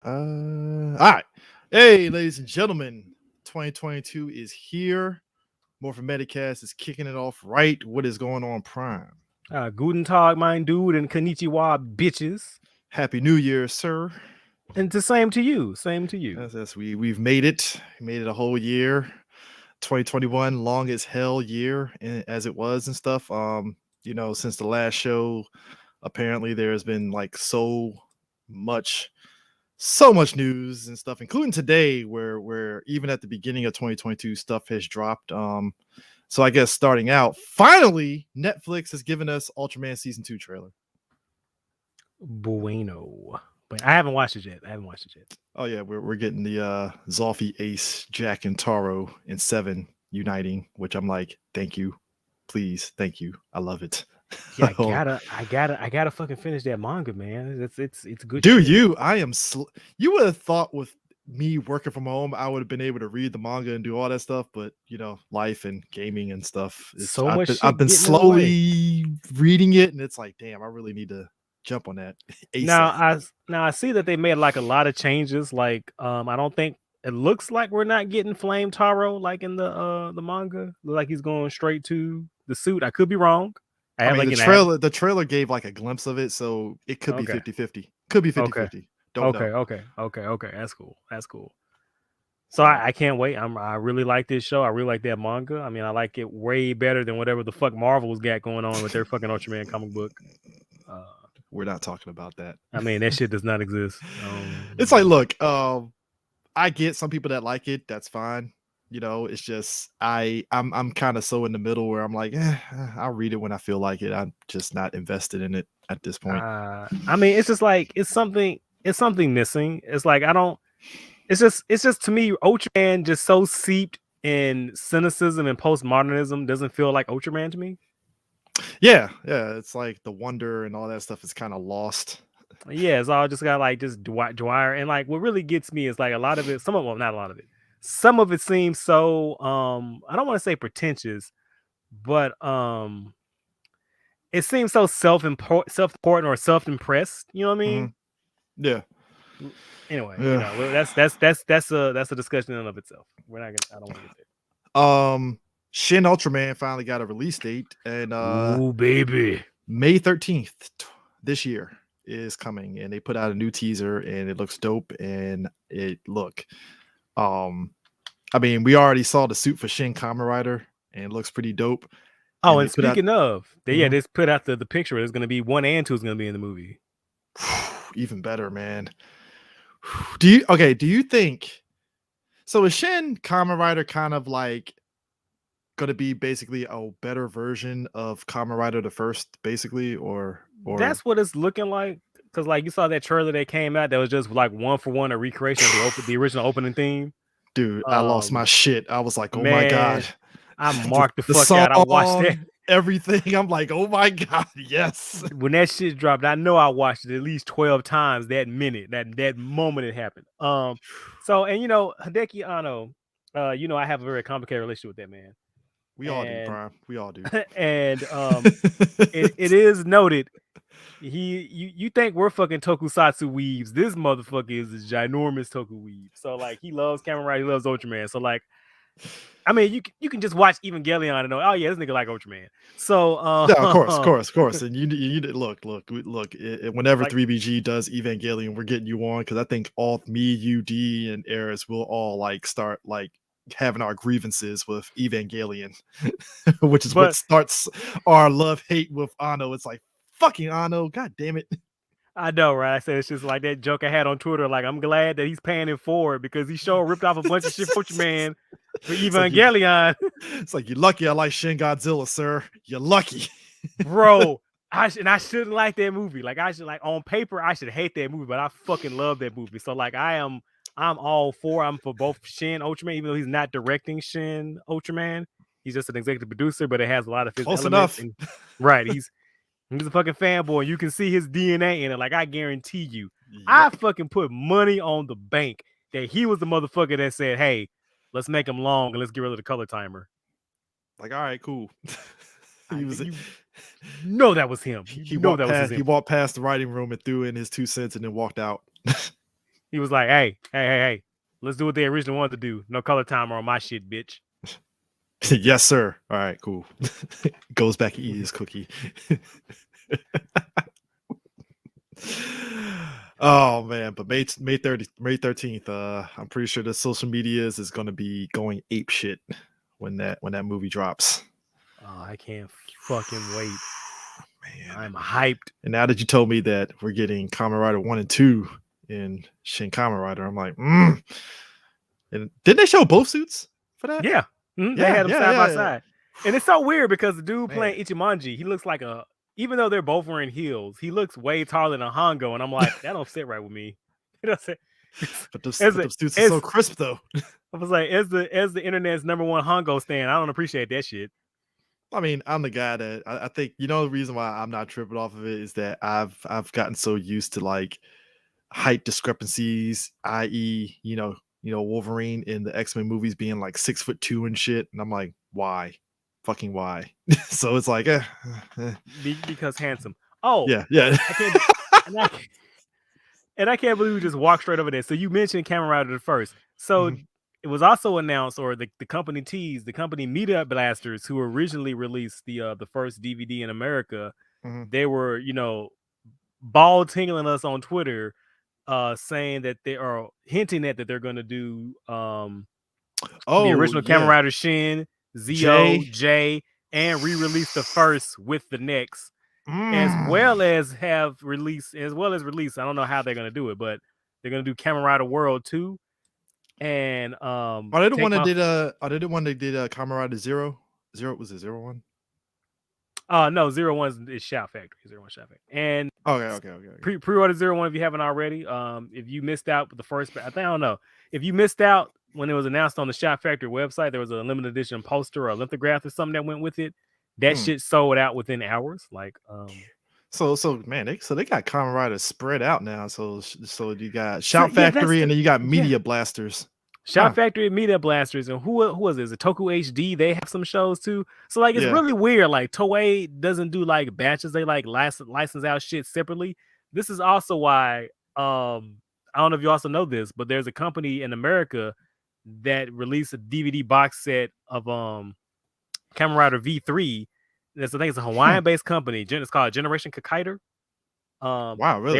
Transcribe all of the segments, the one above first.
All right. Hey, ladies and gentlemen, 2022 is here. Morphin Metacast is kicking it off right. What is going on, Prime? Guten Tag, mein dude, and konnichiwa, bitches. Happy New Year, sir. And the same to you. Same to you. Yes, we've made it. We made it a whole year. 2021, long as hell year as it was and stuff. Since the last show, apparently there has been like so much news and stuff, including today, where even at the beginning of 2022, stuff has dropped. So I guess starting out, finally, Netflix has given us Ultraman Season 2 trailer. Bueno. But I haven't watched it yet. Oh yeah, we're getting the Zolfi, Ace, Jack, and Taro and Seven uniting, which I'm like, thank you, please, thank you, I love it. Yeah, I gotta fucking finish that manga, man. It's good. Dude, shit. You would have thought with me working from home, I would have been able to read the manga and do all that stuff, but life and gaming and stuff. I've been slowly reading it, and it's like, damn, I really need to jump on that. Now I see that they made like a lot of changes. Like, I don't think it looks like we're not getting Flame Taro like in the manga. Look like he's going straight to the suit. I could be wrong. The trailer gave like a glimpse of it, so it could be 50-50. Could be 50-50. Don't know. Okay. That's cool. So I can't wait. I really like this show. I really like that manga. I mean, I like it way better than whatever the fuck Marvel's got going on with their fucking Ultraman comic book. We're not talking about that. I mean, that shit does not exist. It's like, look, I get some people that like it. That's fine. It's just I'm kind of so in the middle where I'm like, I'll read it when I feel like it. I'm just not invested in it at this point. I mean, it's just like it's something missing. It's like it's just to me, Ultraman just so seeped in cynicism and postmodernism doesn't feel like Ultraman to me. Yeah, it's like the wonder and all that stuff is kind of lost. Yeah, it's all just got like just Dwyer, and like what really gets me is like a lot of it. Not a lot of it. Some of it seems so I don't want to say pretentious, but it seems so self-important or self-impressed. You know what I mean? Mm-hmm. Yeah. Anyway, that's a discussion in and of itself. We're not gonna. I don't want to get there. Shin Ultraman finally got a release date, and ooh baby, May 13th this year is coming, and they put out a new teaser, and it looks dope. And I mean, we already saw the suit for Shin Kamen Rider, and it looks pretty dope. Oh, and speaking of, they just put out the picture. There's going to be 1 and 2 is going to be in the movie. Even better, man. Do you think so? Is Shin Kamen Rider kind of like going to be basically a better version of Kamen Rider the first, basically, or that's what it's looking like? Because like you saw that trailer that came out that was just like 1-for-1 a recreation of the original opening theme. Dude, I lost my shit. I was like, oh man, my god! I marked the fuck out. I watched it. Everything. I'm like, oh my god, yes. When that shit dropped, I know I watched it at least 12 times that minute, that moment it happened. So and Hideki Anno, I have a very complicated relationship with that man. We all do, Prime. We all do. And it is noted. You think we're fucking tokusatsu weebs? This motherfucker is a ginormous toku weeb. So like he loves Kamen Rider, he loves Ultraman. So like, I mean, you can just watch Evangelion and know, oh yeah, this nigga like Ultraman. So yeah, of course. And you look. Whenever like, 3BG does Evangelion, we're getting you on because I think all me, you, D, and Eris will all like start like having our grievances with Evangelion, which is what starts our love-hate with Anno. It's like, fucking Anno, god damn it. I know, right? I said it's just like that joke I had on Twitter. Like, I'm glad that he's paying it forward because he sure ripped off a bunch of shit Ultraman for Evangelion. It's like, you're lucky I like Shin Godzilla, sir. You're lucky. Bro, I shouldn't like that movie. Like, I should, like, on paper, I should hate that movie, but I fucking love that movie. So, like, I'm all for. I'm for both Shin Ultraman, even though he's not directing Shin Ultraman. He's just an executive producer, but it has a lot of his close elements. Enough. Right, he's a fucking fanboy. You can see his DNA in it. Like, I guarantee you, I fucking put money on the bank that he was the motherfucker that said, hey, let's make him long and let's get rid of the color timer. Like, all right, cool. That was him. He walked past the writing room and threw in his 2 cents and then walked out. He was like, hey, let's do what they originally wanted to do. No color timer on my shit, bitch. Yes, sir. All right, cool. Goes back and eat his cookie. Oh man, but May 13th, I'm pretty sure the social medias is gonna be going ape shit when that movie drops. Oh, I can't fucking wait. Man. I'm hyped. And now that you told me that we're getting Kamen Rider 1 and 2 in Shin Kamen Rider, I'm like, And did they show both suits for that? Yeah. They had them side by side. And it's so weird because the dude playing Ichimonji, he looks like even though they're both wearing heels, he looks way taller than Hongo. And I'm like, that don't sit right with me. You know what I'm saying? But those suits are so crisp though. I was like, as the internet's #1 Hongo stan, I don't appreciate that shit. I mean, I'm the guy that I think the reason why I'm not tripping off of it is that I've gotten so used to like height discrepancies, i.e., Wolverine in the X-Men movies being like 6'2" and shit, and I'm like, why, fucking why? So it's like, because handsome. Oh yeah. And I can't believe we just walked straight over there. So you mentioned Kamen Rider the first. So it was also announced, or the company teased, the company Media Blasters, who originally released the first DVD in America. They were, ball tingling us on Twitter, saying that they are hinting at that they're going to do the original Kamen Rider Shin, Zio, J, and re-release the first with the next. As well as release. I don't know how they're gonna do it, but they're gonna do Kamen Rider World 2. And are they the one that did Kamen Rider Zero? Was it 01? No, 01 is Shout Factory. 01 Shout Factory. And okay. Pre-order 01 if you haven't already. If you missed out with the first, I don't know. If you missed out when it was announced on the Shout Factory website, there was a limited edition poster or a lithograph or something that went with it. That shit sold out within hours. Like, so man, they got Kamen Rider spread out now. So you got Shout Factory and then you got Media Blasters. Shout Factory, Media Blasters, and who was it? Is it Toku HD? They have some shows too. So like, it's really weird. Like Toei doesn't do like batches. They like license out shit separately. This is also why I don't know if you also know this, but there's a company in America that released a DVD box set of Kamen Rider V3. I think it's a Hawaiian-based company. It's called Generation Kakaider. Wow, really?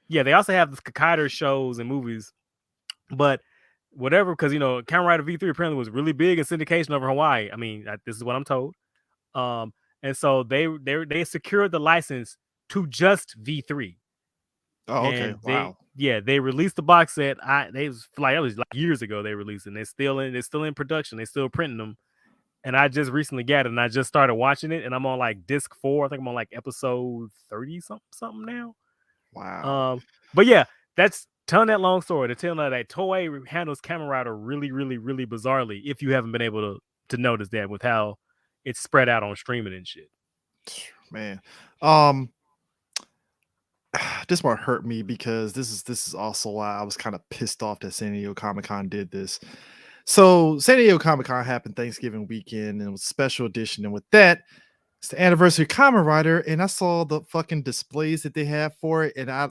They also have the Kakaider shows and movies, but whatever, because Kamen Rider V3 apparently was really big in syndication over Hawaii. I mean, this is what I'm told. And so they secured the license to just V3. Oh, okay. Wow. They released the box set. It was like years ago they released it. And they're still in production. They're still printing them. And I just recently got it, and I just started watching it, and I'm on like disc 4. I think I'm on like episode 30 something now. Wow. But yeah, that's telling that long story to tell that Toei handles Kamen Rider really, really, really bizarrely. If you haven't been able to notice that with how it's spread out on streaming and shit. Man, this part hurt me because this is also why I was kind of pissed off that San Diego Comic-Con did this. So San Diego Comic-Con happened Thanksgiving weekend, and it was a special edition. And with that, it's the anniversary of Kamen Rider, and I saw the fucking displays that they have for it, and I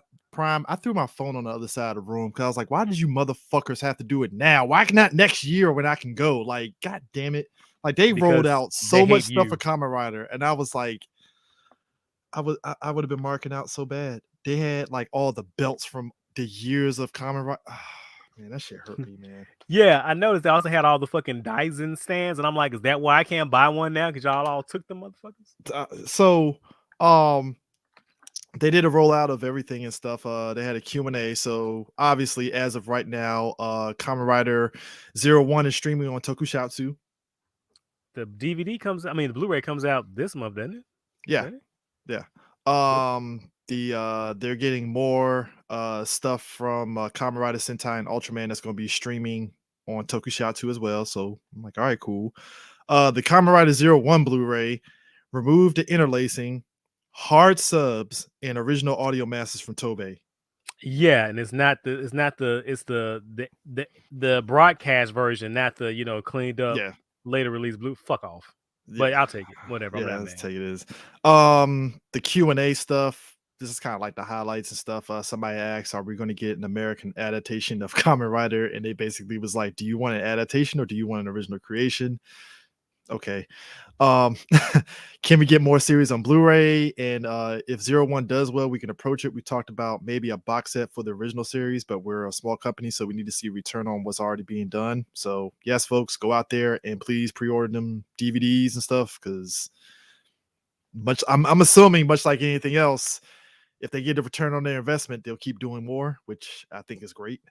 threw my phone on the other side of the room because I was like, why did you motherfuckers have to do it now? Why not next year when I can go? Like, god damn it. Like, they rolled out so much stuff for Kamen Rider, and I was like, I would have been marking out so bad. They had like all the belts from the years of Kamen Rider. Man, that shit hurt me, man. Yeah, I noticed they also had all the fucking Dyson stands, and I'm like, is that why I can't buy one now? Because y'all all took them motherfuckers? They did a rollout of everything and stuff. They had a Q&A. So obviously, as of right now, Kamen Rider 01 is streaming on Tokusatsu. The DVD the Blu-ray comes out this month, doesn't it? Yeah. Right? Yeah. They're getting more stuff from Kamen Rider Sentai and Ultraman that's going to be streaming on Tokusatsu as well. So I'm like, all right, cool. The Kamen Rider 01 Blu-ray removed the interlacing, hard subs, and original audio masters from Tobey. Yeah, and it's the broadcast version, not the cleaned up later release blue. Fuck off. But I'll take it. Whatever. Yeah, let's take it as the Q&A stuff this is kind of like the highlights and stuff. Somebody asked, "Are we going to get an American adaptation of Kamen Rider?" And they basically was like, "Do you want an adaptation or do you want an original creation?" Okay. Um, can we get more series on Blu-ray? And if Zero One does well, we can approach it. We talked about maybe a box set for the original series, but we're a small company, so we need to see return on what's already being done. So yes, folks, go out there and please pre-order them DVDs and stuff, because I'm assuming, much like anything else, if they get a return on their investment, they'll keep doing more, which I think is great.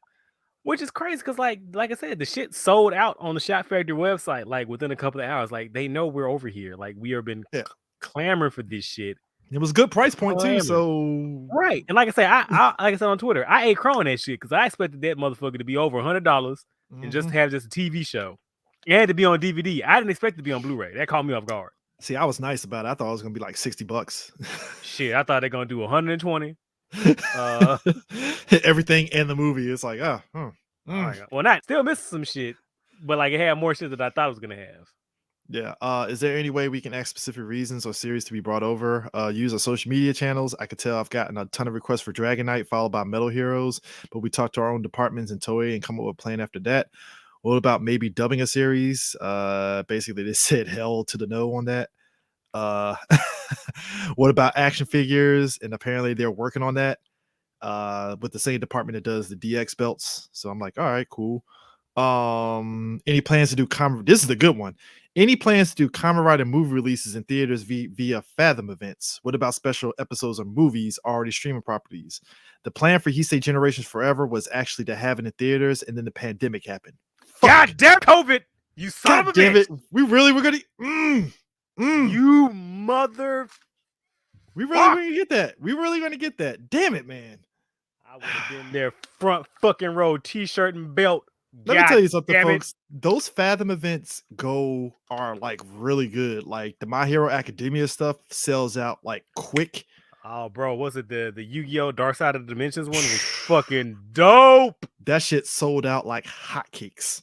Which is crazy because, like I said, the shit sold out on the Shot Factory website like within a couple of hours. Like they know we're over here. Like we have been Yeah, clamoring for this shit. it was a good price point too. Clamoring. So Right. And like I say, I like I said on Twitter, I ate crow on that shit because I expected that motherfucker to be over $100 and just to have just a TV show. It had to be on DVD. I didn't expect it to be on Blu-ray. That caught me off guard. See, I was nice about it. I thought it was gonna be like $60. Shit, I thought they're gonna do 120. Everything in the movie is like, Well, not still missing some shit, but like it had more shit that I thought it was gonna have. Yeah. Is there any way we can ask specific reasons or series to be brought over? Use our social media channels. I could tell I've gotten a ton of requests for Dragon Knight, followed by Metal Heroes, but we talked to our own departments in Toei and come up with a plan after that. What about maybe dubbing a series? Basically, they said hell to the no on that. What about action figures? And apparently they're working on that with the same department that does the DX belts. So I'm like, all right, cool. Any plans to do this is the good one. Any plans to do Kamen Rider movie releases in theaters via Fathom events? What about special episodes of movies already streaming properties? The plan for Heisei Generations Forever was actually to have it in theaters, and then the pandemic happened. God damn COVID! You son of a bitch! We really were gonna You mother. We really were gonna get that. We really gonna get that. Damn it, man. I would have been there front fucking row, t-shirt and belt. Let me tell you something, folks. Those Fathom events are like really good. Like the My Hero Academia stuff sells out like quick. Oh, bro, was it the Yu-Gi-Oh! Dark Side of the Dimensions one? Was fucking dope. That shit sold out like hotcakes.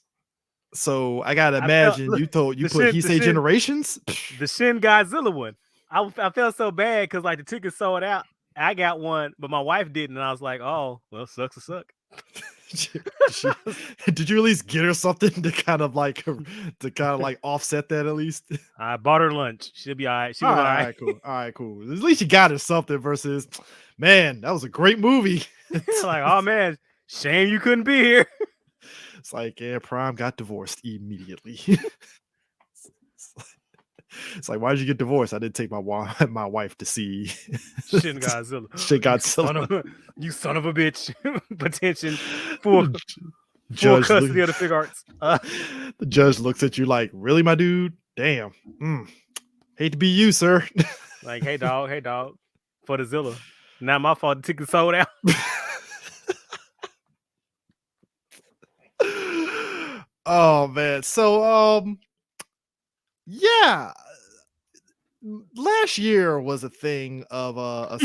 So I gotta imagine you put Heisei Generations. The Shin Godzilla one. I felt so bad because like the tickets sold out. I got one, but my wife didn't, and I was like, oh, well, sucks to suck. Did you at least get her something to kind of like offset that at least? I bought her lunch. She'll be all right. All right, cool. All right, cool. At least you got her something versus, man, that was a great movie. It's like, oh man, shame you couldn't be here. It's like, yeah, Prime got divorced immediately. It's like, why did you get divorced? I didn't take my wife to see Shin Godzilla. Shin Godzilla. You son of a bitch. Petition for custody of the fig arts. The judge looks at you like, really, my dude? Damn. Hate to be you, sir. Like, hey dog. For the Zilla. Not my fault the ticket sold out. Oh man. So yeah, last year was a thing of a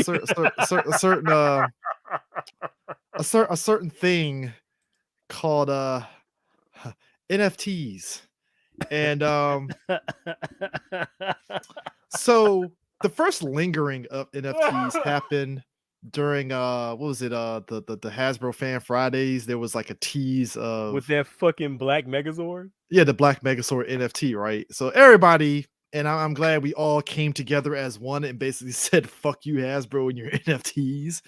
certain thing called NFTs, and so the first lingering of NFTs happened during what was it, the Hasbro Fan Fridays. There was like a tease of with that fucking black Megazord. Yeah, the Black Megazord NFT, right? So everybody, and I'm glad we all came together as one and basically said, "Fuck you, Hasbro, and your NFTs."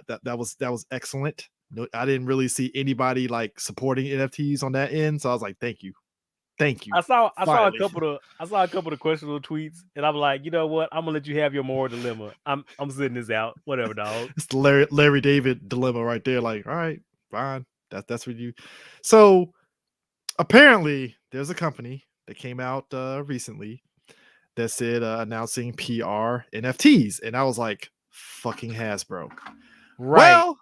That was excellent. No, I didn't really see anybody like supporting NFTs on that end, so I was like, "Thank you." I saw a couple of questionable tweets, and I'm like, you know what? I'm gonna let you have your moral dilemma. I'm sitting this out. Whatever, dog. It's the Larry David dilemma right there. Like, all right, fine. That's what you. So apparently, there's a company that came out recently that said announcing PR NFTs, and I was like, "Fucking Hasbro." Right. Well,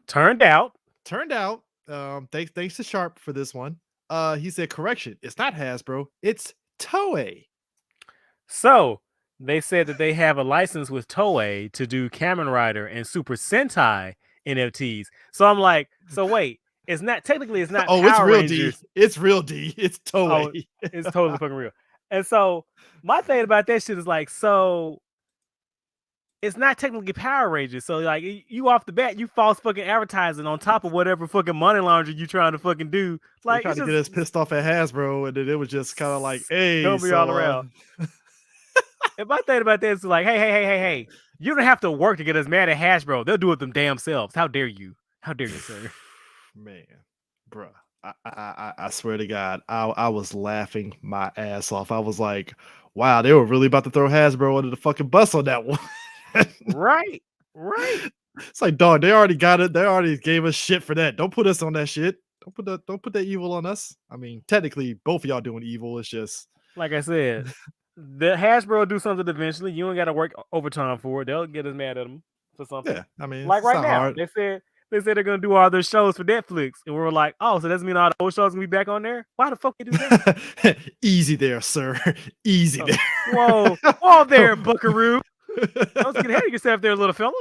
turned out. Thanks to Sharp for this one. He said, "Correction, it's not Hasbro, it's Toei." So they said that they have a license with Toei to do Kamen Rider and Super Sentai NFTs. So I'm like, so wait. It's not technically. It's not. Oh, Power it's real Rangers. D. It's real D. It's Toei. Oh, it's totally fucking real. And so my thing about that shit is like, so it's not technically Power Rangers. So like you off the bat, you false fucking advertising on top of whatever fucking money laundry you trying to fucking do. They Like tried it's to get just us pissed off at Hasbro, and then it was just kind of like, hey, gonna be all so around. If my thing about this is like, hey, you don't have to work to get us mad at Hasbro. They'll do it them damn selves. How dare you? How dare you, sir? man, bruh. I swear to God, I was laughing my ass off. I was like, wow, they were really about to throw Hasbro under the fucking bus on that one. Right. It's like, dog, they already got it. They already gave us shit for that. Don't put us on that shit. Don't put that evil on us. I mean, technically, both of y'all doing evil. It's just Like I said, the Hasbro will do something eventually. You ain't got to work overtime for it. They'll get us mad at them for something. yeah. I mean, Like it's right not now, hard. they said they're gonna do all their shows for Netflix, and we were like, oh, so that doesn't mean all the old shows gonna be back on there? Why the fuck they do that? Easy there, sir. Easy there. Whoa there, Buckaroo. Don't get ahead of yourself there, little fella.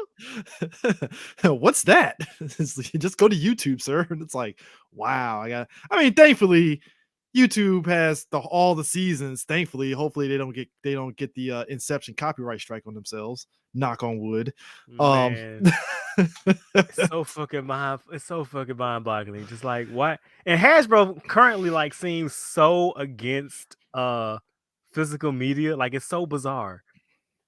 What's that? Just go to YouTube, sir. And it's like, wow. I mean, thankfully, YouTube has all the seasons. Thankfully, hopefully they don't get the Inception copyright strike on themselves. Knock on wood. Man, it's so fucking mind-boggling. Just like what? And Hasbro currently like seems so against physical media. Like it's so bizarre.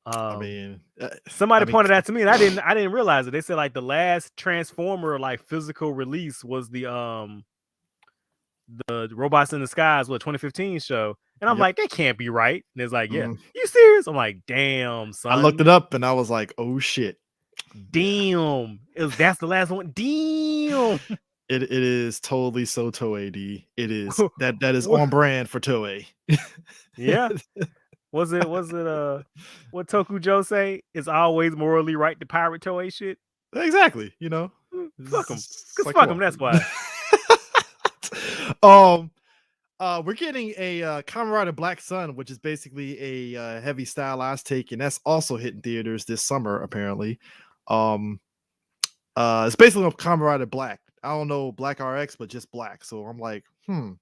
I mean, Somebody pointed out to me, and I didn't realize it. They said like the last Transformer like physical release was the Robots in the Skies, 2015 show. And I'm Yep. like, that can't be right. And it's like, yeah, you serious? I'm like, damn, son. I looked it up and I was like, oh shit. Damn. That's the last one. Damn. It is totally so Toei D. It is that is on brand for Toei. Yeah. Was it what Toku Joe say? It's always morally right to pirate Toei shit. Exactly, you know. Fuck them. Like, Fuck them. That's why. We're getting a Kamen Rider Black Sun, which is basically a heavy stylized take, and that's also hitting theaters this summer, apparently. It's basically a Kamen Rider Black. I don't know Black RX, but just Black. So I'm like, I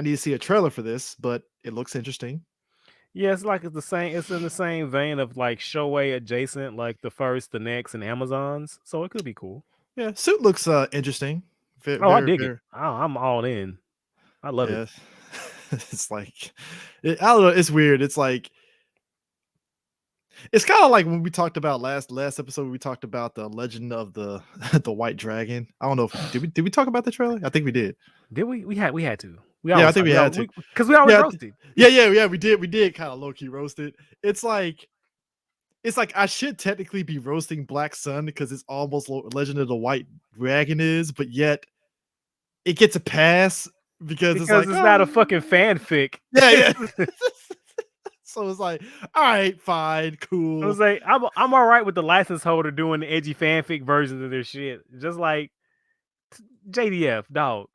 need to see a trailer for this, but it looks interesting. Yeah, it's like it's in the same vein of like Shoei adjacent, like the First, the Next, and Amazons. So it could be cool. Yeah, suit looks interesting. I dig it. I'm all in. I love it. It's like, I don't know. It's weird. It's like, it's kind of like when we talked about last episode. We talked about the Legend of the the White Dragon. I don't know if did we talk about the trailer? I think we did. Did we? We had to. I think we had to because we always roasted. Yeah. We did kind of low key roasted. It's like I should technically be roasting Black Sun because it's almost Legend of the White Dragon is, but yet it gets a pass because it's like not a fucking fanfic. Yeah. So it's like, all right, fine, cool. I was like, I'm all right with the license holder doing the edgy fanfic versions of their shit. Just like JDF, dog.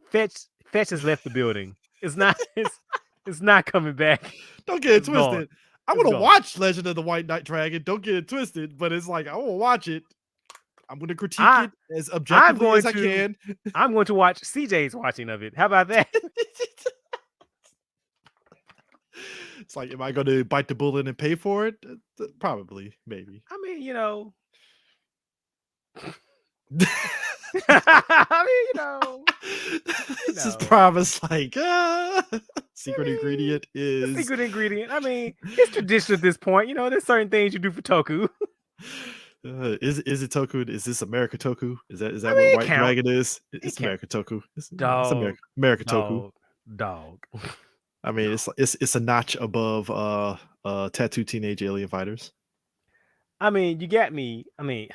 Fetch has left the building. It's not coming back. Don't get it twisted. Gone. I want to watch Legend of the White Knight Dragon. Don't get it twisted, but it's like I want to watch it. I'm going to critique it as objectively as I can. I'm going to watch CJ's watching of it. How about that? It's like, am I going to bite the bullet and pay for it? Probably, maybe. I mean, you know. This is promise like secret ingredient is secret ingredient. I mean, it's tradition at this point. You know, there's certain things you do for Toku. Is it Toku? Is this America Toku? Is that what White Dragon is? It's America Toku. It's America Toku. Dog. I mean, it's a notch above Tattoo Teenage Alien Fighters. I mean, you got me. I mean,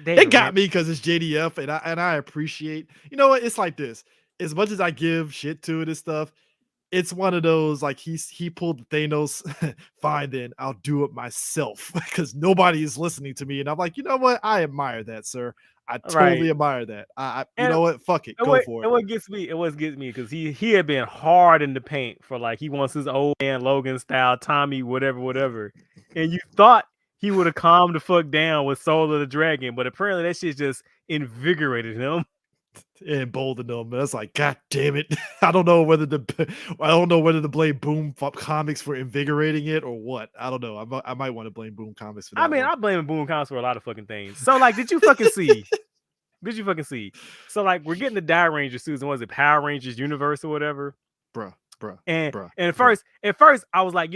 they got me because it's JDF, and I appreciate. You know what? It's like this. As much as I give shit to it and stuff, it's one of those like he pulled the Thanos. Fine, then I'll do it myself because nobody is listening to me, and I'm like, you know what? I admire that, sir. I totally admire that. You know what? Fuck it. Go for it. It gets me because he had been hard in the paint for like he wants his old man Logan style Tommy whatever, and you thought he would have calmed the fuck down with Soul of the Dragon, but apparently that shit just invigorated him. and emboldened them. But it's like, God damn it! I don't know whether to blame Boom Comics for invigorating it or what. I don't know. I might want to blame Boom Comics for that I mean, one. I blame Boom Comics for a lot of fucking things. So like, did you fucking see? Did you fucking see? So like, we're getting the Die Ranger suits, and was it Power Rangers Universe or whatever? Bruh. And at first, I was like,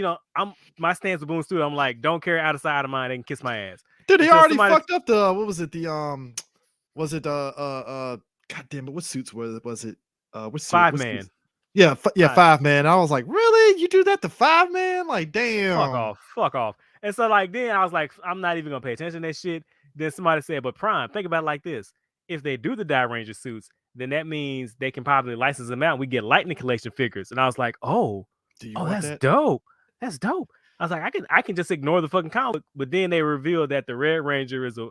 my stance with Boom Studio. I'm like, don't care out of sight of mind. They can kiss my ass. Dude, they already fucked up the what was it? God damn it, what suits was it? What suit? 5-man. Yeah, 5-man. I was like, really? You do that to 5-man? Like, damn. Fuck off. And so like then I was like, I'm not even gonna pay attention to that shit. Then somebody said, but Prime, think about it like this. If they do the Die Ranger suits, then that means they can probably license them out. And we get Lightning Collection figures. And I was like, that's dope. That's dope. I was like, I can just ignore the fucking comic. But then they revealed that the Red Ranger is a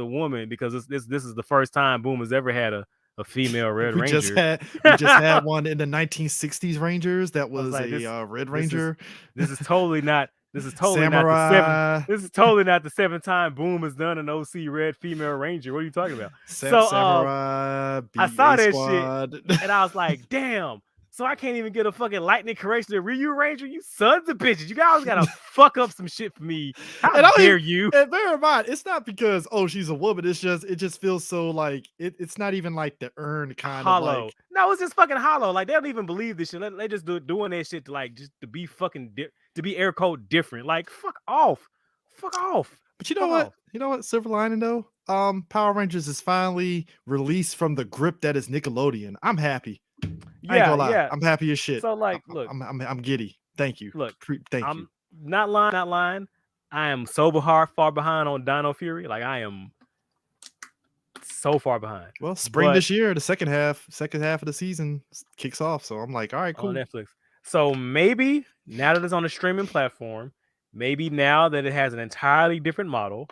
woman, because this is the first time Boom has ever had a female Red Ranger. We just had one in the 1960s Rangers that was like, a Red Ranger. This is totally not. This is totally Samurai. not the seventh. This is totally not the seventh time Boom has done an OC Red female Ranger. What are you talking about? Samurai. I saw that shit and I was like, damn. So I can't even get a fucking Lightning Correction to Ryu Ranger? You sons of bitches. You guys gotta fuck up some shit for me. How dare you? And bear in mind, it's not because, she's a woman. It's just, it just feels so like, it's not even like the earned kind hollow. of like. No, it's just fucking hollow. Like, they don't even believe this shit. They just doing that shit to like, just to be fucking, to be air quote different. Like, fuck off. Fuck off. But you know what? You know what? Silver lining though? Power Rangers is finally released from the grip that is Nickelodeon. I'm happy. I ain't gonna lie. Yeah. I'm happy as shit. So like, look, I'm giddy. Thank you. Look, thank I'm you. Not lying. I am so far behind on Dino Fury. Like, I am so far behind. Well, spring this year, the second half of the season kicks off. So I'm like, all right, cool. On Netflix. So maybe now that it's on a streaming platform, maybe now that it has an entirely different model,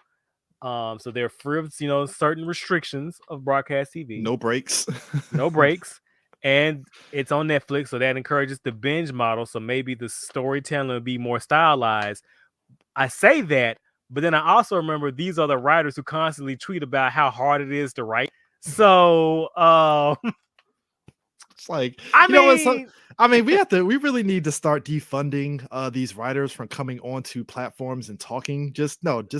so they're free of certain restrictions of broadcast TV. No breaks. No breaks. And it's on Netflix, so that encourages the binge model. So maybe the storytelling will be more stylized. I say that, but then I also remember these are the writers who constantly tweet about how hard it is to write. So it's like, I mean, we really need to start defunding these writers from coming onto platforms and talking. Just write.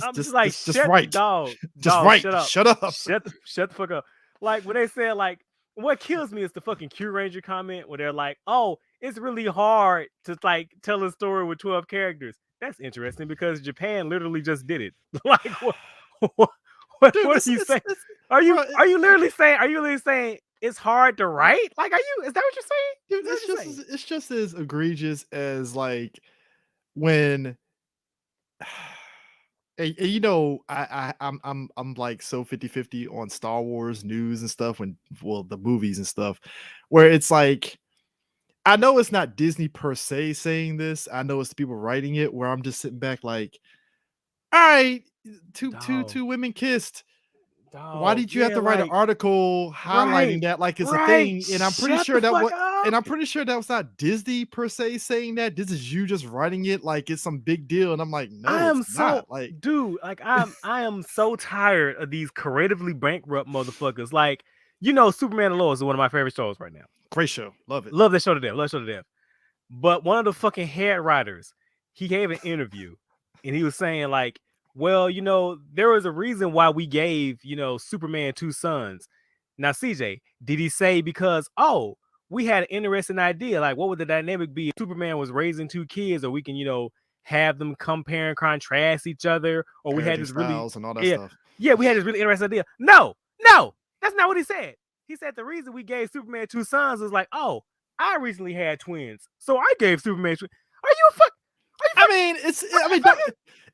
Dog, just write. Shut up. Shut the fuck up. Like, when they said, like, what kills me is the fucking Q Ranger comment where they're like, oh, it's really hard to like tell a story with 12 characters. That's interesting because Japan literally just did it. Like, what are you saying? Are you literally saying it's hard to write? Like, is that what you're saying? Dude, it's just as egregious as like when I'm like so 50-50 on Star Wars news and stuff, the movies and stuff, where it's like, I know it's not Disney per se saying this. I know it's the people writing it, where I'm just sitting back like, all right, two women kissed. Why did you have to write an article highlighting that like it's a thing? And I'm pretty sure that was not Disney per se saying that. This is you just writing it like it's some big deal. And I'm like, no, I am so tired of these creatively bankrupt motherfuckers. Like, Superman and Lois is one of my favorite shows right now. Great show. Love it. Love that show to death. But one of the fucking head writers, he gave an interview and he was saying like, well, there was a reason why we gave, Superman 2 sons. Now, CJ, did he say because, we had an interesting idea? Like, what would the dynamic be if Superman was raising 2 kids, or we can, have them compare and contrast each other, or we had this really and all that stuff. Yeah, we had this really interesting idea. No, that's not what he said. He said the reason we gave Superman 2 sons is like, I recently had twins, so I gave Superman twins. Are you a fuck?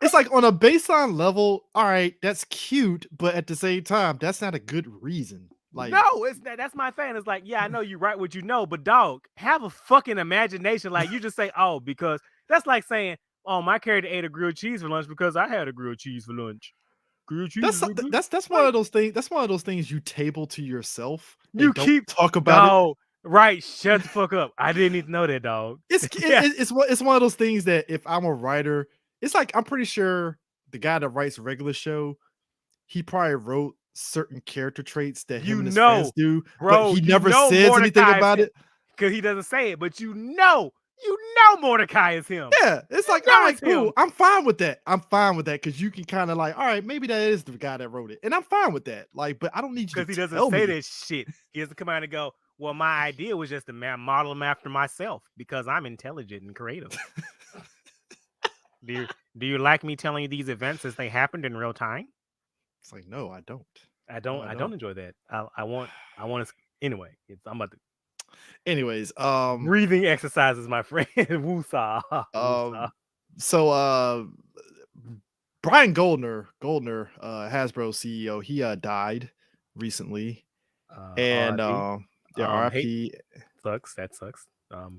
It's like on a baseline level, all right, that's cute, but at the same time, that's not a good reason. Like, no, that's my fan. It's like, yeah, I know you write what you know, but dog, have a fucking imagination. Like, you just say, because that's like saying, my character ate a grilled cheese for lunch because I had a grilled cheese for lunch. Grilled cheese. That's one of those things. That's one of those things you table to yourself. You keep talk about it. Right, shut the fuck up. I didn't even know that, dog. It's one of those things that if I'm a writer, it's like, I'm pretty sure the guy that writes a regular show, he probably wrote certain character traits that him You and his friends know, do, but bro, he you never know says anything Mordecai is about him it. because he doesn't say it, but you know Mordecai is him. Yeah, it's You like, know all right, it's cool. him. I'm fine with that. I'm fine with that because you can kind of like, all right, maybe that is the guy that wrote it, and I'm fine with that. Like, but I don't need you Because he to doesn't tell say me. this shit. He has to come out and go, well, my idea was just to model him after myself because I'm intelligent and creative. Do you like me telling you these events as they happened in real time? It's like, no, I don't. I No, don't. I I don't don't. enjoy that. I want to. Anyway, I'm about to Anyways, breathing exercises, my friend. Woosah. Woosah. so Brian Goldner, Hasbro CEO, he died recently, and R.I.P. yeah, Hate RIP. sucks. That sucks.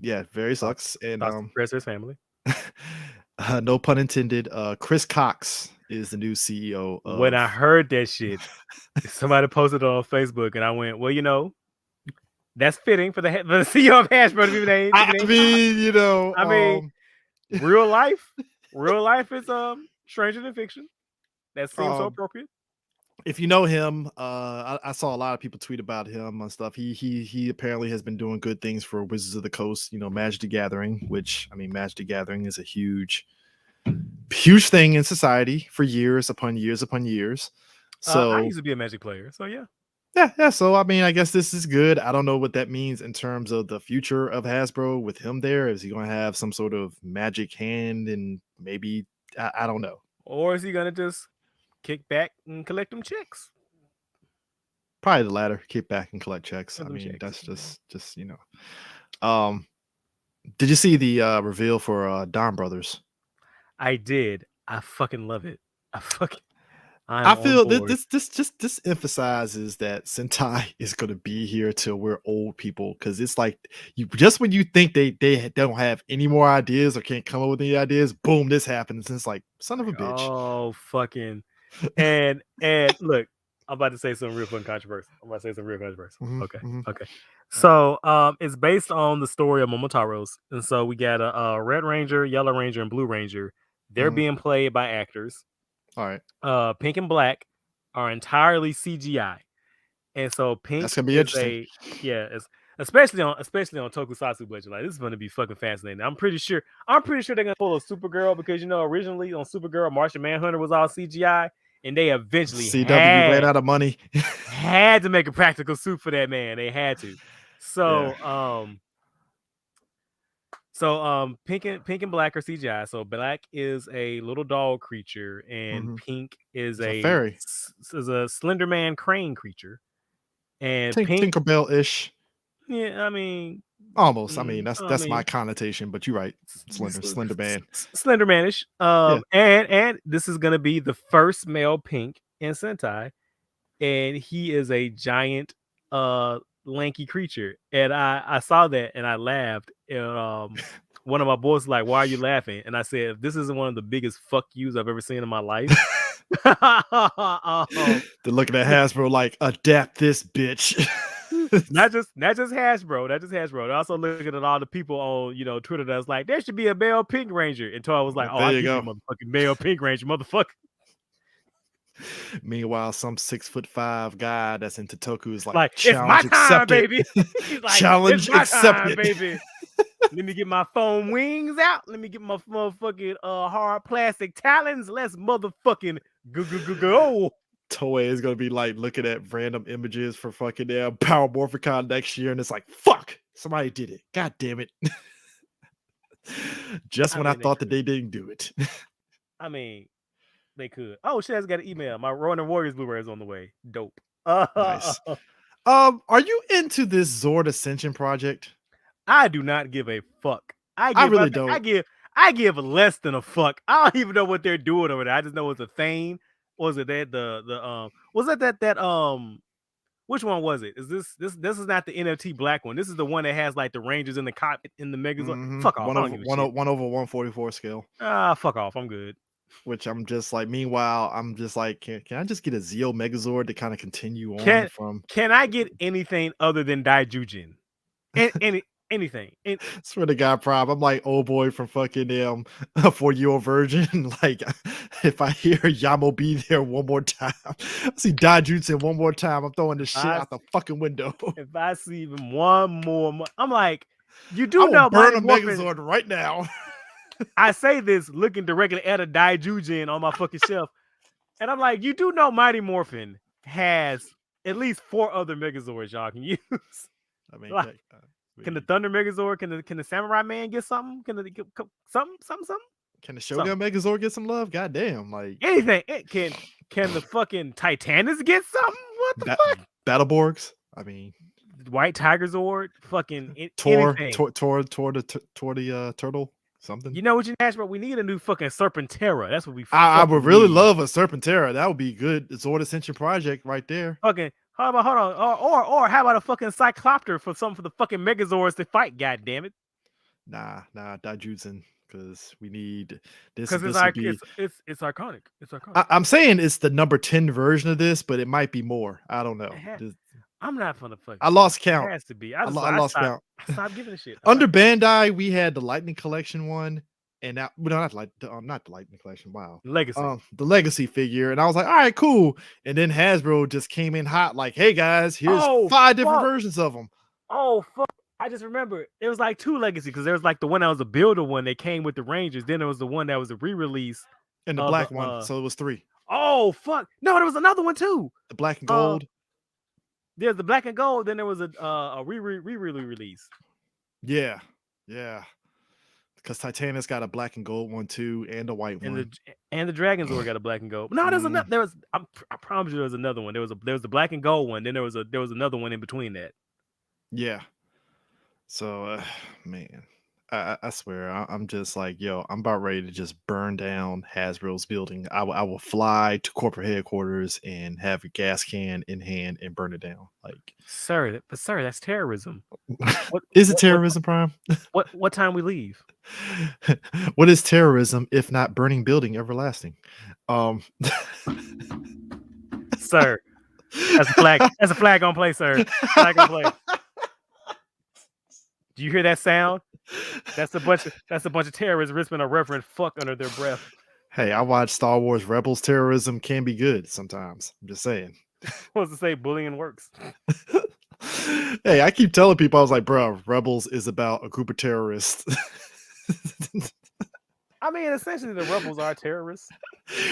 Yeah, very Thoughts sucks. And thoughts to his family. no pun intended. Chris Cox is the new CEO When I of. heard that shit, somebody posted it on Facebook, and I went, well, that's fitting for the CEO of Hasbro to be named. I mean, I mean, real life is stranger than fiction. That seems so appropriate. if you know him, I saw a lot of people tweet about him and stuff. He apparently has been doing good things for Wizards of the Coast. Magic the Gathering, which I mean, Magic the Gathering is a huge thing in society for years upon years upon years. So I used to be a Magic player, so yeah. Yeah. So I mean, I guess this is good. I don't know what that means in terms of the future of Hasbro with him there. Is he going to have some sort of magic hand and maybe I don't know. Or is he gonna just kick back and collect them checks? Probably the latter. Kick back and collect checks. I mean, that's just Did you see the reveal for Don Brothers? I did. I fucking love it. I'm I on feel board. this emphasizes that Sentai is going to be here till we're old people, because it's like when you think they don't have any more ideas or can't come up with any ideas, boom, this happens, and it's like, son of a bitch. Oh, fucking and look, I'm about to say something real controversial. Okay. Okay. So it's based on the story of Momotaro's, and so we got a Red Ranger, Yellow Ranger, and Blue Ranger. They're being played by actors. All right. Pink and Black are entirely CGI, and so Pink That's gonna be interesting. especially on Tokusatsu budget. Like, this is going to be fucking fascinating. I'm pretty sure they're gonna pull a Supergirl, because originally on Supergirl, Martian Manhunter was all CGI, and they eventually CW ran out of money. had to make a practical suit for that man. They had to. So Pink and Black are CGI. So Black is a little dog creature, and Pink is a fairy. Is a Slender Man crane creature. And Pink, Tinkerbell-ish. Yeah, I mean, almost. I mean, that's my connotation, but you're right. Slender Man. Slender Manish. And this is gonna be the first male Pink in Sentai, and he is a giant lanky creature. And I saw that and I laughed. And one of my boys was like, "Why are you laughing?" And I said, "This isn't one of the biggest fuck yous I've ever seen in my life." They're looking at Hasbro like, adapt this bitch. not just Hasbro. They're also looking at all the people on Twitter that's like, there should be a male Pink Ranger. And Toy was like, "Oh, I give you a motherfucking male Pink Ranger, motherfucker." Meanwhile, some 6'5" guy that's into Toku is like, it's my time, accepted. baby. He's like, challenge it's my accepted, time, baby. Let me get my foam wings out. Let me get my motherfucking hard plastic talons. Let's motherfucking go. Toei is gonna be like looking at random images for fucking Power Morphicon next year, and it's like, fuck, somebody did it. God damn it. Just when I thought that they didn't do it. I mean, they could. Oh, shit, I just got an email. My Ronin Warriors Blu-ray is on the way. Dope. Nice. Are you into this Zord Ascension project? I do not give a fuck. I really don't. I give less than a fuck. I don't even know what they're doing over there. I just know it's a thing. Was it that was that which one was it? Is this is not the NFT black one. This is the one that has like the Rangers in the cockpit in the Megazord. Fuck off. 1/144 scale. Fuck off. I'm good. Which I'm just like, meanwhile, I'm just like, can I just get a Zeo Megazord to kind of continue on from? Can I get anything other than Daijujin? anything. Swear to God, Prob. I'm like old boy from fucking a 4-year-old virgin. Like, if I hear Yamo be there one more time, I see Daijutsu one more time, I'm throwing the shit out the fucking window. If I see even one more, I'm like, you I do will know burn Mighty a Morphin. Megazord right now. I say this looking directly at a Daijujin on my fucking shelf, and I'm like, you do know Mighty Morphin has at least 4 other Megazords y'all can use. I mean, Like, can the Thunder Megazord, can the Samurai Man get something? Can the something? Can the Shogun Megazord get some love? Goddamn, like Anything. Can the fucking Titanus get something? What the fuck? Battleborgs. I mean, White Tiger Zord, fucking Tor anything. the turtle. Something. You know what you asked for? We need a new fucking Serpentera. That's what we. I would really need. love a Serpentera. That would be good. Zord Ascension Project right there. Fucking. Hold on. Or how about a fucking Cyclopter for the fucking Megazords to fight? God damn it. Nah, Daijutsu, because we need this. Because This would be. It's iconic. It's iconic. I'm saying it's the number 10 version of this, but it might be more. I don't know. I'm not for the fuck. I lost count. It has to be. I lost count. I stopped giving a shit. Under Bandai, we had the Lightning Collection one, and now not the Lightning Collection. Wow, Legacy. The Legacy figure, and I was like, all right, cool. And then Hasbro just came in hot, like, hey guys, here's 5 different versions of them. Oh fuck! I just remember it was like 2 Legacy, because there was like the one that was a builder one that came with the Rangers. Then there was the one that was a re-release, and the black one. So it was 3. Oh fuck! No, there was another one too. The black and gold. There's the black and gold. Then there was a re-release. Yeah. Because Titanus got a black and gold one too, and a white one. And the Dragonzord got a black and gold. No, there's another. There was. I promise you, there was another one. There was the black and gold one. Then there was another one in between that. Yeah. So, man, I swear, I'm just like, yo, I'm about ready to just burn down Hasbro's building. I will fly to corporate headquarters and have a gas can in hand and burn it down. Like, sir, that's terrorism. Is it terrorism, Prime? What time we leave? What is terrorism if not burning building everlasting? Sir, that's a flag. That's a flag on play, sir. Flag on play. Do you hear that sound? That's a bunch of terrorists ripping a reverend fuck under their breath. Hey, I watched Star Wars Rebels. Terrorism can be good sometimes. I'm just saying. What's to say bullying works? Hey, I keep telling people, I was like, bro, Rebels is about a group of terrorists. I mean, essentially, the rebels are terrorists.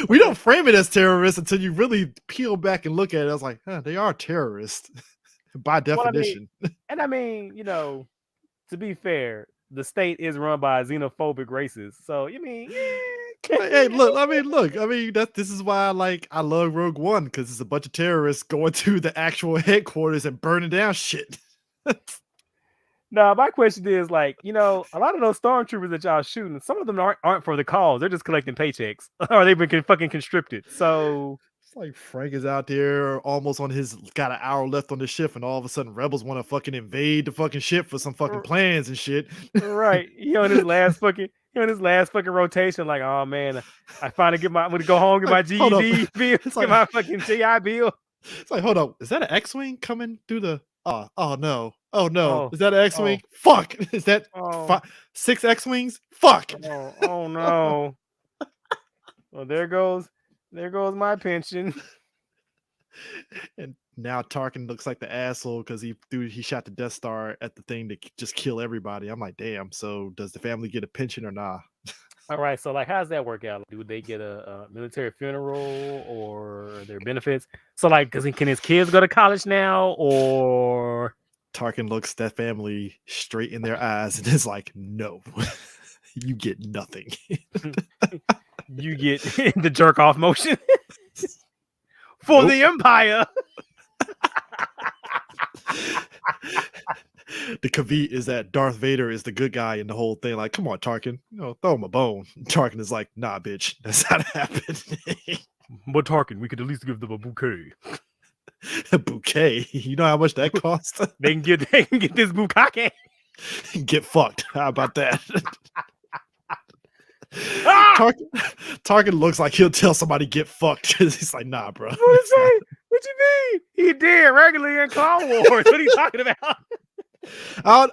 We don't frame it as terrorists until you really peel back and look at it. I was like, they are terrorists by definition. I mean, you know, to be fair, the state is run by xenophobic races. So, you mean, hey, look. This is why I love Rogue One, because it's a bunch of terrorists going to the actual headquarters and burning down shit. No, my question is, like, you know, a lot of those stormtroopers that y'all shooting, some of them aren't for the cause. They're just collecting paychecks, or they've been fucking conscripted. So it's like Frank is out there almost got an hour left on the shift, and all of a sudden rebels want to fucking invade the fucking ship for some fucking plans and shit. Right. He on his last fucking rotation, like, oh man, I finally I'm gonna go home, get my GED bill, get my fucking GI bill. It's like, hold up, is that an X-Wing coming through the oh no. Is that an X-Wing? Fuck. Is that 6 X-Wings? Fuck. Oh no. Well, there goes my pension. And now Tarkin looks like the asshole because he shot the Death Star at the thing to just kill everybody. I'm like, damn. So does the family get a pension or nah? All right. So like, how does that work out? Do they get a military funeral or their benefits? So like, can his kids go to college now, or? Tarkin looks that family straight in their eyes and is like, no, you get nothing. You get the jerk off motion for the Empire. The caveat is that Darth Vader is the good guy in the whole thing. Like, come on, Tarkin, throw him a bone. Tarkin is like, nah, bitch, that's not happening. But Tarkin, we could at least give them a bouquet. A bouquet? You know how much that costs? They can get this bouquet. Get fucked. How about that? Tarkin looks like he'll tell somebody get fucked because he's like, nah, bro. What you mean? He did regularly in Clone Wars. What are you talking about?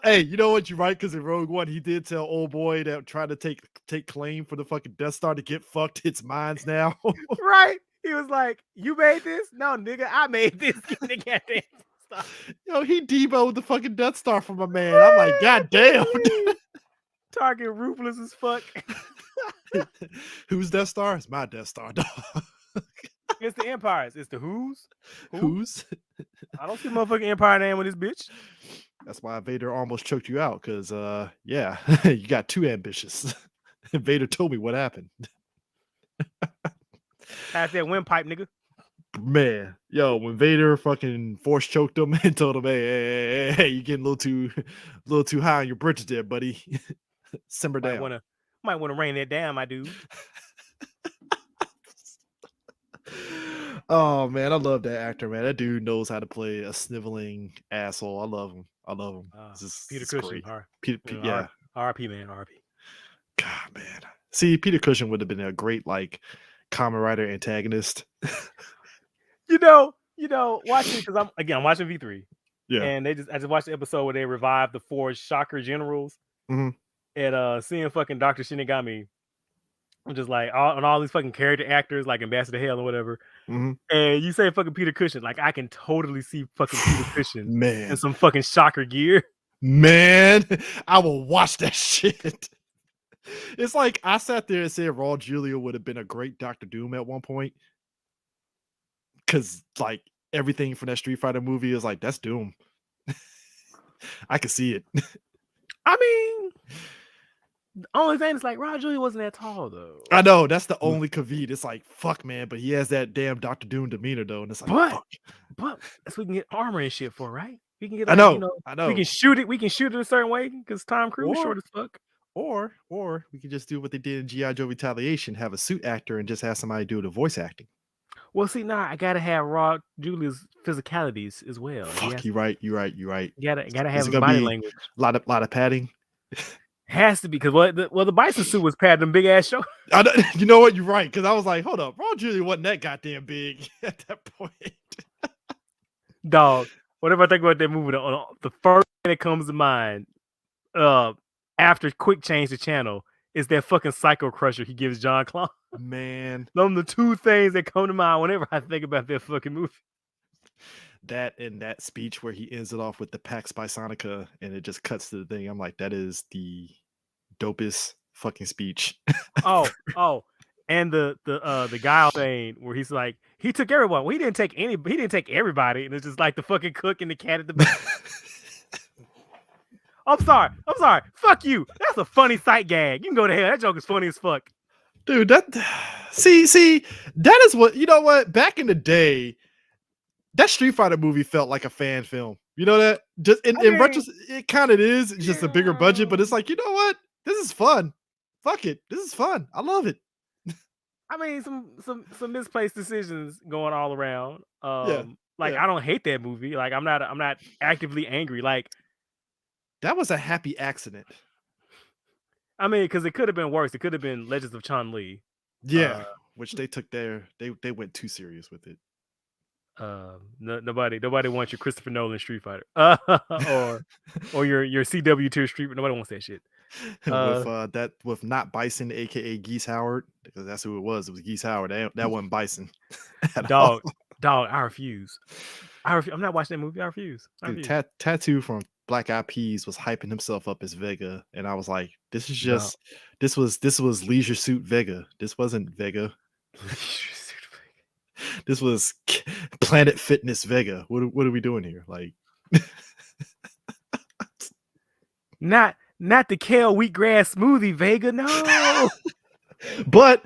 Hey, you know what? You're right, because in Rogue One, he did tell old boy that tried to take claim for the fucking Death Star to get fucked. It's mine's now. Right? He was like, "You made this? No, nigga, I made this." Give me the goddamn stuff. Yo, he demoed the fucking Death Star from my man. I'm like, God damn. Target ruthless as fuck. Whose Death Star? It's my Death Star, dog. It's the Empires. It's the Who's? Whose? I don't see motherfucking Empire name with this bitch. That's why Vader almost choked you out, because yeah, you got too ambitious. Vader told me what happened. Pass that windpipe, nigga. Man, yo, when Vader fucking force choked him and told him, hey, you getting a little too high on your britches there, buddy. Simmer down. Might wanna rain that down, my dude. Oh man, I love that actor, man. That dude knows how to play a sniveling asshole. I love him. Peter Cushing. Yeah. RP, man. RP. God, man. See, Peter Cushing would have been a great like Kamen Rider antagonist. You know, watching, because I'm watching V3. Yeah. And I just watched the episode where they revived the 4 Shocker generals. Mhm. And seeing fucking Dr. Shinigami, I'm just like all these fucking character actors like Ambassador Hale or whatever. Mhm. And you say fucking Peter Cushing, like I can totally see fucking Peter Cushing Man. in some fucking Shocker gear. Man, I will watch that shit. It's like I sat there and said Raul Julia would have been a great Doctor Doom at one point. Cause like everything from that Street Fighter movie is like, that's Doom. I can see it. I mean, the only thing is like Raul Julia wasn't that tall though. I know, that's the only caveat. It's like, fuck, man, but he has that damn Doctor Doom demeanor though, and it's like, fuck. But that's what we can get armor and shit for, right? We can get, like, I know. We can shoot it a certain way because Tom Cruise is short as fuck. Or we could just do what they did in G.I. Joe Retaliation, have a suit actor and just have somebody do the voice acting. Well, see, I gotta have Raul Julia's physicalities as well. Fuck, you're right. You gotta have his body language. A lot of padding. Has to be, because the bison suit was padded them big ass shoulders. You know what? You're right, because I was like, hold up, Raul Julia wasn't that goddamn big at that point. Dog, whatever I think about that movie, the first thing that comes to mind, after Quick changed the channel, is that fucking Psycho Crusher he gives John Claude. Man, those are the two things that come to mind whenever I think about that fucking movie. That and that speech where he ends it off with the Pax Bisonica and it just cuts to the thing. I'm like, that is the dopest fucking speech. Oh, and the guy thing where he's like, he took everyone. Well, he didn't take everybody, and it's just like the fucking cook and the cat at the back. I'm sorry. Fuck you. That's a funny sight gag. You can go to hell. That joke is funny as fuck. Dude, see, that is what, you know what? Back in the day, that Street Fighter movie felt like a fan film. You know that? Just in retrospect, it kind of is. It's just a bigger budget, but it's like, you know what? This is fun. Fuck it. This is fun. I love it. I mean, some misplaced decisions going all around. I don't hate that movie. Like, I'm not actively angry. Like, that was a happy accident. I mean, because it could have been worse. It could have been Legends of Chun-Li. Yeah, which they took they went too serious with it. Nobody wants your Christopher Nolan Street Fighter, or your CW tier Street. Nobody wants that shit. With not Bison, aka Geese Howard, because that's who it was. It was Geese Howard. That wasn't Bison. Dog, I refuse. I'm not watching that movie. I refuse. Dude, Tattoo from Black Eyed Peas was hyping himself up as Vega, and I was like, this was Leisure Suit Vega. This wasn't Vega. This was Planet Fitness Vega. What are we doing here? Like, not the kale wheatgrass smoothie Vega. No. But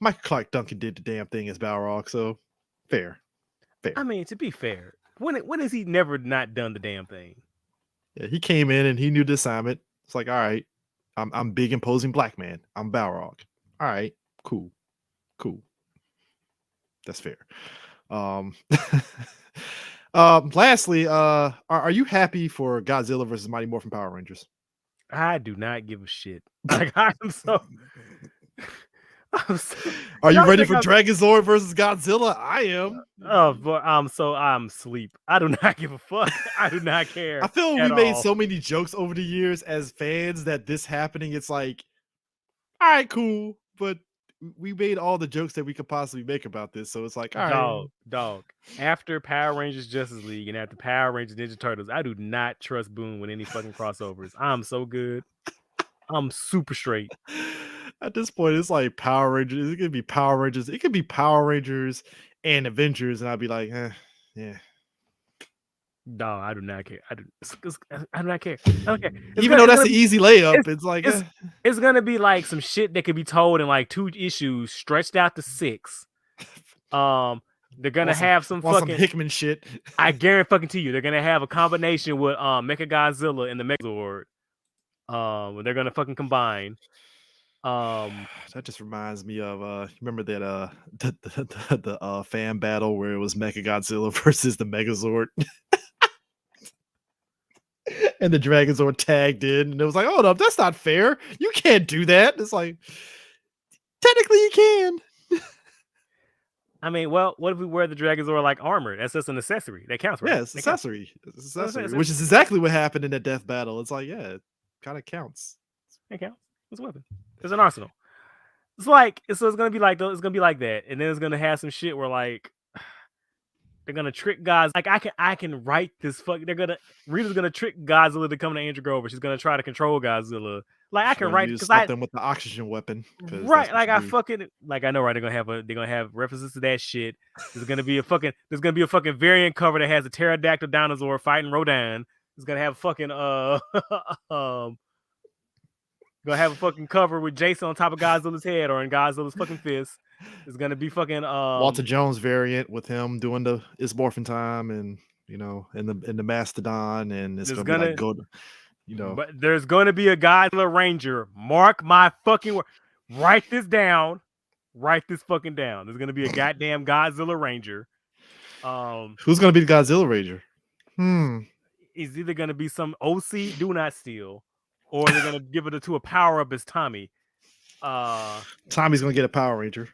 Michael Clark Duncan did the damn thing as Balrog, so fair. I mean, to be fair, when has he never not done the damn thing? Yeah, he came in and he knew the assignment. It's like, all right, I'm big imposing black man. I'm Balrog. All right, cool. That's fair. Lastly, are you happy for Godzilla versus Mighty Morphin Power Rangers? I do not give a shit. Like, I am so Are you Y'all ready think for Dragonzord versus Godzilla? I am. Oh, but I'm asleep. I do not give a fuck. I do not care. I feel we at made all. so many jokes over the years as fans that this happening, it's like, all right, cool, but we made all the jokes that we could possibly make about this, so it's like, all right. Dog. After Power Rangers Justice League and after Power Rangers Ninja Turtles, I do not trust Boom with any fucking crossovers. I'm so good. I'm super straight. At this point, it's like Power Rangers. It could be Power Rangers. It could be Power Rangers and Avengers, and I'd be like, yeah. No, I do not care. I do not care. I don't care. Even though that's an easy layup, it's like it's gonna be like some shit that could be told in like 2 issues, stretched out to 6. They're gonna have some fucking Hickman shit. I guarantee fucking to you, they're gonna have a combination with Mechagodzilla and the Megazord. They're gonna fucking combine. That just reminds me of remember that the fan battle where it was Mechagodzilla versus the Megazord. And the Dragonzord tagged in, and it was like, "Hold up, that's not fair. You can't do that." It's like, technically, you can. I mean, well, what if we wear the Dragonzord like armor? That's just an accessory. That counts, right? Yeah, it's accessory. It's accessory, which is exactly what happened in the death battle. It's like, yeah, it kind of counts. It counts. It's a weapon. It's an arsenal. It's like it's gonna be like that, and then it's gonna have some shit where like they're gonna trick guys. Like I can write this fuck. Rita's gonna trick Godzilla to come to Andrew Grover. She's gonna try to control Godzilla. Like I can write because them with the oxygen weapon. Right, like I fucking like I know, right? They're gonna have references to that shit. There's gonna be a fucking variant cover that has a pterodactyl dinosaur fighting Rodan. It's gonna have a fucking gonna have a fucking cover with Jason on top of Godzilla's head or in Godzilla's fucking fist. It's gonna be fucking Walter Jones variant with him doing it's Morphin time, and in the Mastodon, and it's gonna be like good, But there's gonna be a Godzilla Ranger. Mark my fucking word. Write this down. Write this fucking down. There's gonna be a goddamn Godzilla Ranger. Who's gonna be the Godzilla Ranger? It's either gonna be some OC Do Not Steal, or they're gonna give it to a power up as Tommy. Tommy's gonna get a Power Ranger.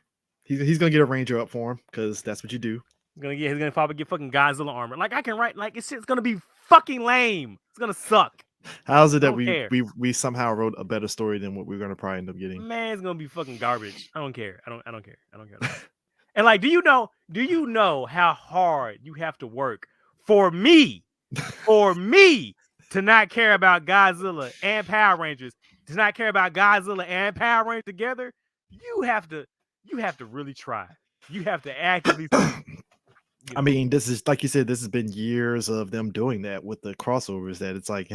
He's gonna get a Ranger up for him because that's what you do. He's gonna probably get fucking Godzilla armor. Like I can write like it's gonna be fucking lame. It's gonna suck. How is it that we somehow wrote a better story than what we're gonna probably end up getting? Man, it's gonna be fucking garbage. I don't care. I don't care. And like, do you know how hard you have to work for me to not care about Godzilla and Power Rangers, to not care about Godzilla and Power Rangers together? You have to really try. You have to actively. I mean, this is like you said. This has been years of them doing that with the crossovers. That it's like,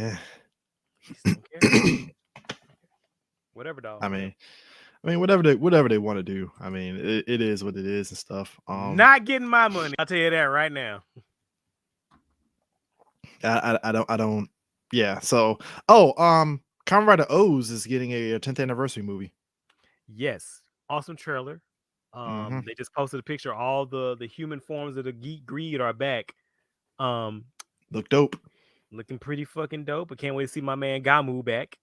whatever, dog. I mean, whatever they want to do. I mean, it is what it is and stuff. Not getting my money. I'll tell you that right now. I don't. Yeah. So, Kamen Rider O's is getting a 10th anniversary movie. Yes, awesome trailer. They just posted a picture. All the human forms of the geek greed are back. Look dope. Looking pretty fucking dope. I can't wait to see my man Gamu back.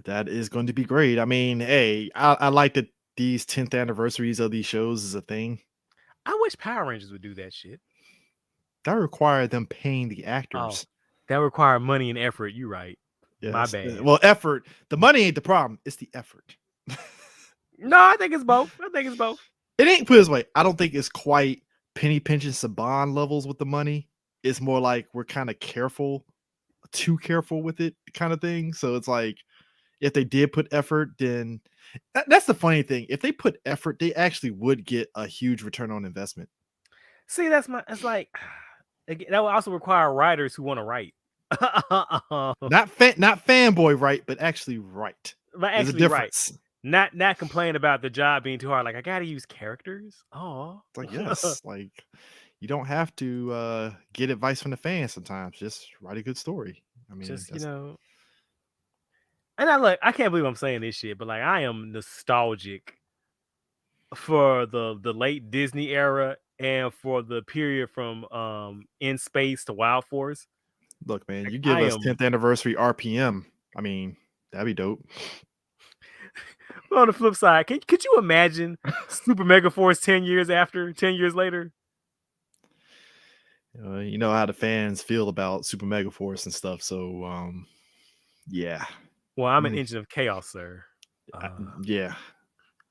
That is going to be great. I mean, hey, I like that these 10th anniversaries of these shows is a thing. I wish Power Rangers would do that shit. That require them paying the actors. That require money and effort. You right. Yes. My bad. Well, effort. The money ain't the problem. It's the effort. No, I think it's both. It ain't, put it this way, I don't think it's quite penny pinching Saban levels with the money. It's more like we're kind of too careful with it kind of thing. So it's like, if they did put effort, then that's the funny thing. If they put effort, they actually would get a huge return on investment. See, it's like, that would also require writers who want to write. Not fanboy write, but actually write. There's a difference. Not complain about the job being too hard. Like, I gotta use characters. Oh, like, yes, like you don't have to get advice from the fans sometimes. Just write a good story. I mean, just and I can't believe I'm saying this shit, but like I am nostalgic for the late Disney era and for the period from In Space to Wild Force. Look, man, you give us 10th anniversary RPM. I mean, that'd be dope. But on the flip side, could you imagine Super Mega Force 10 years later? You know how the fans feel about Super Mega Force and stuff. So, yeah, Well, I'm an Mm, engine of chaos, sir. I- Uh, yeah.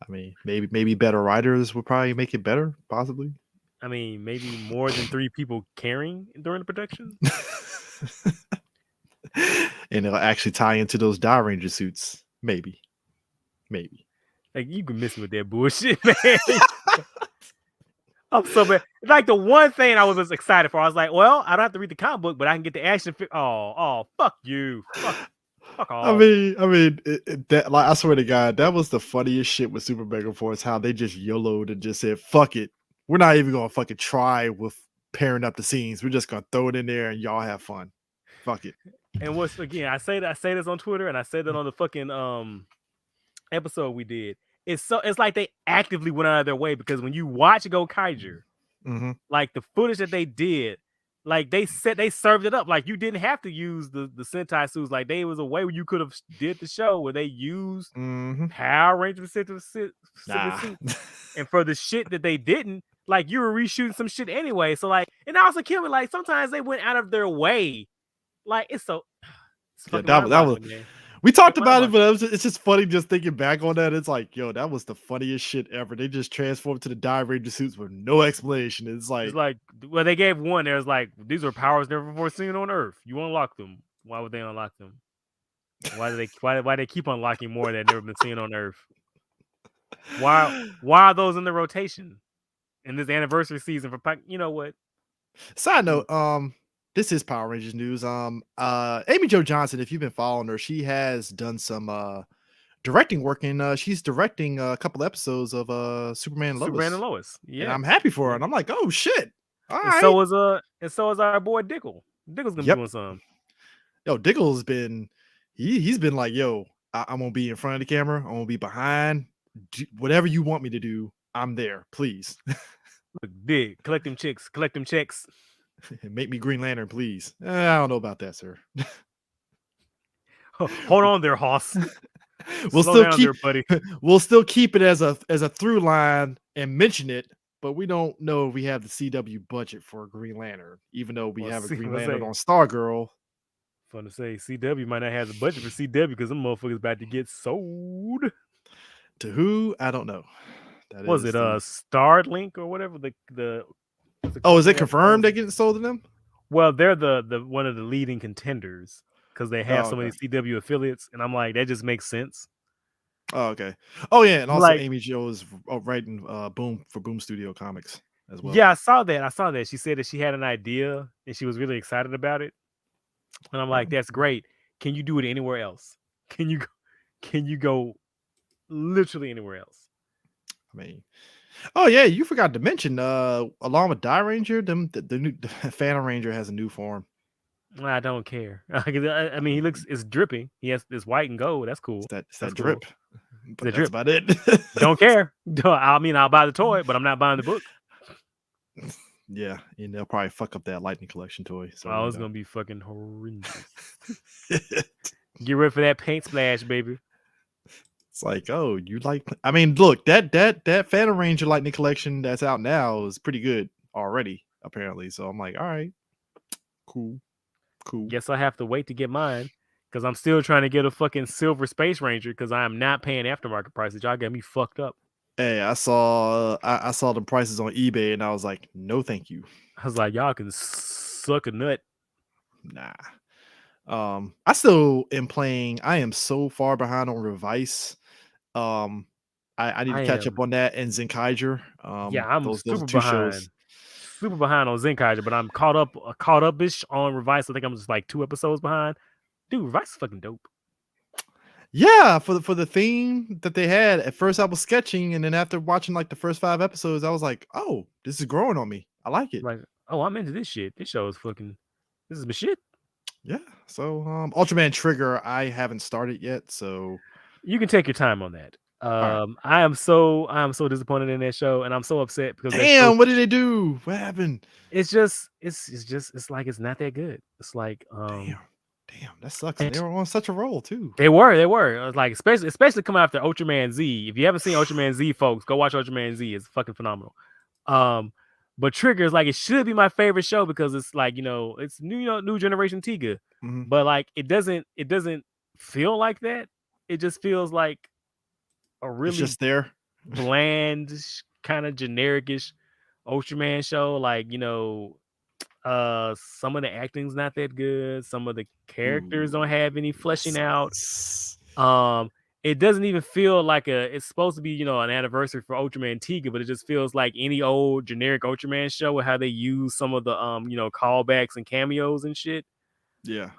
I mean, maybe better writers would probably make it better, possibly. I mean, maybe more than 3 people carrying during the production. And it'll actually tie into those Die Ranger suits. Maybe. Like, you can miss me with that bullshit, man. I'm so bad. Like, the one thing I was just excited for, I was like, well, I don't have to read the comic book, but I can get the action. Fuck you. Fuck I off. mean, that, like, I swear to God, that was the funniest shit with Super Mega Force. How they just YOLO'd and just said, "Fuck it, we're not even gonna fucking try with pairing up the scenes. We're just gonna throw it in there and y'all have fun. Fuck it." And what's again, I say this on Twitter and I said that on the fucking episode we did. It's like they actively went out of their way because when you watch Go Kaiser, Mm-hmm. like the footage that they did, like they served it up. Like you didn't have to use the Sentai suits. Like they was a way where you could have did the show where they used Mm-hmm. Power Ranger specific Nah. suits. And for the shit that they didn't, like you were reshooting some shit anyway. So like, and also kill me. Like sometimes they went out of their way. Like it's Yeah, fucking that mind was. boggling, man. We talked Fucking about it, mind-boggling. but it's just funny just thinking back on that. It's like, yo, that was the funniest shit ever. They just transformed to the Die Ranger suits with no explanation. It's It's like, like, well, they gave one. There's like, these are powers never before seen on Earth. You unlock them. Why would they unlock them? Why they keep unlocking more that never been seen on Earth? Why are those in the rotation in this anniversary season for you know what? Side note, this is Power Rangers news. Amy Jo Johnson, if you've been following her, she has done some directing work, and she's directing a couple episodes of Superman and Superman and Lois, Lois. and Yeah. I'm happy for her. Yeah. And I'm like, oh shit, all And right. so is our boy Dickle. Dickle's gonna be Yep. doing some. Yo, Diggle's been he's been like, yo, I'm gonna be in front of the camera, I'm gonna be behind. Whatever you want me to do, I'm there, please. Look, dig, collect them checks. Make me Green Lantern, please. I don't know about that, sir. Hold on there, Hoss. we'll Slow still down keep there, buddy. we'll still keep it as a through line and mention it, but we don't know if we have the CW budget for a Green Lantern, even though we Well, have a see, Green let's Lantern say, on Stargirl. fun to say, CW might not have the budget for CW because them motherfuckers about to get sold. To who? I don't know. That Was is it the Starlink or whatever the Oh, is it company that confirmed owns they're it? getting sold to them? Well, they're the one of the leading contenders because they have Oh, so many okay. CW affiliates, and I'm like, that just makes sense. Oh, okay. Oh, yeah, and also Like, Amy Jo is writing Boom for Boom Studio Comics as well. yeah, I saw that. She said that she had an idea and she was really excited about it. And I'm like, that's great. Can you do it anywhere else? Can you go literally anywhere else? I mean, oh yeah, you forgot to mention along with Die Ranger, the new the Phantom Ranger has a new form. I don't care. I mean, he looks it's dripping. He has this white and gold. That's cool. It's That's that cool. drip. It's But a that's drip. about it. Don't care. I mean, I'll buy the toy, but I'm not buying the book. Yeah, and they'll probably fuck up that Lightning Collection toy. So Oh, it's gonna be fucking horrendous. Get ready for that paint splash, baby. It's like, oh, you like? I mean, look, that Phantom Ranger Lightning Collection that's out now is pretty good already, apparently. So I'm like, all right, cool. Guess I have to wait to get mine because I'm still trying to get a fucking Silver Space Ranger because I am not paying aftermarket prices. Y'all got me fucked up. Hey, I saw the prices on eBay and I was like, no, thank you. I was like, y'all can suck a nut. Nah. I still am playing. I am so far behind on Revice. I need to catch up on that and Zenkaiger. Yeah, I'm Those super two behind. shows. Super behind on Zenkaiger, but I'm caught up-ish on Revice. I think I'm just like 2 episodes behind. Dude, Revice is fucking dope. Yeah, for the theme that they had. At first I was sketching, and then after watching like the first 5 episodes, I was like, oh, this is growing on me. I like it. Like, oh, I'm into this shit. This show is fucking this is my shit. Yeah. So Ultraman Trigger, I haven't started yet. So You can take your time on that. right. I am so disappointed in that show, and I'm so upset because that show, Damn, what did they do? What happened? it's just it's like it's not that good. It's like Damn. Damn, that sucks. And they were on such a roll too. They were like, especially coming after Ultraman Z. If you haven't seen Ultraman Z, folks, go watch Ultraman Z. It's fucking phenomenal. But Trigger is like, it should be my favorite show because it's like, it's new generation Tiga, Mhm. but like it doesn't feel like that. It just feels like a It's really just there. bland, kind of generic-ish Ultraman show. Like, some of the acting's not that good. Some of the characters don't have any fleshing out. It doesn't even feel like it's supposed to be, an anniversary for Ultraman Tiga, but it just feels like any old generic Ultraman show with how they use some of the callbacks and cameos and shit. Yeah.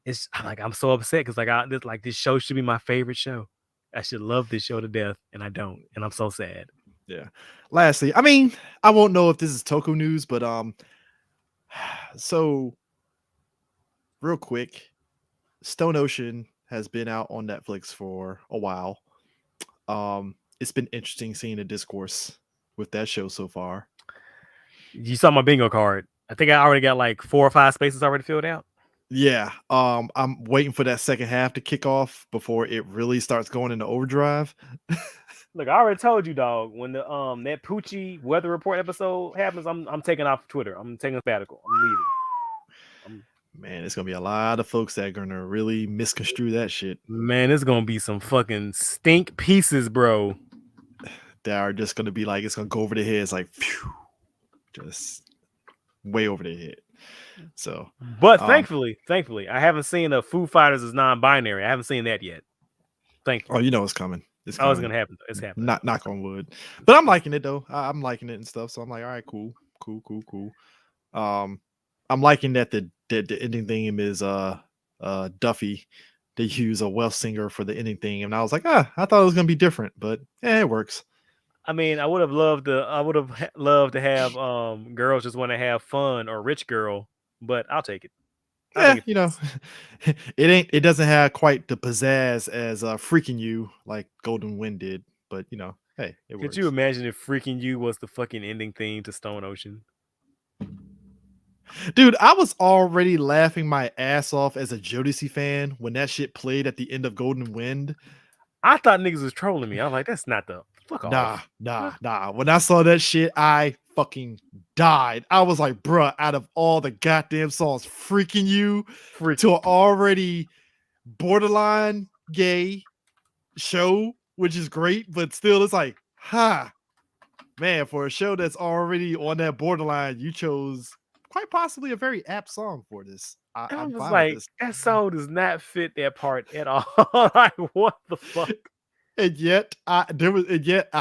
It's like, I'm so upset because this show should be my favorite show. I should love this show to death, and I don't, and I'm so sad. Yeah. Lastly, I mean, I won't know if this is Toku news, but so real quick, Stone Ocean has been out on Netflix for a while. It's been interesting seeing the discourse with that show so far. You saw my bingo card. I think I already got like 4 or 5 spaces already filled out. Yeah. I'm waiting for that second half to kick off before it really starts going into overdrive. Look, I already told you, dog. When the that Poochie weather report episode happens, I'm taking off Twitter. I'm taking a sabbatical. I'm leaving. Man, it's gonna be a lot of folks that are gonna really misconstrue that shit. Man, it's gonna be some fucking stink pieces, bro. That are just gonna be like, it's gonna go over their heads, like, phew, just way over their head. So, but thankfully, I haven't seen the Foo Fighters as non-binary. I haven't seen that yet. Thankfully. Oh, you know it's coming. It's gonna happen. It's happening. Not knock on wood. But I'm liking it though. I'm liking it and stuff. So I'm like, all right, cool. I'm liking that the ending theme is Duffy. They use a Welsh singer for the ending theme, and I was like, I thought it was gonna be different, but it works. I mean, I would have loved to have girls just want to have fun or rich girl, but I'll take it. It doesn't have quite the pizzazz as Freaking You like Golden Wind did, but hey, it works. Could you imagine if Freaking You was the fucking ending theme to Stone Ocean? Dude, I was already laughing my ass off as a Jodeci fan when that shit played at the end of Golden Wind. I thought niggas was trolling me. I was like, that's not the fuck off. Nah. When I saw that shit, I fucking died. I was like, bruh, out of all the goddamn songs, Freaking You to an already borderline gay show, which is great, but still it's like, man, for a show that's already on that borderline, you chose quite possibly a very apt song for this. I'm just fine like, with this. that song does not fit that part at all. Like, what the fuck? And yet I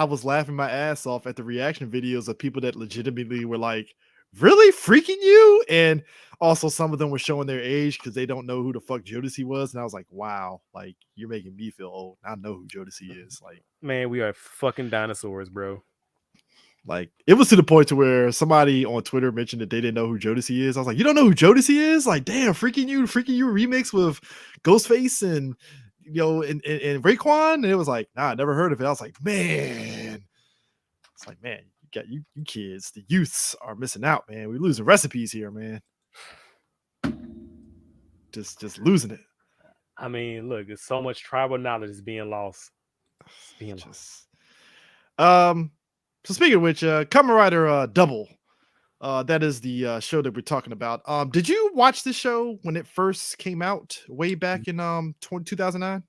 was laughing my ass off at the reaction videos of people that legitimately were like, really Freaking You? And also some of them were showing their age because they don't know who the fuck Jodeci was. And I was like, wow, like you're making me feel old. I know who Jodeci is. Like, man, we are fucking dinosaurs, bro. Like, it was to the point to where somebody on Twitter mentioned that they didn't know who Jodeci is. I was like, you don't know who Jodeci is? Like, damn, Freaking You remix with Ghostface and and Raekwon. And it was like, nah, I never heard of it. I was like, man. It's like, man, you kids, the youths are missing out, man. We're losing recipes here, man. Just losing it. I mean, look, there's so much tribal knowledge is being lost. So speaking of which, Kamen Rider W, that is the show that we're talking about. Did you watch this show when it first came out way back in 2009?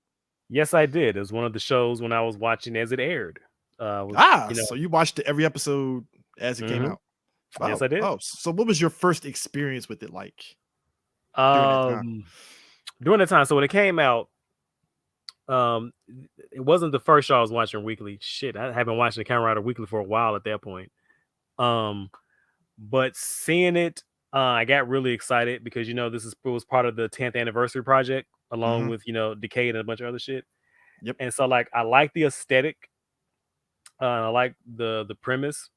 Yes, I did. It was one of the shows when I was watching as it aired. So you watched every episode as it came out. Wow. Yes, I did. Oh, so what was your first experience with it like? During that time. So when it came out, it wasn't the first show I was watching weekly. Shit, I haven't watched the Kamen Rider weekly for a while at that point. But seeing it, I got really excited because it was part of the 10th anniversary project, along with Decade and a bunch of other shit. Yep. And so like I like the aesthetic. I like the premise.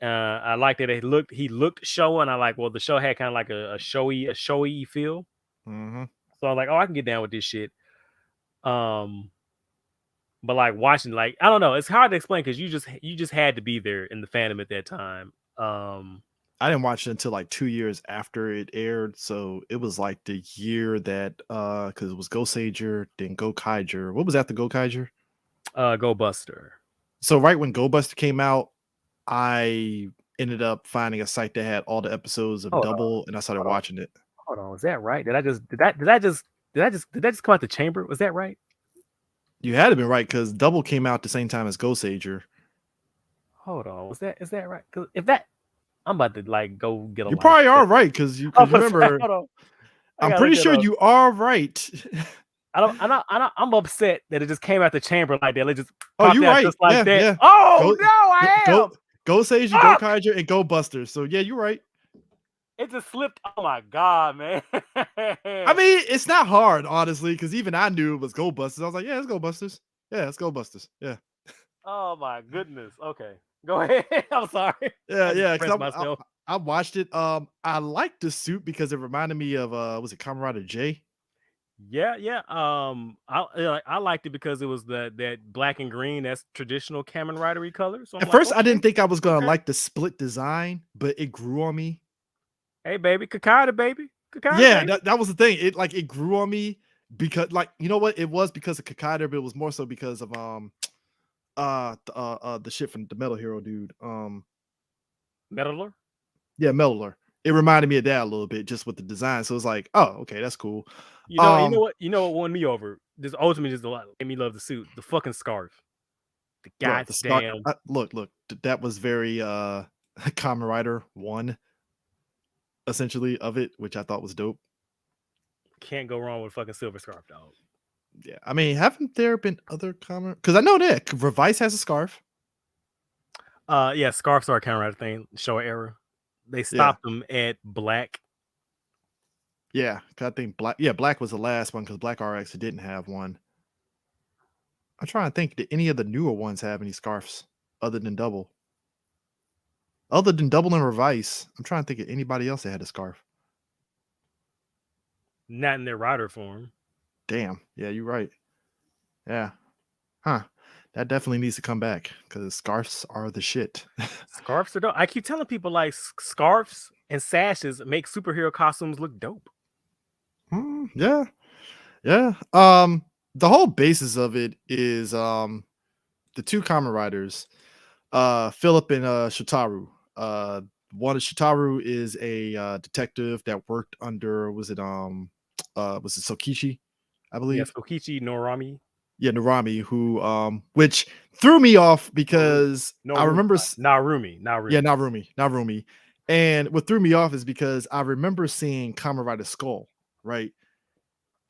I liked that he looked showy, and I like, well, the show had kind of like a showy feel. So I'm like, oh, I can get down with this shit. But like watching, like, I don't know, it's hard to explain because you just had to be there in the fandom at that time. I didn't watch it until like 2 years after it aired, so it was like the year that because it was Go Sager, then Go Kaiger. What was after Go Kaiger? Go Buster. So right when Go Buster came out, I ended up finding a site that had all the episodes of Hold on, Double, and I started hold on, watching it. hold on. Was that right? Did that just come out the chamber? Was that right? You had to be right because Double came out the same time as Go Sager. Hold on. Is that right? Because if that, I'm about to like go get a You life probably are check. right because you I'm gonna say, remember. hold on. I I'm gotta look pretty that sure up. you are right. I'm upset that it just came out the chamber like that. It just Oh, popped you're out right. just like Yeah, that. yeah. Oh Go, no, I go, am. go, Seiji, Go Fuck! Kaiger, and Go Buster. So yeah, you're right. It just slipped. Oh my god, man. I mean, it's not hard, honestly, because even I knew it was Go Busters. I was like, yeah, let's Go Busters. Yeah, let's Go Busters. Yeah, Oh my goodness. Okay, go ahead. I'm sorry. yeah, I just yeah. pressed Because myself. I watched it. I liked the suit because it reminded me of was it Kamen Rider J? Yeah, yeah. I liked it because it was that black and green. That's traditional Kamen Ridery color. So I'm At like, first, I okay, didn't think I was gonna okay. like the split design, but it grew on me. Hey, baby, Kakada, baby, Kakada, Yeah, baby. that was the thing. It grew on me because you know what? It was because of Kakaider, but it was more so because of the shit from the Metal Hero dude. Metaler. Yeah, Metaler. It reminded me of that a little bit just with the design. So it's like, oh, okay, that's cool. You know what? You know what won me over? This ultimately just a lot made me love the suit. The fucking scarf. The Bro, the Scar goddamn look, that was very Kamen Rider 1 essentially of it, which I thought was dope. can't go wrong with fucking silver scarf, dog. Yeah. I mean, haven't there been other Kamen because I know that Revice has a scarf. Yeah, scarves are a Kamen Rider thing. Show era. They Yeah. stopped them at black. Yeah. 'Cause I think Black was the last one because Black RX didn't have one. I'm trying to think, did any of the newer ones have any scarves other than Double? Other than Double and Revice, I'm trying to think of anybody else that had a scarf. Not in their rider form. Damn. Yeah, you're right. Yeah. Huh. That definitely needs to come back because scarves are the shit. Scarves are dope. I keep telling people like scarves and sashes make superhero costumes look dope. Yeah. Yeah. The whole basis of it is the two Kamen Riders, Philip and Shitaru. One of Shitaru is a detective that worked under was it Sokichi, I Yes, believe. Kokichi Norami. Yeah, Narami, who which threw me off Noru. because I Noru. remember Narumi. yeah, Narumi. Narumi. And what threw me off is because I remember seeing Kamen Rider Skull, right?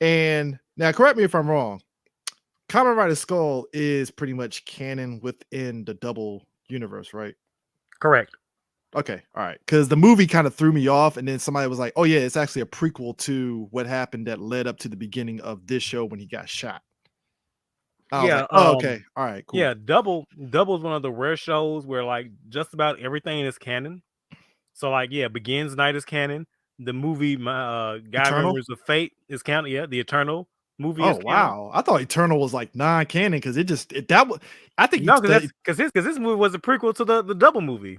And now correct me if I'm wrong. Kamen Rider Skull is pretty much canon within the Double universe, right? Correct. Okay, all right. Because the movie kind of threw me off, and then somebody was like, "Oh yeah, it's actually a prequel to what happened that led up to the beginning of this show when he got shot." I was Yeah, like, "Oh, okay, all right, cool." yeah, Double is one of the rare shows where like just about everything is canon. So like yeah, Begins Night is canon. The movie my God Eternal. Memories of Fate is canon. Yeah, the Eternal movie Oh is canon. wow, I thought Eternal was like non-canon because that was. I think No, because that's because this movie was a prequel to the Double movie.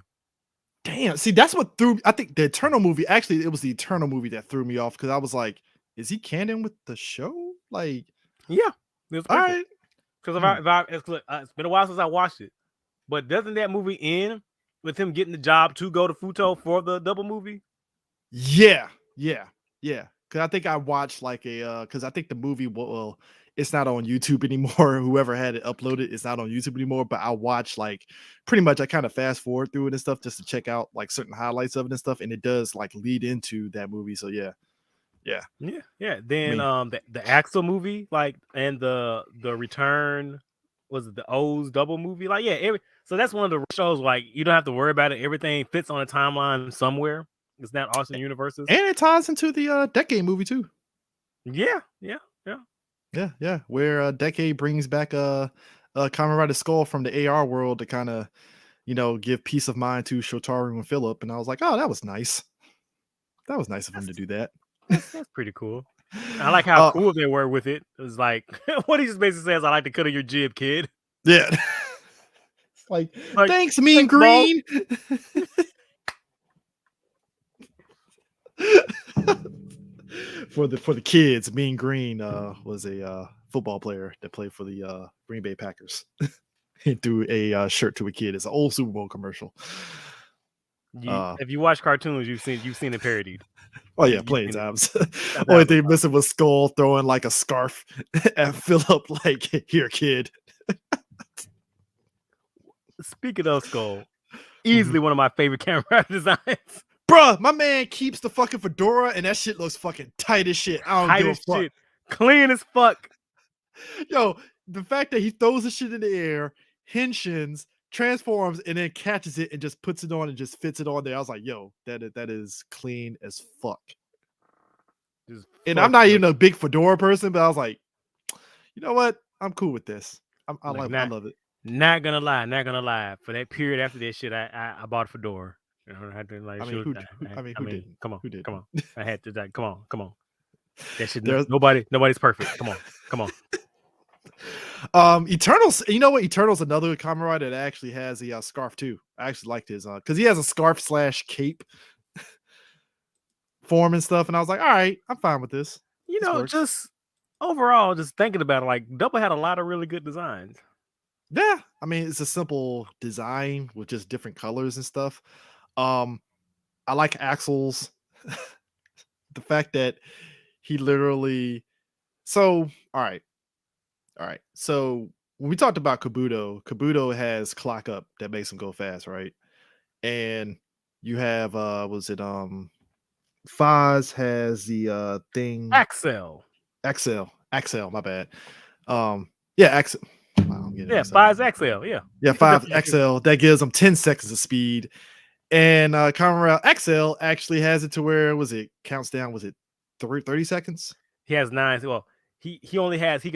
damn. See, that's what threw. I think the Eternal movie actually it was the Eternal movie that threw me off because I was like, "Is he canon with the show?" Like, Yeah, it was a all prequel. right. Because Hmm. it's been a while since I watched it. But doesn't that movie end with him getting the job to go to Futo for the Double movie? Yeah, yeah, yeah. Because I think I watched like a because I think the movie well, it's not on YouTube anymore. Whoever had it uploaded, it's not on YouTube anymore. But I watched like pretty much I kind of fast forward through it and stuff just to check out like certain highlights of it and stuff, and it does like lead into that movie. So yeah, yeah. Yeah, yeah. I Then mean, the Axel movie, like, and the return was it the O's Double movie? Like, yeah, so that's one of the shows like you don't have to worry about it. Everything fits on a timeline somewhere. It's not awesome universes. and it ties into the Decade movie too. Yeah, yeah, yeah. Yeah, yeah. Where Decade brings back Kamen Rider Skull from the AR world to kind of give peace of mind to Shotaru and Philip, and I was like, oh, that was nice. That was nice of him That's to do that. that's pretty cool. I like how uh, cool they were with it. It was like what he just basically says, I like the cut of your jib, kid. yeah. It's like, Like, thanks, Mean thanks, boss. Green. for the kids, Mean Green was a football player that played for the Green Bay Packers. He threw a shirt to a kid. It's an old Super Bowl commercial. If you watch cartoons, you've seen it parodied. Oh yeah, plenty of times. That's Only thing missing was Skull throwing like a scarf at Philip, like, here, kid. Speaking of Skull, easily one of my favorite Kamen Rider designs. Bruh, my man keeps the fucking fedora, and that shit looks fucking tight as shit. I don't give a fuck. Shit. Clean as fuck. Yo, the fact that he throws the shit in the air, henshins, transforms, and then catches it and just puts it on and just fits it on there. I was like, yo, that is clean as fuck. And I'm not even a big fedora person, but I was like, you know what? I'm cool with this. I love it. Not gonna lie. For that period after that shit, I bought a fedora. You know, I had to like. Who didn't? Come on, who did? Come on. I had to. Like, come on. That shit. Nobody's perfect. Come on. Eternals. You know what? Eternals another Kamen Rider that actually has a scarf too. I actually liked his because he has a scarf / cape form and stuff, and I was like, all right, I'm fine with this. You know, just overall, just thinking about it, like Double had a lot of really good designs. Yeah, I mean, it's a simple design with just different colors and stuff. I like Axel's the fact that he literally all right. So when we talked about Kabuto has clock up that makes him go fast, right? And you have Foz has the thing Axel, my bad. Axel. Foz Axel, yeah. Yeah, 5 XL that gives them 10 seconds of speed. And Kamen Rider XL actually has it to where counts down, was it 30 seconds? He has 9. Well, he can 9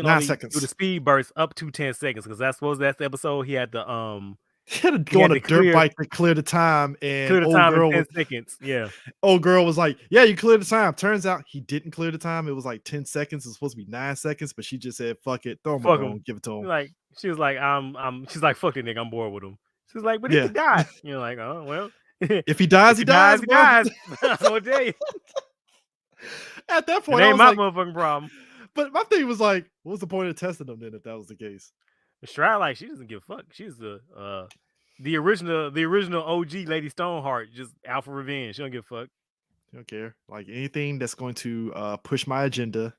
only seconds. do the speed burst up to 10 seconds because that's the episode he had to he had to go on a dirt bike to clear the time, and in 10 seconds. Yeah. Old girl was like, yeah, you cleared the time. Turns out he didn't clear the time. It was like 10 seconds. It's supposed to be 9 seconds, but she just said, fuck it, throw him a bone, give it to him. She was like, she's like, fuck that nigga, I'm bored with him. She's like, but he could die. You're like, oh well. If he dies, he dies. He dies. I'll tell you. At that point, it ain't my motherfucking problem. But my thing was like, what was the point of testing them then if that was the case? Stride, she doesn't give a fuck. She's the original OG Lady Stoneheart, just out for revenge. She don't give a fuck. She don't care. Like anything that's going to push my agenda.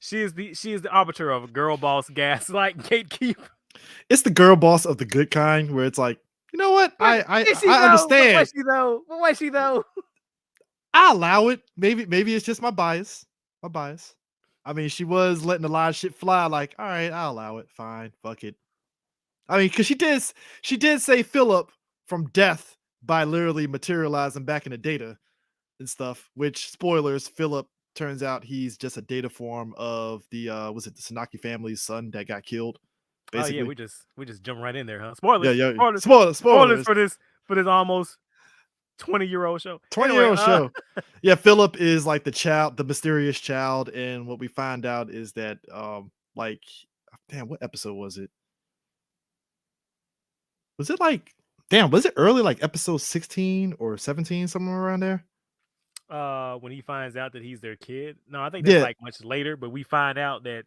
She is the arbiter of a girl boss gaslight gatekeep. It's the girl boss of the good kind, where it's like, you know what? I understand. But why she though? I allow it. Maybe it's just my bias. I mean, she was letting a lot of shit fly. Like, all right, I'll allow it. Fine, fuck it. I mean, because she did save Philip from death by literally materializing back in the data and stuff. Which, spoilers, Philip turns out he's just a data form of the was it the Sanaki family's son that got killed? Basically. Oh yeah, we just jump right in there, huh? Spoilers. Yeah. Spoilers for this almost 20-year-old show. 20-year-old show. Yeah, Philip is like the mysterious child, and what we find out is that what episode was it? Was it early, like episode 16 or 17, somewhere around there? When he finds out that he's their kid. No, I think that's like much later, but we find out that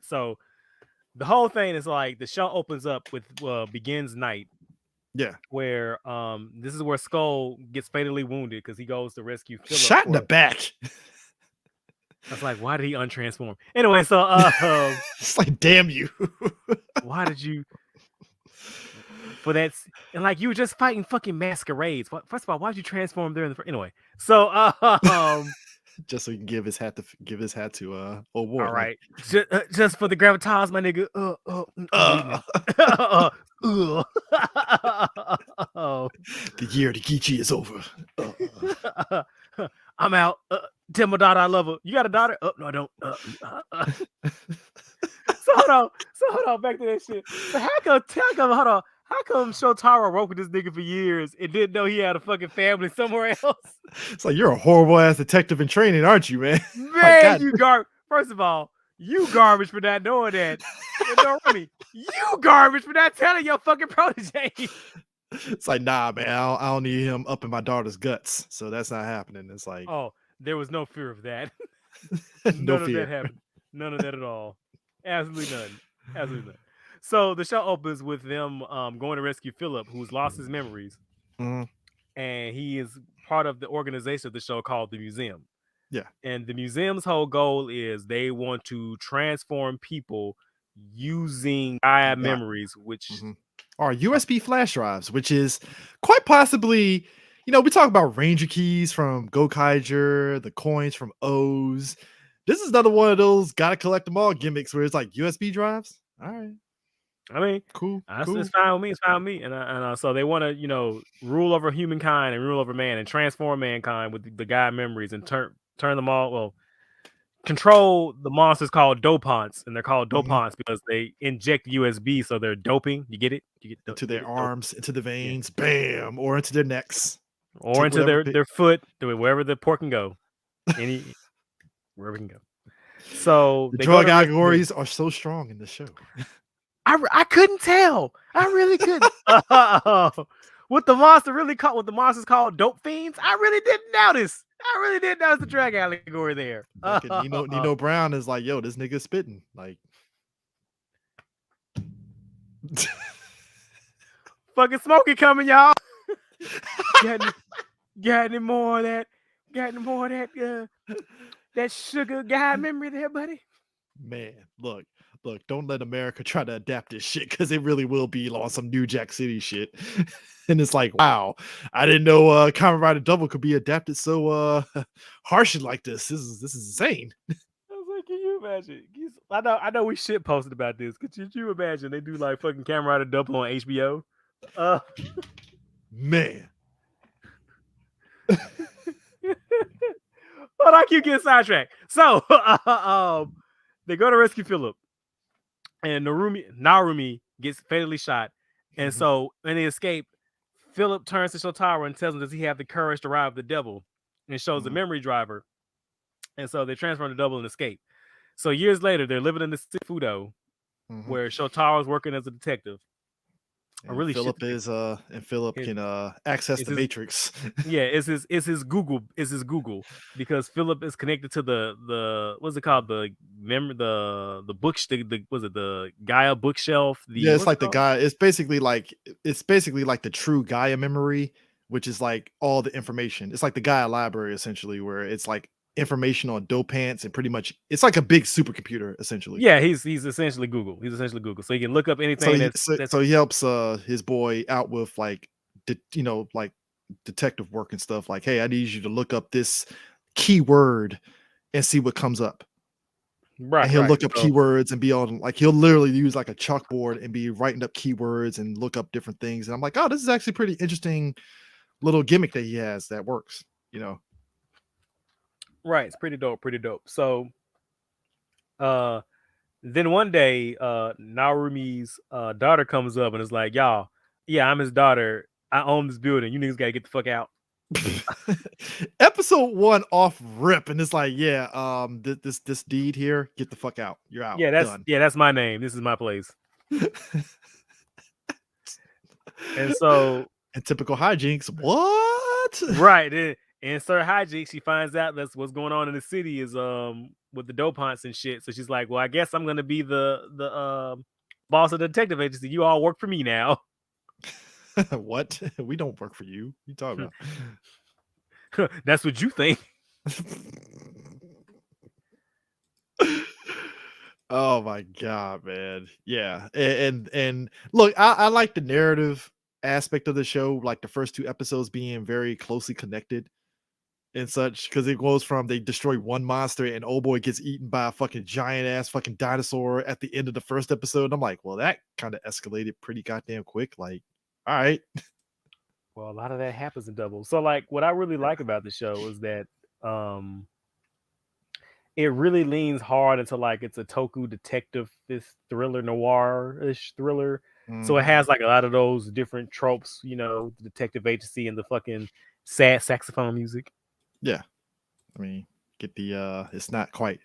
the whole thing is like the show opens up with Begins Night. Yeah. Where this is where Skull gets fatally wounded because he goes to rescue Philip. Shot in the back. I was like, why did he untransform? Anyway, so it's like, damn you. Why did you for that? And like you were just fighting fucking masquerades. First of all, why'd you transform there anyway? So just so he can give his hat to old Ward. All right. Just for the gravitas, my nigga. The year to Geechee is over. I'm out. Tell my daughter I love her. You got a daughter? Oh, no, I don't. So hold on. Back to that shit. So how come Shotaro worked with this nigga for years and didn't know he had a fucking family somewhere else? It's like, you're a horrible ass detective in training, aren't you, man? Man, you garbage. First of all, you garbage for not knowing that. You garbage for not telling your fucking protege. It's like, nah, man, I don't need him up in my daughter's guts. So that's not happening. It's like, oh, There was no fear of that. No None of that fear. happened. None of that at all. Absolutely none. Absolutely none. So the show opens with them going to rescue Philip, who's lost his memories, Mhm. and he is part of the organization of the show called the Museum. Yeah. And the museum's whole goal is they want to transform people using Gaia Yeah. memories, which Or USB flash drives, which is quite possibly, we talk about Ranger keys from Gokaiger, the coins from O's. This is another one of those gotta collect them all gimmicks where it's like USB drives. All right, I mean, cool, it's cool. fine with me. It's fine with me. And so they want to, rule over humankind and rule over man and transform mankind with the Gaia memories and turn them all. Well, control the monsters called dopants, and they're called Mhm. dopants because they inject USB, so they're doping. You get it? Into You get their it? Dope. arms, into the Yeah. veins, bam, or into their necks. Or Take into whatever. their foot, wherever the port can go, any wherever it can go. So The they go drug to rescue him. allegories are so strong in the show. I couldn't tell. I really couldn't. What the monsters called dope fiends. I really didn't notice. I really didn't notice the drag allegory there. Fucking Nino Brown is like, yo, this nigga spitting. Like, Fucking Smokey coming, y'all. got any more of that? Got any more of that? That sugar guy memory there, buddy. man, look, don't let America try to adapt this shit because it really will be on some New Jack City shit. And it's like, wow, I didn't know Kamen Rider Double could be adapted so harshly like this. This is insane. I was like, can you imagine? I know we shit posted about this. Could you imagine they do like fucking Kamen Rider Double on HBO? Man. But I keep getting sidetracked. So they go to rescue Philip, and Narumi gets fatally shot. And so when they escape, Philip turns to Shotaro and tells him, does he have the courage to ride with the devil? And shows the memory driver. And so they transform the double and escape. So years later, they're living in the Fudo, where Shotaro's working as a detective. And Philip can access the Matrix. Yeah, it's his Google because Philip is connected to the what's it called, the the Gaia bookshelf. Yeah, it's like the Gaia. It's basically like the true Gaia memory, which is like all the information. It's like the Gaia library essentially, where it's like information on dopants and pretty much it's like a big supercomputer essentially. Yeah, he's essentially Google. He's essentially Google, so he can look up anything So he helps his boy out with like like detective work and stuff. Like, hey, I need you to look up this keyword and see what comes up. Right. And he'll look up keywords and be on like he'll literally use like a chalkboard and be writing up keywords and look up different things. And I'm like, oh, this is actually pretty interesting little gimmick that he has that works, Right, it's pretty dope, So then one day Narumi's daughter comes up and is like, y'all, yeah, I'm his daughter. I own this building. You niggas gotta get the fuck out. Episode 1 off rip, and it's like, yeah, this deed here, get the fuck out. You're out. Yeah, done. That's my name. This is my place. And so in typical hijinks, what? Right. And Sir Hijinks, she finds out that's what's going on in the city is with the dopants and shit. So she's like, well, I guess I'm gonna be the boss of the detective agency. You all work for me now. What? We don't work for you. You talking about? That's what you think. Oh my god, man. Yeah. And look, I like the narrative aspect of the show, like the first 2 episodes being very closely connected and such, because it goes from they destroy one monster and old boy gets eaten by a fucking giant ass fucking dinosaur at the end of the first episode. And I'm like, well, that kind of escalated pretty goddamn quick. Like, all right. Well, a lot of that happens in Double. So like what I really like about the show is that it really leans hard into like it's a Toku detective, this thriller noir-ish thriller. So it has like a lot of those different tropes, the detective agency and the fucking sad saxophone music. Yeah. I mean, get the it's not quite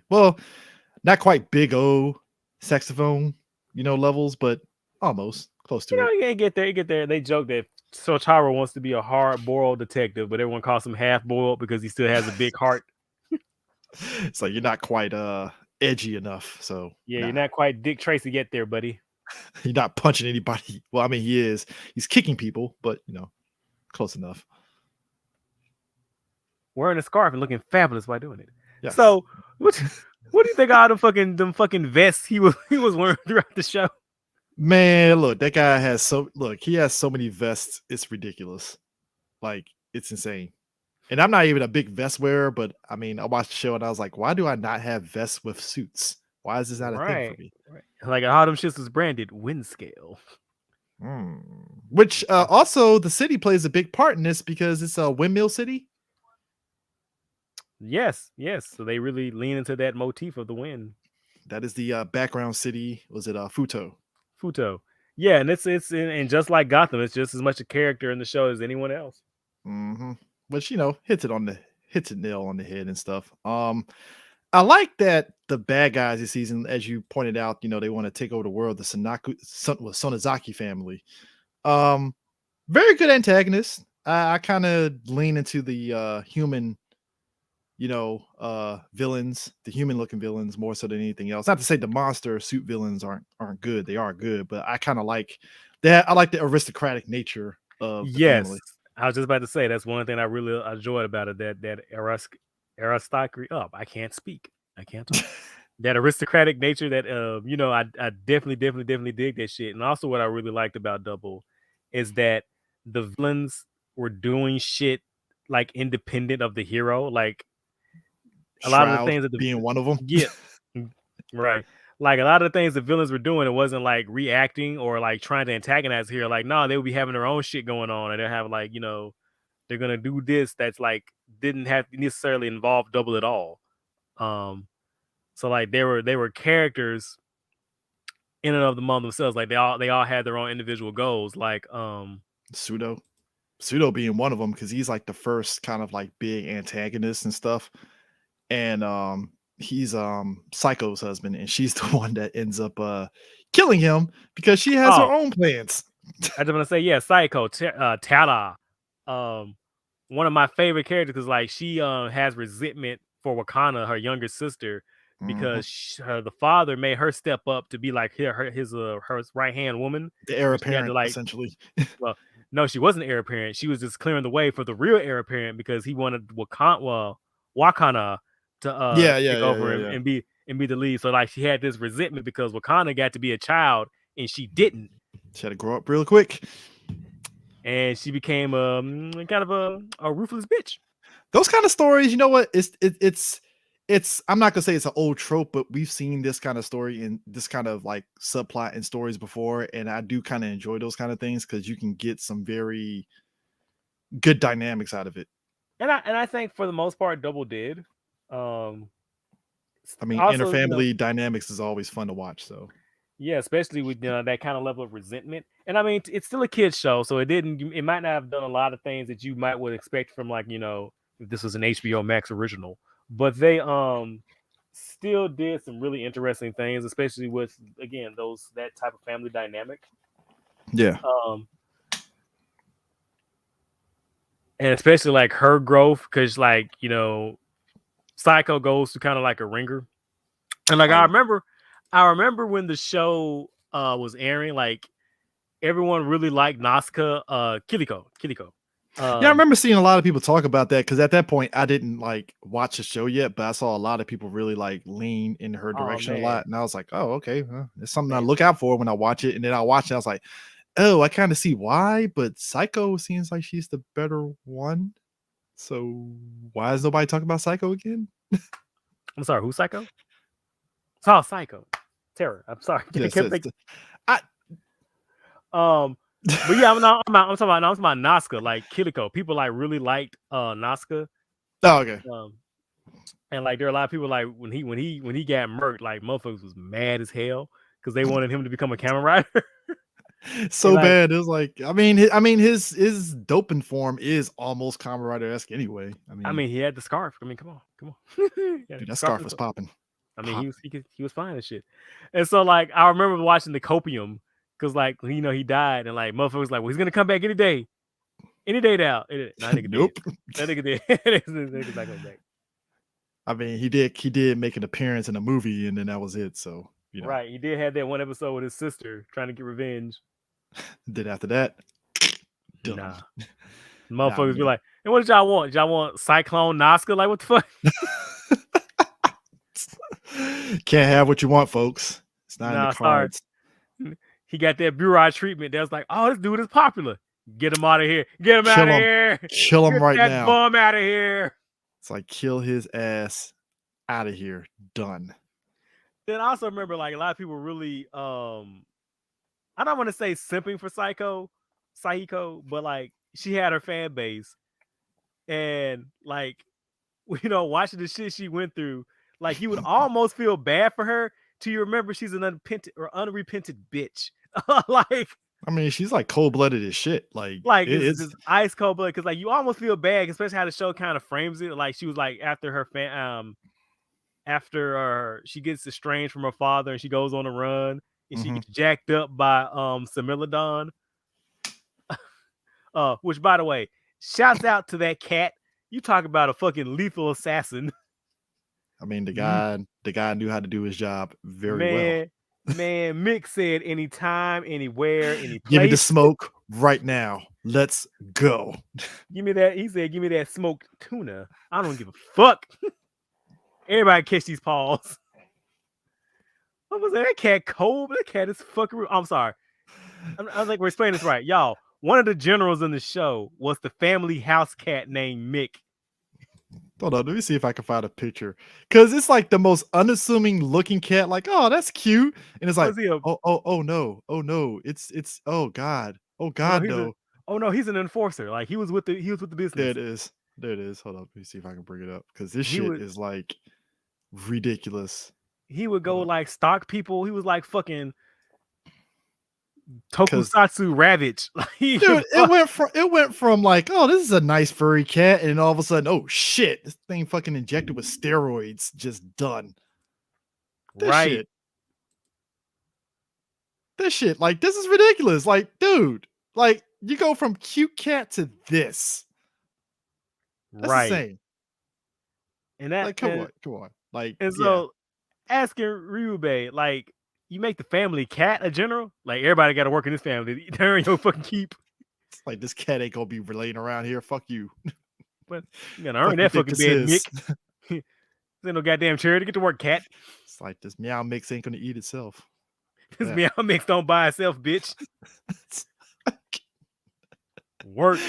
big O saxophone, levels, but almost close to it. You can't get there. They joke that Shotaro wants to be a hard-boiled detective, but everyone calls him half-boiled because he still has a big heart. It's like you're not quite edgy enough, so Yeah, you're nah. not quite Dick Tracy yet there, buddy. You're not punching anybody. Well, I mean, he is. He's kicking people, but close enough. Wearing a scarf and looking fabulous while doing it. Yes. So, what do you think of all them fucking vests he was wearing throughout the show? Man, look, that guy has he has so many vests, it's ridiculous. Like, it's insane. And I'm not even a big vest wearer, but I mean, I watched the show and I was like, why do I not have vests with suits? Why is this not a thing for me? Right. Like all them shits was branded wind scale. Which also the city plays a big part in this because it's a windmill city. Yes. So they really lean into that motif of the wind. That is the background city. Was it Futo? Futo. Yeah, and it's and just like Gotham, it's just as much a character in the show as anyone else. Which hits it nail on the head and stuff. I like that the bad guys this season, as you pointed out, they want to take over the world. The Sonozaki family. Very good antagonist. I kind of lean into the human, villains, the human looking villains more so than anything else. Not to say the monster suit villains aren't good. They are good, but I kind of like that. I like the aristocratic nature of the family. I was just about to say that's one thing I really enjoyed about it. That aristocracy. I can't speak. I can't talk. That aristocratic nature that I definitely dig that shit. And also what I really liked about Double is that the villains were doing shit like independent of the hero. Like a lot of the things that being one of them. Yeah. Right. Like a lot of the things the villains were doing, it wasn't like reacting or like trying to antagonize the hero. Like, no, they would be having their own shit going on, and they'll have like, they're gonna do this that's like didn't have to necessarily involve Double at all. So like they were characters in and of themselves. Like they all had their own individual goals. Like Pseudo being one of them because he's like the first kind of like big antagonist and stuff. And he's Psycho's husband, and she's the one that ends up killing him because she has her own plans. I just want to say, yeah, Psycho, Tara, one of my favorite characters because like she has resentment for Wakana, her younger sister, because the father made her step up to be like his right hand woman, the heir apparent, essentially. Well, no, she wasn't heir apparent. She was just clearing the way for the real heir apparent because he wanted Wakana to take over and be the lead. So like she had this resentment because Wakana got to be a child and she didn't. She had to grow up real quick, and she became kind of a ruthless bitch. Those kind of stories, you know what? It's I'm not gonna say it's an old trope, but we've seen this kind of story in this kind of like subplot in stories before, and I do kind of enjoy those kind of things because you can get some very good dynamics out of it. And I think for the most part, Double did. I mean, also, interfamily dynamics is always fun to watch. So yeah, especially with that kind of level of resentment. And I mean, it's still a kids show, so it might not have done a lot of things that you would expect from like if this was an HBO Max original. But they still did some really interesting things, especially with again that type of family dynamic. Yeah. And especially like her growth, because like Psycho goes to kind of like a ringer, and like I remember when the show was airing, like everyone really liked Nazca, Kiliko. Yeah, I remember seeing a lot of people talk about that because at that point I didn't like watch the show yet, but I saw a lot of people really like lean in her direction a lot, and I was like, oh, okay, it's something I look out for when I watch it. And then I watched it, I was like, oh, I kind of see why, but Psycho seems like she's the better one. So why is nobody talking about Psycho again? I'm sorry, who's Psycho? Oh, Psycho, Terror. I'm sorry. But yeah, I'm talking about Nazca, like Kiliko. People like really liked Nazca. Oh, okay. And like there are a lot of people like when he got murked, like motherfuckers was mad as hell because they wanted him to become a Kamen Rider. So like, bad. It was like I mean his doping form is almost Kamen Rider-esque anyway. I mean he had the scarf. I mean, come on. Dude, that scarf was popping. I mean he was fine and shit. And so like I remember watching the Copium. Cause like he died and like motherfuckers like, well, he's gonna come back any day now. Nah, nigga nope. That nigga did. That nigga's not coming back. I mean, he did make an appearance in a movie, and then that was it. So Right. He did have that one episode with his sister trying to get revenge. Then after that, done. Nah. Nah, Motherfuckers be man. like, and what did y'all want? Did y'all want Cyclone Nazca? Like, what the fuck? Can't have what you want, folks. It's not in the Nah, sorry. cards. He got that Bureau treatment. That was like, oh, this dude is popular. Get him out of here. Get him out of here. Kill him Get right that now. bum out of here. It's like kill his ass out of here. Done. Then I also remember like a lot of people really I don't want to say simping for Psycho, but like she had her fan base. And like, watching the shit she went through, like you would almost feel bad for her till you remember she's an unrepentant bitch. Like, I mean, she's like cold-blooded as shit. Like it's ice cold blood, because like you almost feel bad, especially how the show kind of frames it. Like she was like after she gets estranged from her father and she goes on a run and she gets jacked up by Similodon. Which by the way, shouts out to that cat. You talk about a fucking lethal assassin. I mean, the guy knew how to do his job very well. Man, Mick said anytime, anywhere, any place. Give me the smoke right now. Let's go. Give me that. He said, give me that smoked tuna. I don't give a fuck. Everybody catch these paws. What was that? That cat cold? That cat is fucking rude. I'm sorry. I think we're explaining this right. Y'all, one of the generals in the show was the family house cat named Mick. Hold on, let me see if I can find a picture. Because it's like the most unassuming looking cat, like, oh, that's cute. And it's like, oh no. It's oh God. Oh God, no. No, he's an enforcer. Like he was with the business. There it is. Hold on, let me see if I can bring it up. Because this shit is like ridiculous. He would go like stalk people. He was like fucking Tokusatsu Ravage. Dude, it went from like, oh, this is a nice furry cat, and all of a sudden, oh shit, this thing fucking injected with steroids, just done. This shit, like, this is ridiculous. Like, dude, like, you go from cute cat to this. That's insane. And that, like, come on. Like, and so asking Ryubei, like, you make the family cat a general? Like, everybody got to work in this family. They're in your fucking keep. It's like, this cat ain't gonna be relating around here. Fuck you. But you gotta earn that fucking bed, Mick. This ain't no goddamn charity. Get to work, cat. It's like, this meow mix ain't gonna eat itself. This meow mix don't buy itself, bitch. Work.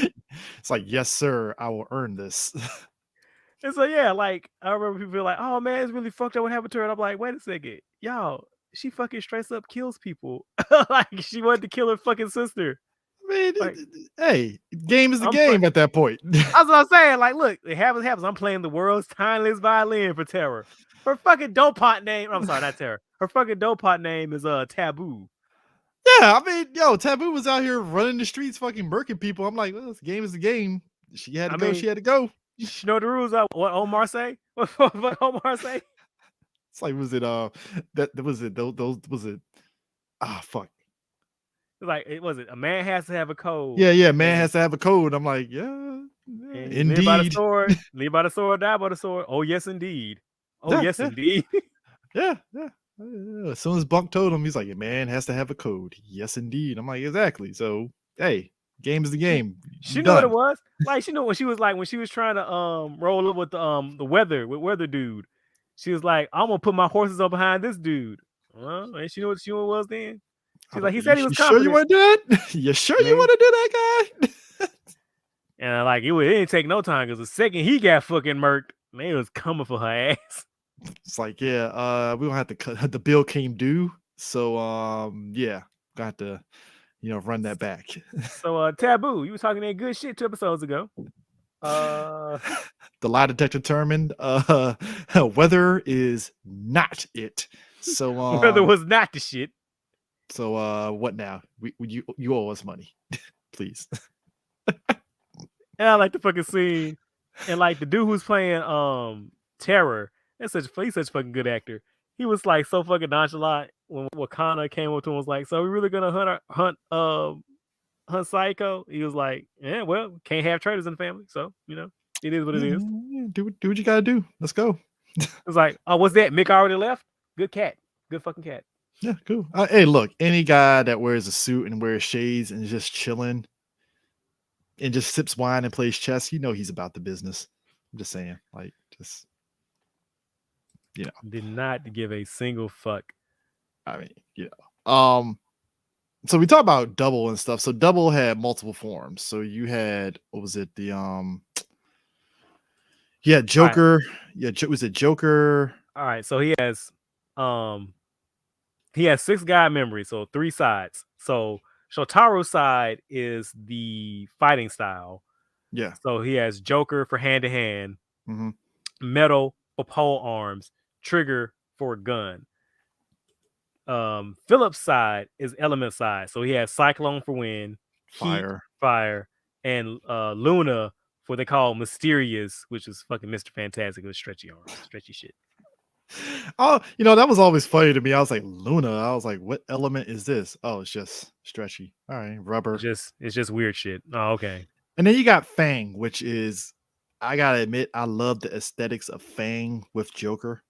It's like, yes, sir, I will earn this. And so, yeah, like, I remember people be like, oh, man, it's really fucked up what happened to her. And I'm like, wait a second. Y'all, she fucking straight up kills people. Like, she wanted to kill her fucking sister. I mean, like, hey, game is the game at that point. That's what I'm saying. Like, look, it happens. I'm playing the world's tiniest violin for Terror. Her fucking dopant name, I'm sorry, not Terror. Her fucking dopant name is Taboo. Yeah, I mean, yo, Taboo was out here running the streets, fucking murking people. I'm like, well, this game is the game. She had to go. She had to go. You know the rules. What Omar say? What Omar say? It's like, was it was it? Ah, fuck. Like, a man has to have a code. Yeah, man has to have a code. I'm like, yeah, indeed. Live by the sword, live by the sword, die by the sword. Oh yes, indeed. Oh yes, indeed. Yeah. As soon as Bunk told him, he's like, a man has to have a code. Yes, indeed. I'm like, exactly. So, hey, game is the game. She knew what it was. Like, she knew when she was trying to roll up with the weather dude. She was like, I'm gonna put my horses up behind this dude. And she knew what she was then. She's like, he said he was confident. Sure you want to do it? You sure you want to do that, guy? And like, it didn't take no time, because the second he got fucking murked, man, was coming for her ass. It's like, yeah, we don't have to cut. The bill came due, so yeah, got to, run that back. So Taboo, you were talking that good shit 2 episodes ago. The lie detector determined weather is not it. So weather was not the shit. So what now? You owe us money, please. And I like the fucking scene, and like the dude who's playing Terror. He's such a fucking good actor. He was like so fucking nonchalant when Wakana came up to him and was like, so we really gonna hunt Psycho? He was like, yeah, well, can't have traitors in the family, so it is what it is. Do what you gotta do. Let's go. It's like, oh, what's that? Mick already left? Good cat. Good fucking cat. Yeah, cool. Hey, look, any guy that wears a suit and wears shades and is just chilling and just sips wine and plays chess, you know he's about the business. I'm just saying, like, just Did not give a single fuck. I mean, so we talk about Double and stuff. So Double had multiple forms. So you had what was it? Yeah, Joker. Right. Yeah, was it Joker? All right, so he has 6 guy memories, so 3 sides. So Shotaro's side is the fighting style. Yeah. So he has Joker for hand to hand, Mm-hmm. Metal for pole arms, Trigger for a gun. Philip's side is element side, so he has Cyclone for wind, Heat, fire, and Luna for they call Mysterious, which is fucking Mr. Fantastic with stretchy arms, stretchy shit. Oh, that was always funny to me. I was like, Luna. I was like, what element is this? Oh, it's just stretchy. All right, rubber. It's just weird shit. Oh, okay. And then you got Fang, which is, I gotta admit, I love the aesthetics of Fang with Joker.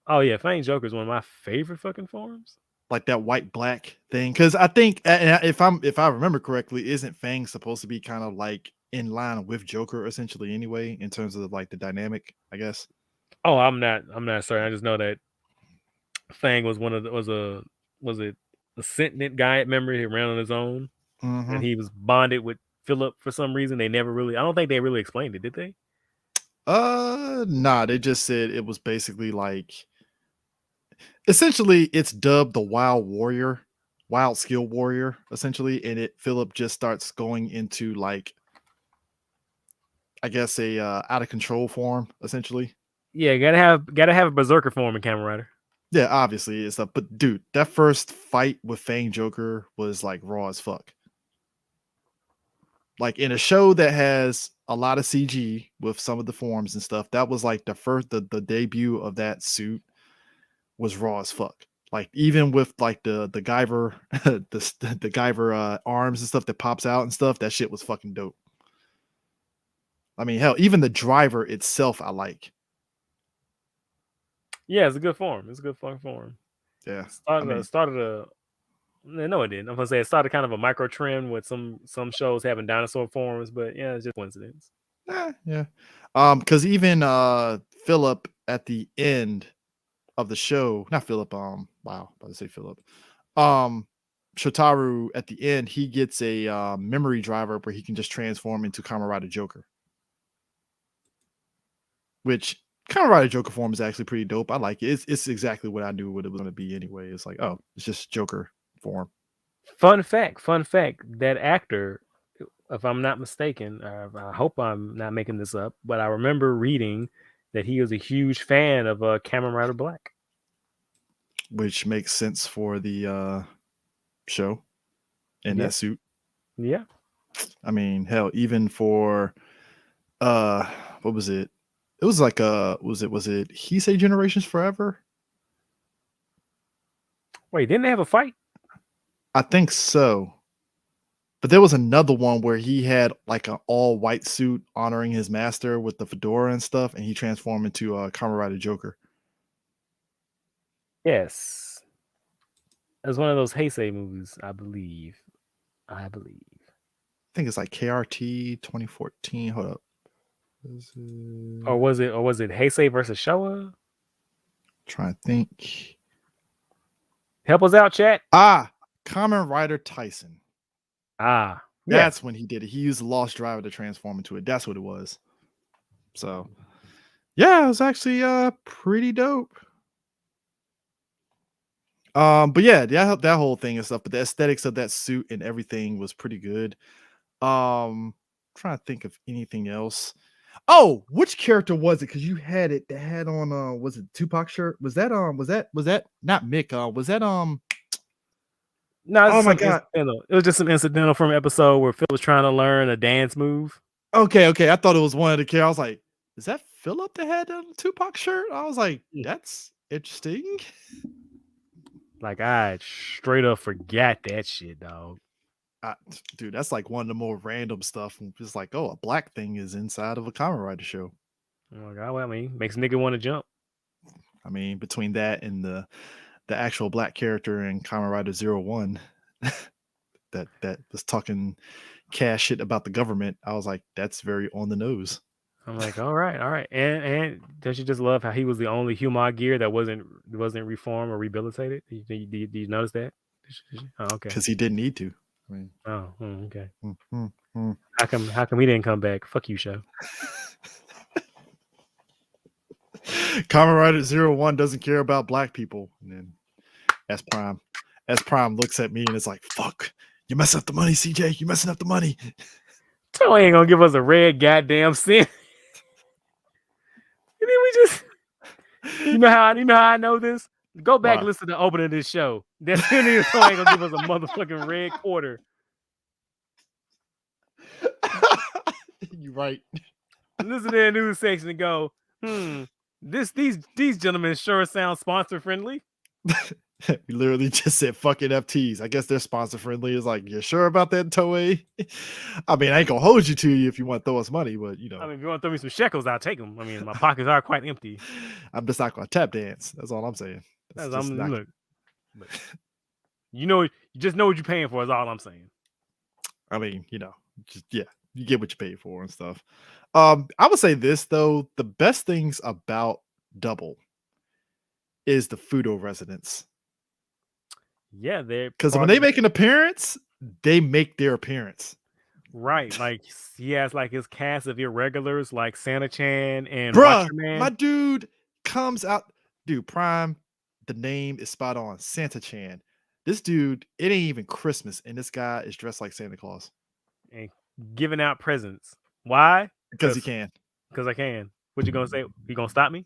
Oh yeah, Fang Joker is one of my favorite fucking forms. Like that white black thing, because I think if I remember correctly, isn't Fang supposed to be kind of like in line with Joker essentially anyway in terms of like the dynamic, I guess. Oh, I'm not certain. I just know that Fang was was it a sentient guy at memory. He ran on his own, and he was bonded with Philip for some reason. They never really. I don't think they really explained it, did they? Nah. They just said it was basically like, essentially, it's dubbed the Wild Skill Warrior, essentially, and Philip just starts going into like, I guess a out of control form, essentially. Yeah, gotta have a berserker form in Kamen Rider. Yeah, obviously it's up. But dude, that first fight with Fang Joker was like raw as fuck. Like in a show that has a lot of CG with some of the forms and stuff, that was like the debut of that suit was raw as fuck. Like even with like the Guyver the Guyver arms and stuff that pops out and stuff, that shit was fucking dope. I mean, hell, even the driver itself, I like. Yeah, it's a good form. It's a good fucking form. Yeah, no, it didn't. I'm gonna say it started kind of a micro trend with some shows having dinosaur forms, but yeah, it's just coincidence. Yeah. Because even Philip at the end of the show, not Philip, wow, about to say Philip. Shotaru at the end, he gets a memory driver where he can just transform into Kamen Rider Joker. Which Kamen Rider Joker form is actually pretty dope. I like it. It's exactly what I knew what it was going to be anyway. It's like, oh, it's just Joker form. Fun fact, that actor, if I'm not mistaken, I hope I'm not making this up, but I remember reading that he was a huge fan of Kamen Rider Black. Which makes sense for the show in that suit. Yeah. I mean, hell, even for what was it? It was like was it Heisei Generations Forever? Wait, didn't they have a fight? I think so. But there was another one where he had like an all white suit honoring his master with the fedora and stuff, and he transformed into Kamen Rider Joker. Yes. It was one of those Heisei movies, I believe. I think it's like KRT 2014. Hold up. Or was it Heisei versus Showa? Trying to think. Help us out, chat. Kamen Rider Tyson. That's when he did it. He used the Lost Driver to transform into it. That's what it was. So yeah, it was actually pretty dope. But yeah, that whole thing and stuff, but the aesthetics of that suit and everything was pretty good. Trying to think of anything else. Oh, which character was it? Because you had it that had on was it Tupac shirt? Was that not Mick? Was that No, oh my god. It was just some incidental from an episode where Phil was trying to learn a dance move. Okay. I thought it was one of the characters. I was like, is that Philip that had a Tupac shirt? I was like, that's interesting. Like I straight up forgot that shit, dog. Dude, that's like one of the more random stuff. It's like, oh, a black thing is inside of a Kamen Rider show. Oh my god, well, I mean, makes a nigga want to jump. I mean, between that and the actual black character in Kamen Rider 01 that was talking cash shit about the government, I was like, that's very on the nose. I'm like, all right, and don't you just love how he was the only human gear that wasn't reformed or rehabilitated? Did you notice that? Oh, okay. Because he didn't need to. I mean, Oh, okay. mm, mm, mm. How come he didn't come back? Fuck you, show. Kamen Rider 01 doesn't care about black people. And then S Prime looks at me and is like, fuck, you messing up the money, CJ. You messing up the money. Toei ain't gonna give us a red goddamn cent. And then we just, you know how I know this? Go back and listen to the opening of this show. That Toei ain't gonna give us a motherfucking red quarter. You're right. Listen to the news section and go, these gentlemen sure sound sponsor friendly. We literally just said fucking FTs. I guess they're sponsor friendly. It's like, you sure about that, Toei? I mean, I ain't gonna hold you to you if you want to throw us money, but you know. I mean, if you want to throw me some shekels, I'll take them. I mean, my pockets are quite empty. I'm just not gonna tap dance. That's all I'm saying. Look, you just know what you're paying for is all I'm saying. I mean, you get what you pay for and stuff. I would say this though, the best things about Double is the Fudo residents. Yeah, because when they make an appearance, they make their appearance. Right, like he has like his cast of irregulars like Santa-chan and Ultraman. My dude comes out, dude. Prime, the name is spot on. Santa-chan. This dude, it ain't even Christmas, and this guy is dressed like Santa Claus and giving out presents. Why? Because he can. Because I can. What you gonna say? You gonna stop me?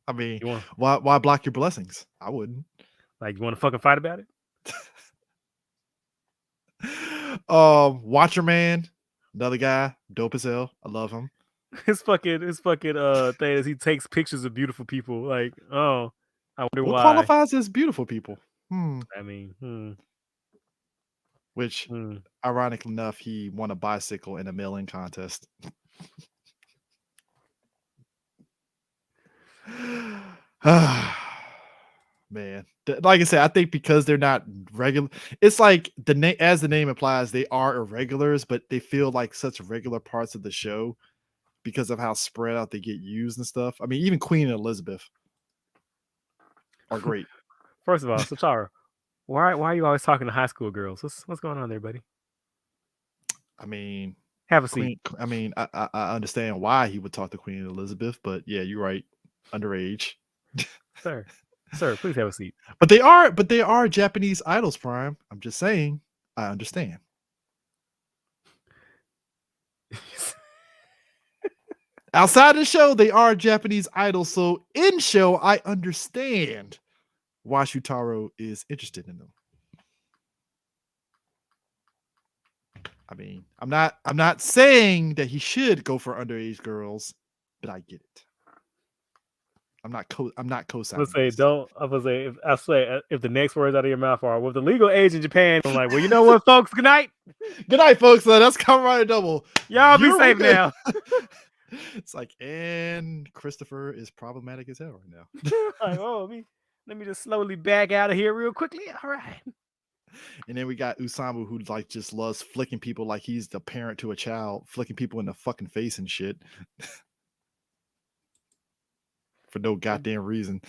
I mean, why block your blessings? I wouldn't. Like, you want to fucking fight about it? Watcherman, another guy, dope as hell. I love him. His fucking thing is he takes pictures of beautiful people. Like, oh, I wonder what why. qualifies as beautiful people? I mean, which, ironically enough, he won a bicycle in a mail-in contest. Man, like I said, I think because they're not regular, it's like as the name implies, they are irregulars, but they feel like such regular parts of the show because of how spread out they get used and stuff. I mean, even Queen and Elizabeth are great. First of all, Satara, why are you always talking to high school girls? What's going on there, buddy? I mean, have a seat. I mean, I understand why he would talk to Queen Elizabeth, but yeah, you're right, underage. Sir, please have a seat. But they are Japanese idols, Prime. I'm just saying, I understand. Outside of the show, they are Japanese idols. So in show, I understand why Shutaro is interested in them. I mean, I'm not saying that he should go for underage girls, but I get it. I'm not co-signing. If the next words out of your mouth are with the legal age in Japan, I'm like, well, you know what, folks? Good night. Good night, folks. That's Kamen Rider Double. Y'all be safe now. It's like, and Christopher is problematic as hell right now. Like, let me just slowly back out of here real quickly. All right. And then we got Usamu, who like just loves flicking people like he's the parent to a child, flicking people in the fucking face and shit. For no goddamn reason.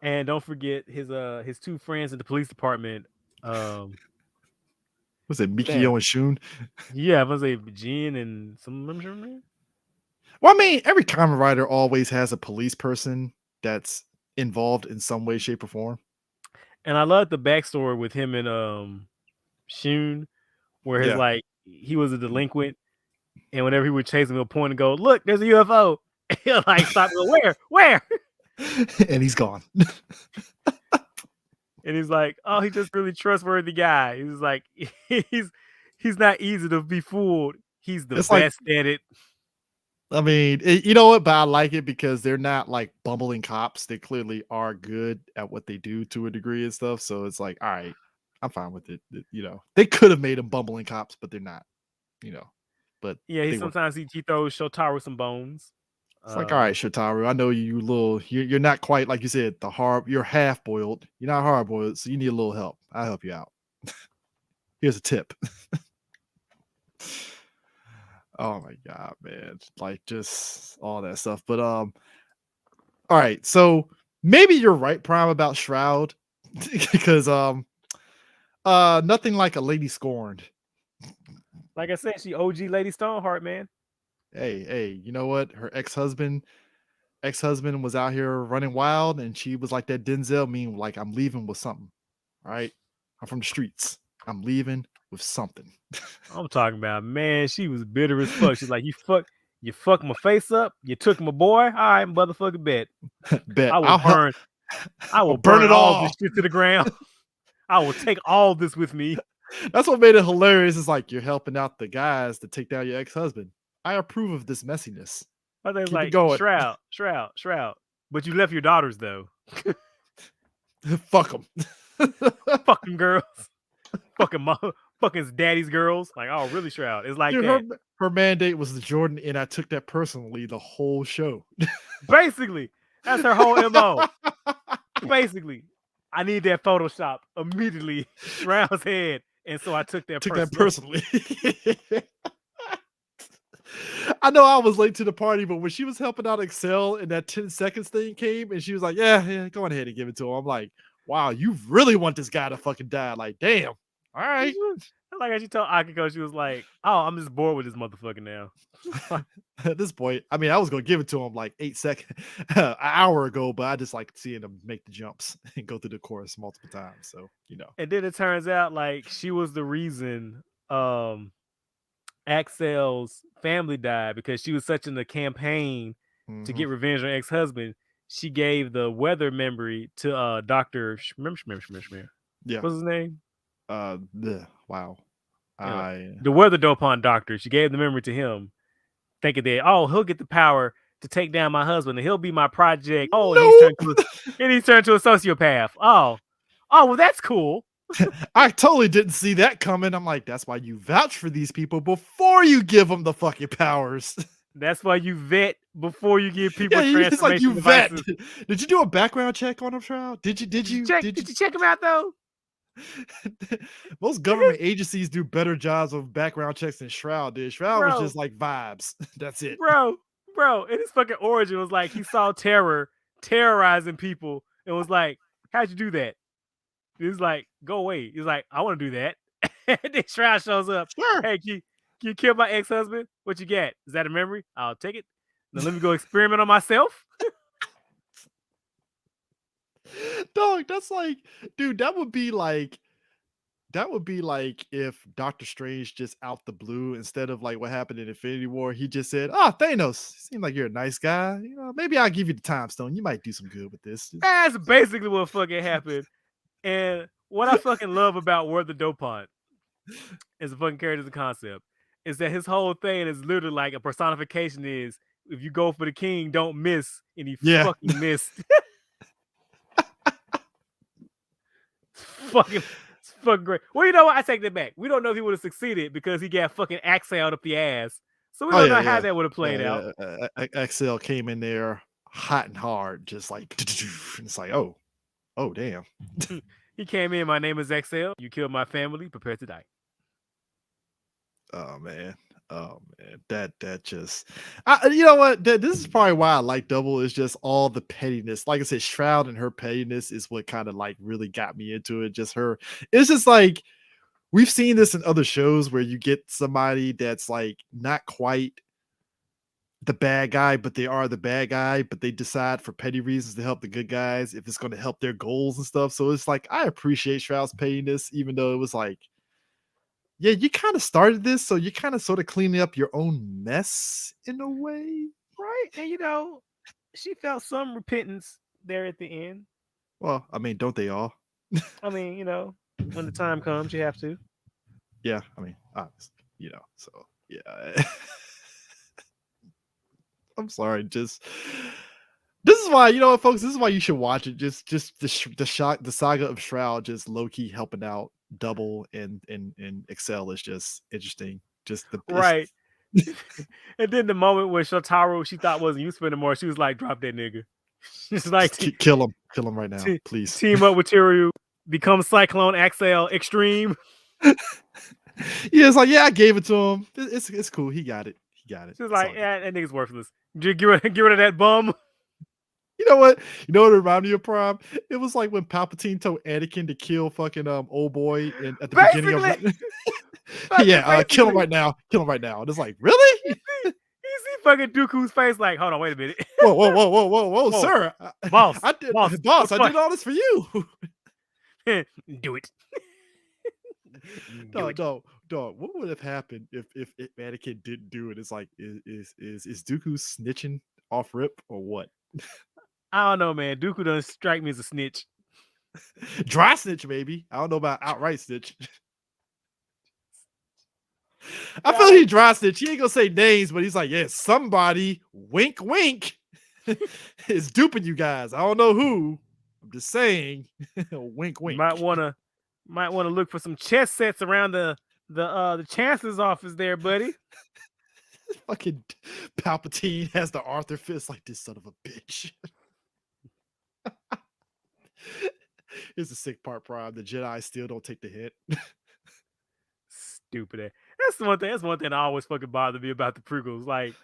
And don't forget his two friends in the police department. Was it Mikio and Shun? Yeah, I was say Jin and some member. Well, I mean, every Kamen Rider always has a police person that's involved in some way, shape, or form. And I love the backstory with him and Shun, where his like he was a delinquent, and whenever he would chase him, he'll point and go, "Look, there's a UFO." He'll like stop. Where? And he's gone. And he's like, "Oh, he's just really trustworthy guy." He's like, he's not easy to be fooled. He's the best at it. I mean, you know what? But I like it because they're not like bumbling cops. They clearly are good at what they do to a degree and stuff. So it's like, all right, I'm fine with it. You know, they could have made them bumbling cops, but they're not. You know, but yeah, sometimes he throws Shotaro some bones. It's like, all right, Shotaro, I know you're not quite like you said, you're half boiled. You're not hard boiled, so you need a little help. I'll help you out. Here's a tip. Oh my god, man. Like just all that stuff. But all right, so maybe you're right, Prime, about Shroud. Because nothing like a lady scorned. Like I said, she OG Lady Stoneheart, man. Hey, you know what? Her ex-husband was out here running wild, and she was like that Denzel meme, like, I'm leaving with something. All right. I'm from the streets. I'm leaving with something. I'm talking about, man, she was bitter as fuck. She's like, you fucked my face up, you took my boy. All right, motherfucking bet. Bet I will burn burn it all this all. shit to the ground. I will take all this with me. That's what made it hilarious. It's like you're helping out the guys to take down your ex-husband. I approve of this messiness. I think Keep like it going. Shroud. But you left your daughters though. Fuck them. Fucking girls. Fucking mom. Fucking daddy's girls. Like, oh, really, Shroud? It's like Dude, that. her mandate was the Jordan, and I took that personally the whole show. Basically, that's her whole MO. Basically, I need that Photoshop immediately. Shroud's head. And so I took that personally. I know I was late to the party, but when she was helping out Excel and that 10 seconds thing came and she was like, yeah, go ahead and give it to him. I'm like, wow, you really want this guy to fucking die. Like, damn. All right. Like as she told Akiko, she was like, oh, I'm just bored with this motherfucker now. At this point, I mean, I was going to give it to him like 8 seconds, an hour ago, but I just like seeing him make the jumps and go through the chorus multiple times. So, you know. And then it turns out like she was the reason Axel's family died because she was such in the campaign to get revenge on her ex-husband. She gave the weather memory to Dr. Schmir. Yeah. What's his name? Wow. The weather dopant doctor. She gave the memory to him, thinking that, oh, he'll get the power to take down my husband and he'll be my project. Oh, and he's turned to a sociopath. Oh, well, that's cool. I totally didn't see that coming. I'm like, that's why you vouch for these people before you give them the fucking powers. That's why you vet before you give people transformation it's like you devices. Vet. Did you do a background check on him, Shroud? Did you check him out though? Most government agencies do better jobs of background checks than Shroud did. Shroud was just like vibes. That's it. Bro. And his fucking origin was like he saw terror terrorizing people and was like, how'd you do that? He's like, go away. He's like, I want to do that. And then Shroud shows up. Sure. Hey, can you kill my ex-husband? What you got? Is that a memory? I'll take it. Now let me go experiment on myself. Dog, that's like, dude, that would be like if Doctor Strange just out the blue, instead of like what happened in Infinity War, he just said, oh, Thanos, seems like you're a nice guy. You know, maybe I'll give you the time stone. You might do some good with this. That's basically what fucking happened. And what I fucking love about Word the Dopant as a fucking character, as a concept, is that his whole thing is literally like a personification is, if you go for the king, don't miss. And he fucking missed. It's fucking great. Well, you know what? I take that back. We don't know if he would have succeeded because he got fucking axed up the ass. So we don't know how that would have played out. XL came in there hot and hard, just like, and it's like, oh damn. He came in, my name is XL. You killed my family, prepare to die. Oh man. That just, you know what? This is probably why I like Double, is just all the pettiness. Like I said, Shroud and her pettiness is what kind of like really got me into it. Just her. It's just like, we've seen this in other shows where you get somebody that's like not quite the bad guy, but they are the bad guy, but they decide for petty reasons to help the good guys if it's going to help their goals and stuff. So it's like, I appreciate Shroud's pettiness, even though it was like, yeah, you kind of started this, so you're kind of sort of cleaning up your own mess in a way. Right. And, you know, she felt some repentance there at the end. Well, I mean, don't they all? I mean, you know, when the time comes, you have to. Yeah, I mean, obviously, you know, so, yeah. I'm sorry, this is why, you know what, folks, this is why you should watch it. Just the saga of Shroud just low-key helping out Double and Excel is just interesting. Just right. And then the moment where Shotaro she thought wasn't useful anymore, she was like, "Drop that nigga." She's like, Kill him right now, please. Team up with Tiryu, become Cyclone Axel Extreme. Yeah, it's like, yeah, I gave it to him. It's cool. He got it. She's like, yeah, that nigga's worthless. Get rid of that bum. You know what? You know what it reminded me of, Prime? It was like when Palpatine told Anakin to kill fucking old boy at the beginning of yeah, kill him right now. Kill him right now. And it's like, really? You see fucking Dooku's face like, hold on, wait a minute. Whoa, sir. Boss. I did all this for you. Do it. Dog, what would have happened if Anakin didn't do it? It's like, is Dooku snitching off rip or what? I don't know, man. Dooku doesn't strike me as a snitch. Dry snitch, maybe. I don't know about outright snitch. I feel he dry snitch. He ain't gonna say names, but he's like, yeah, somebody, wink, wink, is duping you guys. I don't know who. I'm just saying, wink, wink. Might wanna look for some chess sets around the chancellor's office there, buddy. Fucking Palpatine has the Arthur fist like, this son of a bitch. Here's the sick part, Prime. The Jedi still don't take the hit. Stupid. That's one thing that always fucking bothered me about the prequels. Like,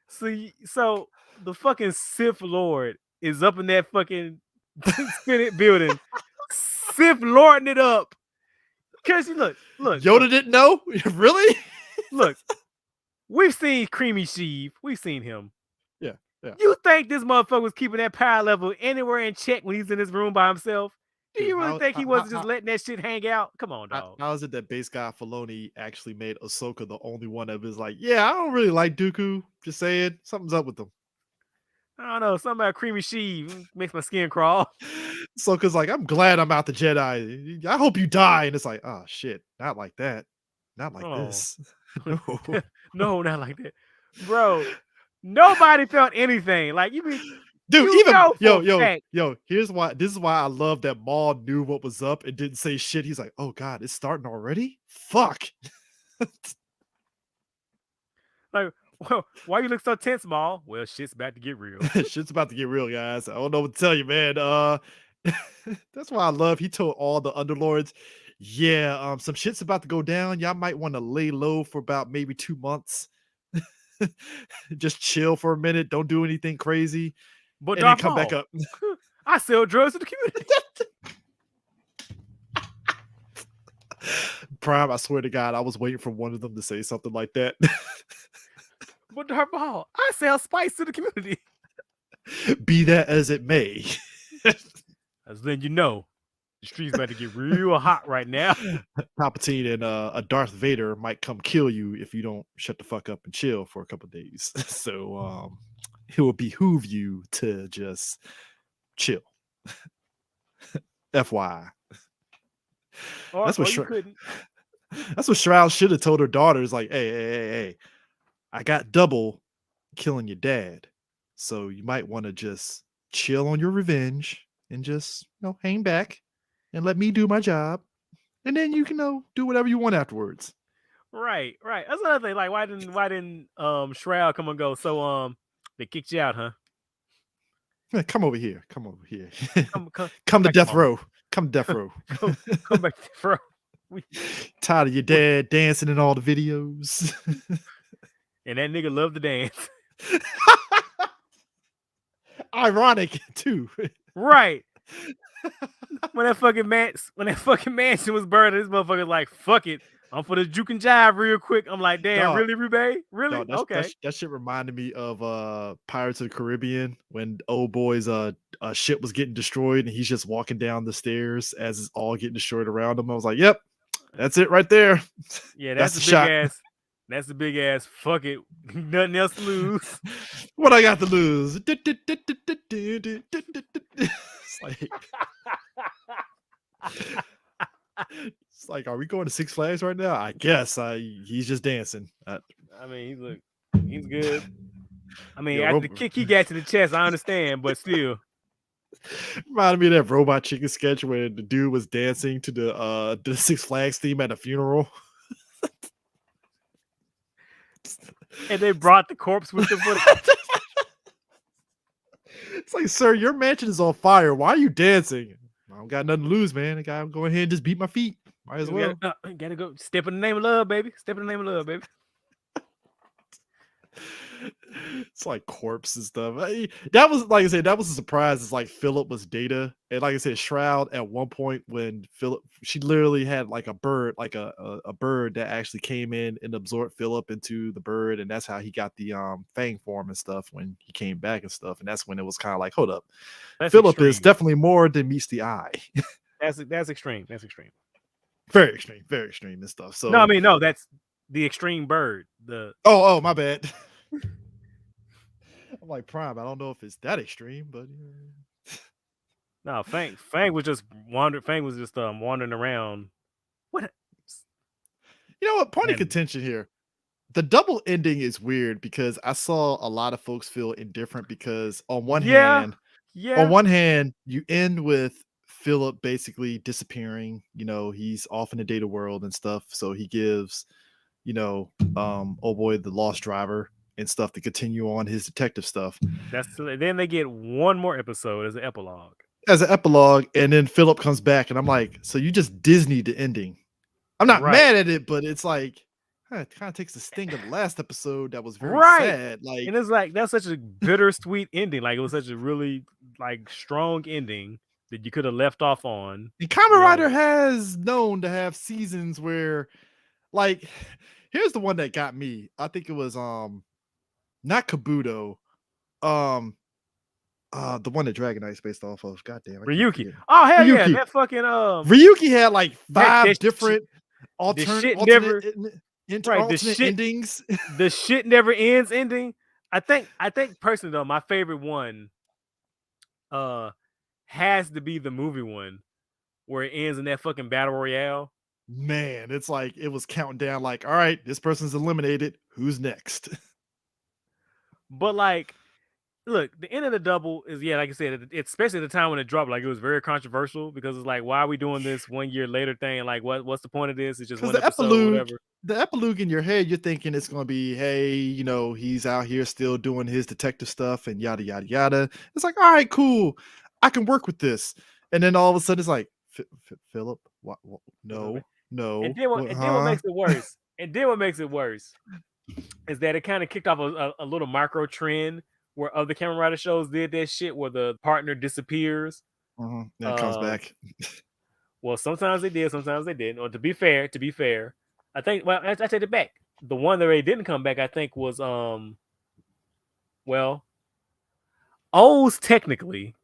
so the fucking Sith Lord is up in that fucking Senate building, Sith lording it up. Cause look. Yoda didn't know? Really? Look, we've seen Creamy Sheev. We've seen him. Yeah. You think this motherfucker was keeping that power level anywhere in check when he's in his room by himself? Do you really think he wasn't just letting that shit hang out? Come on, dog. How is it that base guy Filoni actually made Ahsoka the only one that was like, yeah, I don't really like Dooku. Just saying, something's up with him. I don't know. Something about Creamy Sheev makes my skin crawl. Ahsoka's like, I'm glad I'm out the Jedi. I hope you die. And it's like, oh shit, not like that. Not like this. No. No, not like that. Bro, nobody felt anything. Like, you mean, dude, you even yo, here's why. This is why I love that Maul knew what was up and didn't say shit. He's like, oh god, it's starting already? Fuck. Like, well, why you look so tense, Maul? Well, shit's about to get real. Shit's about to get real, guys. I don't know what to tell you, man. That's why I love. He told all the underlords, yeah, some shit's about to go down. Y'all might want to lay low for about maybe 2 months. Just chill for a minute. Don't do anything crazy. But and then come back up. I sell drugs to the community. Prime, I swear to God, I was waiting for one of them to say something like that. But Darth Maul, I sell spice to the community. Be that as it may. As then you know, the street's about to get real hot right now. Palpatine and a Darth Vader might come kill you if you don't shut the fuck up and chill for a couple of days. So it will behoove you to just chill. FYI. That's what Shroud should have told her daughters. Like, hey, I got double killing your dad, so you might want to just chill on your revenge and just hang back and let me do my job, and then you can do whatever you want afterwards. Right. That's another thing. Like, why didn't Shroud come and go? So they kicked you out, huh? Come over here. Come come to death row. Come to death row. Come back to death row. Tired of your dad dancing in all the videos. And that nigga loved to dance. Ironic too. Right. When that fucking mansion was burned, this motherfucker's like, fuck it. I'm for the juke and jive real quick. I'm like, damn, dog, really, Rube? Really? Dog, okay. That shit reminded me of Pirates of the Caribbean when old boy's ship was getting destroyed and he's just walking down the stairs as it's all getting destroyed around him. I was like, yep, that's it right there. Yeah, that's the big shot. That's the big ass. Fuck it. Nothing else to lose. What I got to lose? It's like, are we going to Six Flags right now? I guess. He's just dancing. I mean, he's good. I mean, after the kick he got to the chest, I understand, but still. Reminded me of that Robot Chicken sketch where the dude was dancing to the Six Flags theme at a funeral. And they brought the corpse with them. It's like, sir, your mansion is on fire. Why are you dancing? I don't got nothing to lose, man. I gotta go ahead and just beat my feet. Might as well. Gotta go. Step in the name of love, baby. Step in the name of love, baby. It's like corpse and stuff. That was, like I said, that was a surprise. It's like Philip was Data, and like I said, Shroud at one point when Philip, she literally had like a bird, like a bird that actually came in and absorbed Philip into the bird, and that's how he got the Fang form and stuff when he came back and stuff. And that's when it was kind of like, hold up, Philip is definitely more than meets the eye. That's extreme. That's extreme. Very extreme and stuff. So no, I mean, no, that's the extreme bird. The oh, my bad. I'm like, Prime, I don't know if it's that extreme, but no, Fang was just wandering around. What? You know what? Point of contention here. The double ending is weird because I saw a lot of folks feel indifferent because on one hand, you end with Philip basically disappearing. You know, he's off in the data world and stuff. So he gives, you know, oh boy, the lost driver and stuff to continue on his detective stuff. Then they get one more episode as an epilogue. And then Philip comes back, and I'm like, so you just Disneyed the ending. I'm not mad at it, but it's like, it kind of takes the sting of the last episode that was very sad. Like, and it's like that's such a bittersweet ending. Like it was such a really like strong ending that you could have left off on. And Kamen Rider has known to have seasons where, like, here's the one that got me. I think it was not Kabuto, the one that Dragon Knight's based off of. Goddamn, Ryuki. Oh hell Ryuki. Yeah, that fucking Ryuki had like 5 different alternate endings. The shit never ends ending. I think personally though, my favorite one has to be the movie one where it ends in that fucking battle royale. Man, it's like it was counting down like, all right, this person's eliminated. Who's next? But like, look, the end of the double is, like I said, especially at the time when it dropped, like it was very controversial because it's like, why are we doing this 1 year later thing? Like, what's the point of this? It's just one episode, whatever. The epilogue in your head, you're thinking it's going to be, hey, you know, he's out here still doing his detective stuff and yada, yada, yada. It's like, all right, cool. I can work with this. And then all of a sudden it's like, Philip, what? No. And then what makes it worse? Is that it kind of kicked off a little micro trend where other Kamen Rider shows did that shit where the partner disappears. Then it comes back. Well, sometimes they did, sometimes they didn't. Or to be fair, I think, well, I take it back. The one that they didn't come back, I think, was O's technically.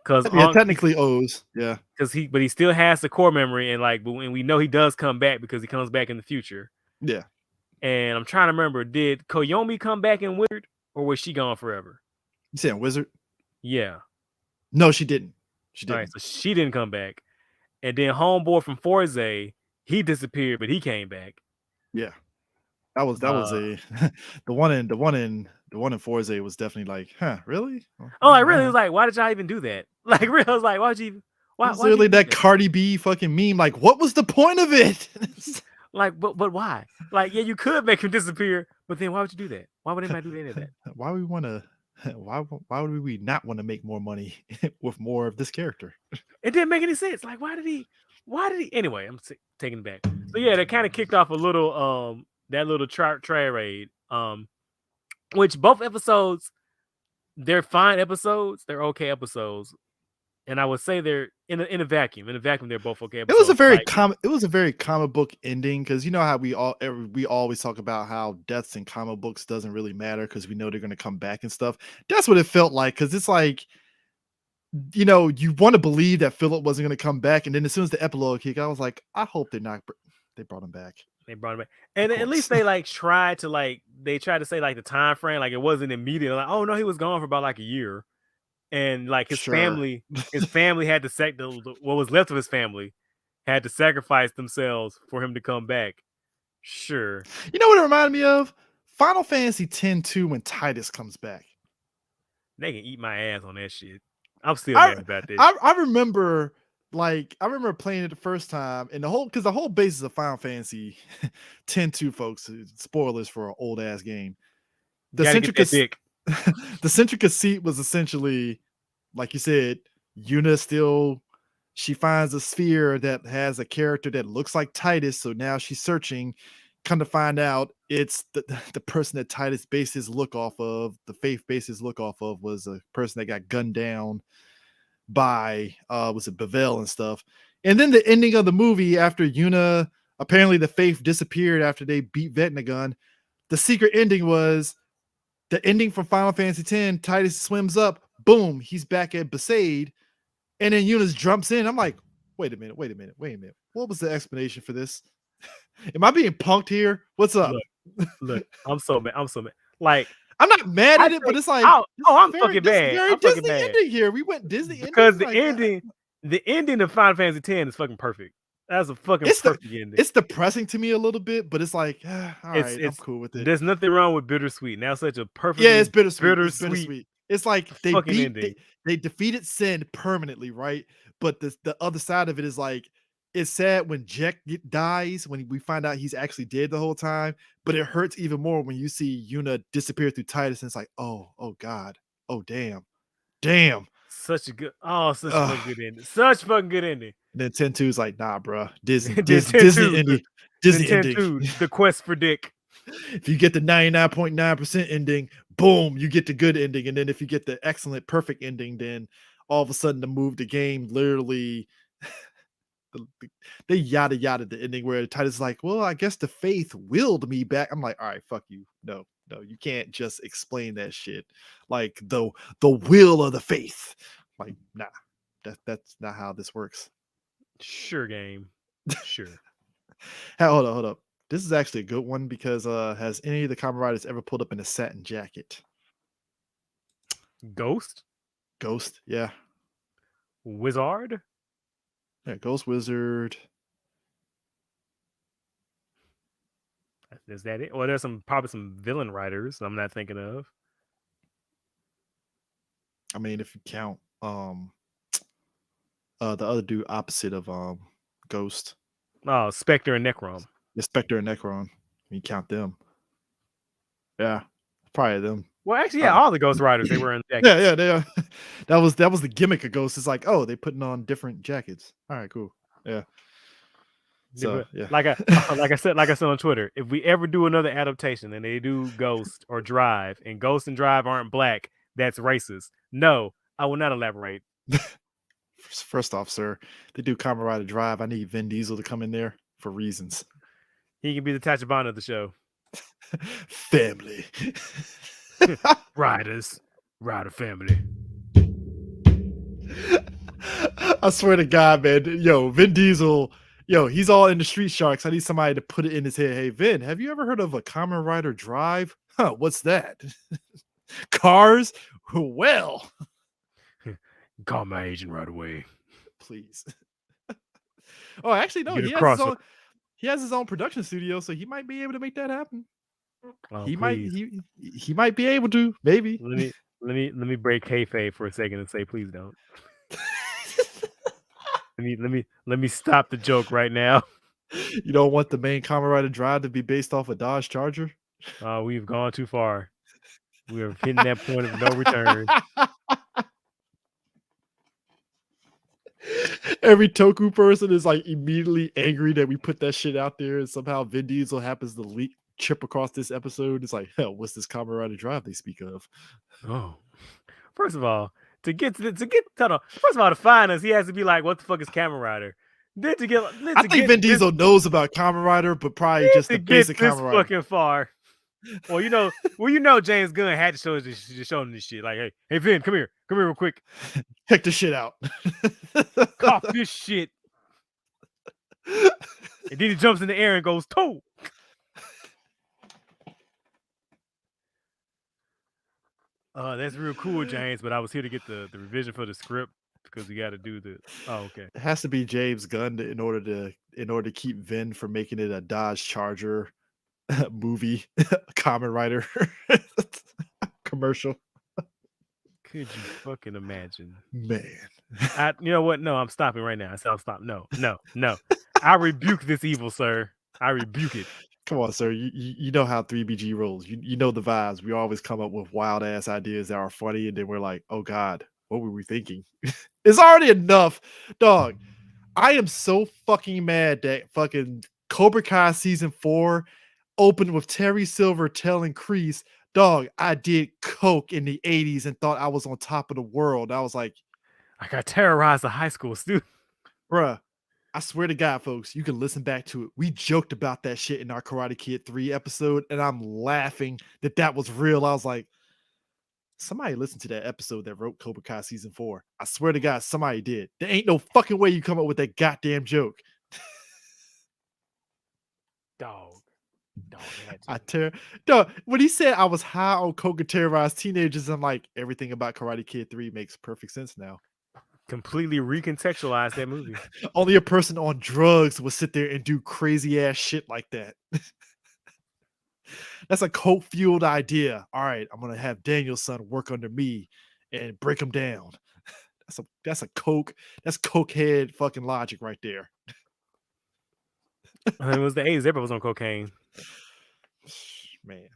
Technically O's, yeah. But he still has the core memory, and we know he does come back because he comes back in the future. Yeah. And I'm trying to remember, did Koyomi come back in Wizard, or was she gone forever? You saying Wizard? Yeah. No, she didn't. All right, so she didn't come back. And then homeboy from Forze, he disappeared, but he came back. Yeah. That was a the one in Forze was definitely like, huh, really? Oh, like really? It was like, why did y'all even do that? Like, really? I was like, why'd you? Why? Literally that Cardi B fucking meme. Like, what was the point of it? Like, but why? Like, yeah, you could make him disappear, but then why would you do that? Why would anybody do any of that? Why would we not want to make more money with more of this character? It didn't make any sense. Like, why did he? Anyway, I'm taking it back. So yeah, that kind of kicked off a little that little trade. Which both episodes, they're fine episodes. They're okay episodes. And I would say they're in a vacuum. In a vacuum, they're both okay episodes. It was a very comic book ending because you know how we always talk about how deaths in comic books doesn't really matter because we know they're going to come back and stuff. That's what it felt like because it's like, you know, you want to believe that Philip wasn't going to come back, and then as soon as the epilogue kicked, I was like, I hope they brought him back. They brought him back, and at least they tried to say the time frame, like it wasn't immediate. Like, oh no, he was gone for about like a year. And like his family had to what was left of his family had to sacrifice themselves for him to come back. Sure. You know what it reminded me of? Final Fantasy X-2 when Titus comes back. They can eat my ass on that shit. I'm still mad about this. I remember playing it the first time, and the whole basis of Final Fantasy X-2, folks, spoilers for an old ass game. the Gotta get that dick. the central conceit was essentially, like you said, Yuna still she finds a sphere that has a character that looks like Titus, so now she's searching. Come to find out, it's the person that Titus based his look off of, the Faith based his look off of, was a person that got gunned down by was it Bavel and stuff. And then the ending of the movie, after Yuna, apparently the Faith disappeared after they beat Vecnagun. The secret ending was the ending from Final Fantasy X. Titus swims up, boom, he's back at Besaid, and then Yuna jumps in. I'm like, wait a minute. What was the explanation for this? Am I being punked here? What's up? Look, I'm so mad. Like, I'm not mad at it, but it's like, I'm fucking bad. Very I'm Disney fucking bad. ending here. We went Disney because ending, the ending of Final Fantasy X is fucking perfect. That's a fucking perfect ending. It's depressing to me a little bit, but it's like, all right, I'm cool with it. There's nothing wrong with bittersweet. Now such a perfect. Yeah, it's bittersweet. It's like they defeated Sin permanently, right? But the other side of it is like, it's sad when Jack dies, when we find out he's actually dead the whole time, but it hurts even more when you see Yuna disappear through Titus, and it's like, oh God, oh damn. Such a fucking good ending. Such fucking good ending. And then 10-2 is like, nah, bro. Disney ending. Disney ending. The quest for dick. If you get the 99.9% ending, boom, you get the good ending. And then if you get the excellent, perfect ending, then all of a sudden the game literally they yada the ending where Titus is like, well, I guess the Faith willed me back. I'm like, all right, fuck you. No, you can't just explain that shit. Like the will of the Faith. Like, nah, that's not how this works. Sure, game. Sure. Hold up. This is actually a good one because has any of the Kamen Riders ever pulled up in a satin jacket? Ghost, yeah. Wizard. Yeah, Ghost, Wizard. Is that it? Well, there's probably some villain writers I'm not thinking of. I mean, if you count the other dude opposite of Ghost. Oh, Spectre and Necron. The Spectre and Necron. You count them. Yeah, probably them. Well, actually, yeah, all the Ghost Riders, they were in jackets. Yeah, they are. That was the gimmick of Ghost. It's like, oh, they putting on different jackets. All right, cool. Yeah. So, yeah. Like I said on Twitter, if we ever do another adaptation and they do Ghost or Drive, and Ghost and Drive aren't black, that's racist. No, I will not elaborate. First off, sir, they do Kamen Rider Drive. I need Vin Diesel to come in there for reasons. He can be the Tachibana of the show. Family. Rider family. I swear to God, man. Yo, Vin Diesel, he's all in the Street Sharks. I need somebody to put it in his head. Hey, Vin, have you ever heard of a Kamen Rider Drive? Huh, what's that? Cars? Well. Call my agent right away. Please. Oh, actually, no. He has his own production studio, so he might be able to make that happen. Oh, he might be able to, maybe. Let me break kayfabe for a second and say, please don't. let me stop the joke right now. You don't want the main Kamen Rider Drive to be based off a Dodge Charger? We've gone too far. We are hitting that point of no return. Every Toku person is like immediately angry that we put that shit out there, and somehow Vin Diesel happens to trip across this episode. It's like, hell, what's this Kamen Rider Drive they speak of? Oh, first of all, to find us, he has to be like, what the fuck is Kamen Rider? Then I think Vin Diesel knows about Kamen Rider, but probably just the basic Kamen Rider. Fucking far. Well, you know, James Gunn had to show him this shit. Like, hey, Vin, come here real quick. Check this shit out. Cough this shit. And then he jumps in the air and goes, toe. That's real cool, James. But I was here to get the revision for the script because we got to do the. Oh, okay. It has to be James Gunn in order to keep Vin from making it a Dodge Charger movie, Kamen Rider commercial. Could you fucking imagine, man? You know what? No, I'm stopping right now. I said I'll stop. No. I rebuke this evil, sir. I rebuke it. Come on, sir. You know how 3BG rolls. You know the vibes. We always come up with wild ass ideas that are funny, and then we're like, oh God, what were we thinking? It's already enough. Dog. I am so fucking mad that fucking Cobra Kai season 4 opened with Terry Silver telling Kreese, dog, I did coke in the 80s and thought I was on top of the world. I was like, I got terrorized the high school student. bruh, I swear to God, folks, you can listen back to it. We joked about that shit in our Karate Kid 3 episode, and I'm laughing that that was real. I was like, somebody listened to that episode that wrote Cobra Kai season 4. I swear to God, somebody did. There ain't no fucking way you come up with that goddamn joke. Dog. Dog, when he said I was high on coke and terrorized teenagers, I'm like, everything about Karate Kid 3 makes perfect sense now. Completely recontextualized that movie. Only a person on drugs would sit there and do crazy ass shit like that. That's a coke fueled idea. All right, I'm gonna have Daniel's son work under me and break him down. That's cokehead fucking logic right there. It was the 80s. Everybody was on cocaine. Man.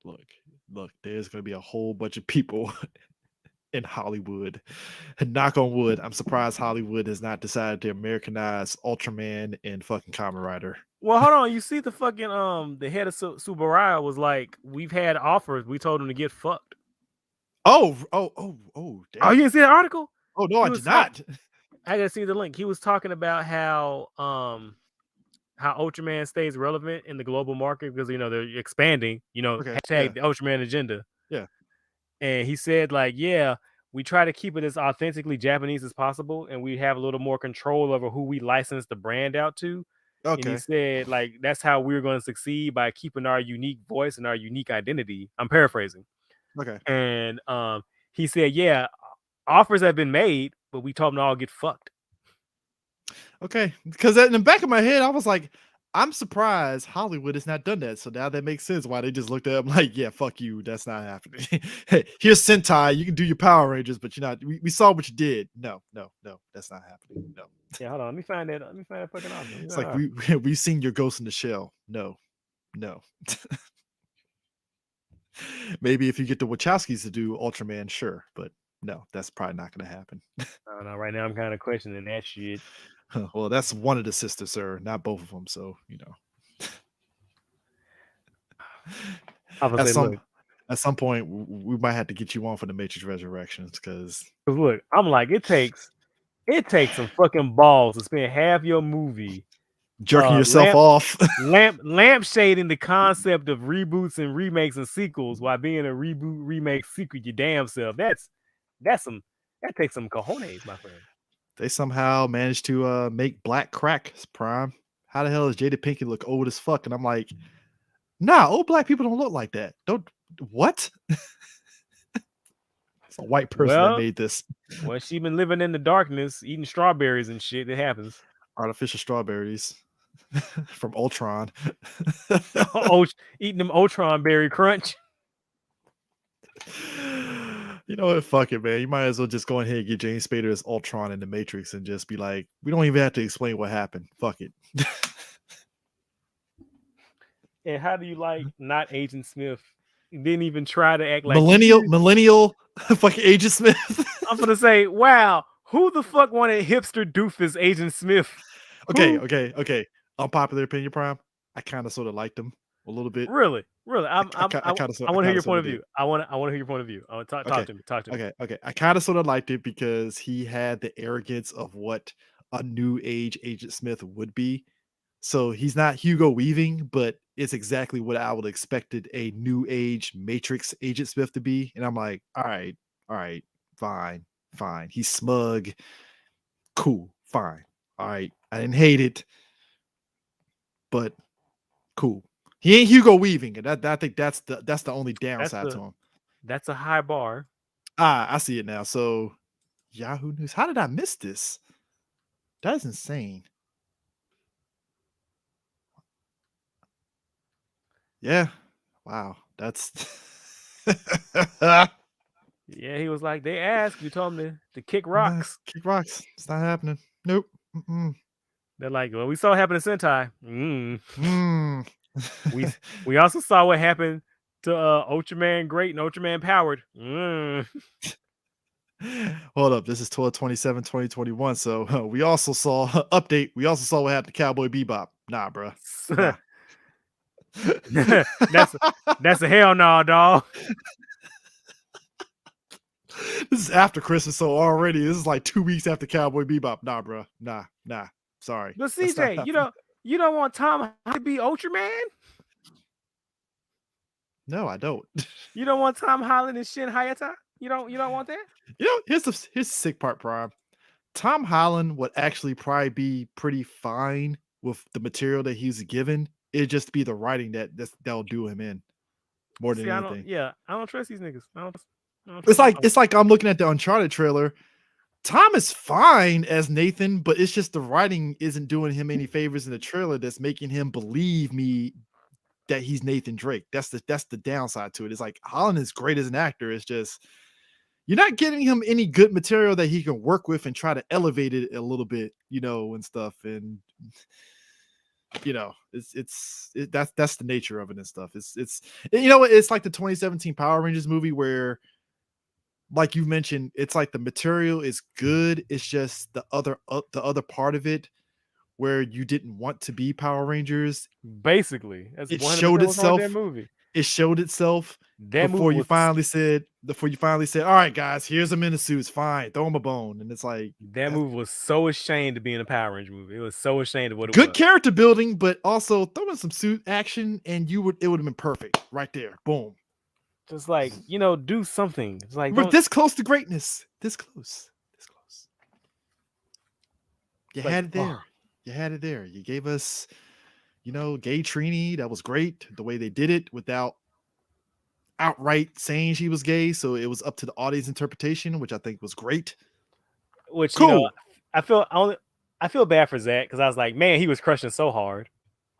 Look, there's gonna be a whole bunch of people in Hollywood. And knock on wood, I'm surprised Hollywood has not decided to Americanize Ultraman and fucking Kamen Rider. Well, hold on. You see the fucking the head of Subaraya was like, we've had offers. We told him to get fucked. Oh, damn. damn. You didn't see the article? Oh no, I did not. I gotta see the link. He was talking about how Ultraman stays relevant in the global market because they're expanding, hashtag the Ultraman agenda. Yeah. And he said, like, yeah, we try to keep it as authentically Japanese as possible, and we have a little more control over who we license the brand out to. Okay. And he said, like, that's how we're going to succeed, by keeping our unique voice and our unique identity. I'm paraphrasing. Okay. And he said, yeah, offers have been made, but we told them to all get fucked. Okay, because in the back of my head, I was like, I'm surprised Hollywood has not done that. So now that makes sense why they just looked at him like, yeah, fuck you. That's not happening. Hey, here's Sentai. You can do your Power Rangers, but you're not. We saw what you did. No, that's not happening. No. Yeah, hold on. Let me find that fucking offer. It's like we've seen your Ghost in the Shell. No. Maybe if you get the Wachowskis to do Ultraman, sure, but no, that's probably not going to happen. I don't know. Right now, I'm kind of questioning that shit. Well, that's one of the sisters, sir, not both of them. So at some point, we might have to get you on for the Matrix Resurrections because look, I'm like, it takes some fucking balls to spend half your movie jerking yourself off, lampshading the concept of reboots and remakes and sequels while being a reboot, remake, sequel your damn self. That takes some cojones, my friend. They somehow managed to make Black Crack Prime. How the hell does Jada Pinkett look old as fuck? And I'm like, nah, old black people don't look like that. What? It's a white person that made this. Well, she been living in the darkness, eating strawberries and shit. It happens. Artificial strawberries from Ultron. Eating them Ultron berry crunch. You know what? Fuck it, man. You might as well just go ahead and get James Spader as Ultron in the Matrix and just be like, we don't even have to explain what happened. Fuck it. And how do you like not Agent Smith? You didn't even try to act like millennial fucking Agent Smith. I'm gonna say, wow, who the fuck wanted hipster doofus Agent Smith? Okay. Unpopular opinion, Prime. I kind of sort of liked him a little bit. Really? I want to hear your point of view. I want to hear your point of view. Talk to me. Okay. I kind of sort of liked it because he had the arrogance of what a new age Agent Smith would be. So he's not Hugo Weaving, but it's exactly what I would have expected a new age Matrix Agent Smith to be. And I'm like, all right, fine. He's smug. Cool, fine. All right. I didn't hate it, but cool. He ain't Hugo Weaving, and I think that's the only downside to him. That's a high bar. I see it now. So Yahoo News. How did I miss this? That's insane. Yeah. Wow. That's yeah, he was like, they asked, you told him to kick rocks. Kick rocks. It's not happening. Nope. They're like, well, we saw what happened to Sentai. Mm. We we also saw what happened to Ultraman Great and Ultraman Powered. Hold up, this is 12/27/2021. So we also saw update. We also saw what happened to Cowboy Bebop. Nah, bruh. Nah. that's a hell no, dog. This is after Christmas, so already this is like 2 weeks after Cowboy Bebop. Nah, bruh. Nah. Sorry. But That's not CJ, happening. you don't want Tom to be Ultraman? No, I don't. You don't want Tom Holland and Shin Hayata? You don't want that? Here's the sick part, Prime. Tom Holland would actually probably be pretty fine with the material that he's given. It'd just be the writing that'll do him in more than See, anything. I don't trust these niggas. I don't It's trust them. like I'm looking at the Uncharted trailer. Tom is fine as Nathan, but it's just the writing isn't doing him any favors in the trailer that's making him believe me that he's Nathan Drake. That's the downside to it. It's like Holland is great as an actor. It's just you're not giving him any good material that he can work with and try to elevate it a little bit, and stuff. And that's the nature of it and stuff. It's it's like the 2017 Power Rangers movie where, like you mentioned, it's like the material is good. It's just the other part of it where you didn't want to be Power Rangers. Basically, that's It 100% showed what's wrong with that itself. movie. It showed itself That movie was before you finally said, all right, guys, here's them in the suits. Fine, throw them a bone. And it's like that movie was so ashamed to be in a Power Ranger movie. It was so ashamed of what it good was. character building, but also throw in some suit action, and it would have been perfect right there. Boom. Just like, do something. It's like, We're don't. this close to greatness. This close. You Like, had it there. You had it there. You gave us, gay Trini. That was great. The way they did it without outright saying she was gay. So it was up to the audience interpretation, which I think was great. Which, Cool. I feel bad for Zach because I was like, man, he was crushing so hard.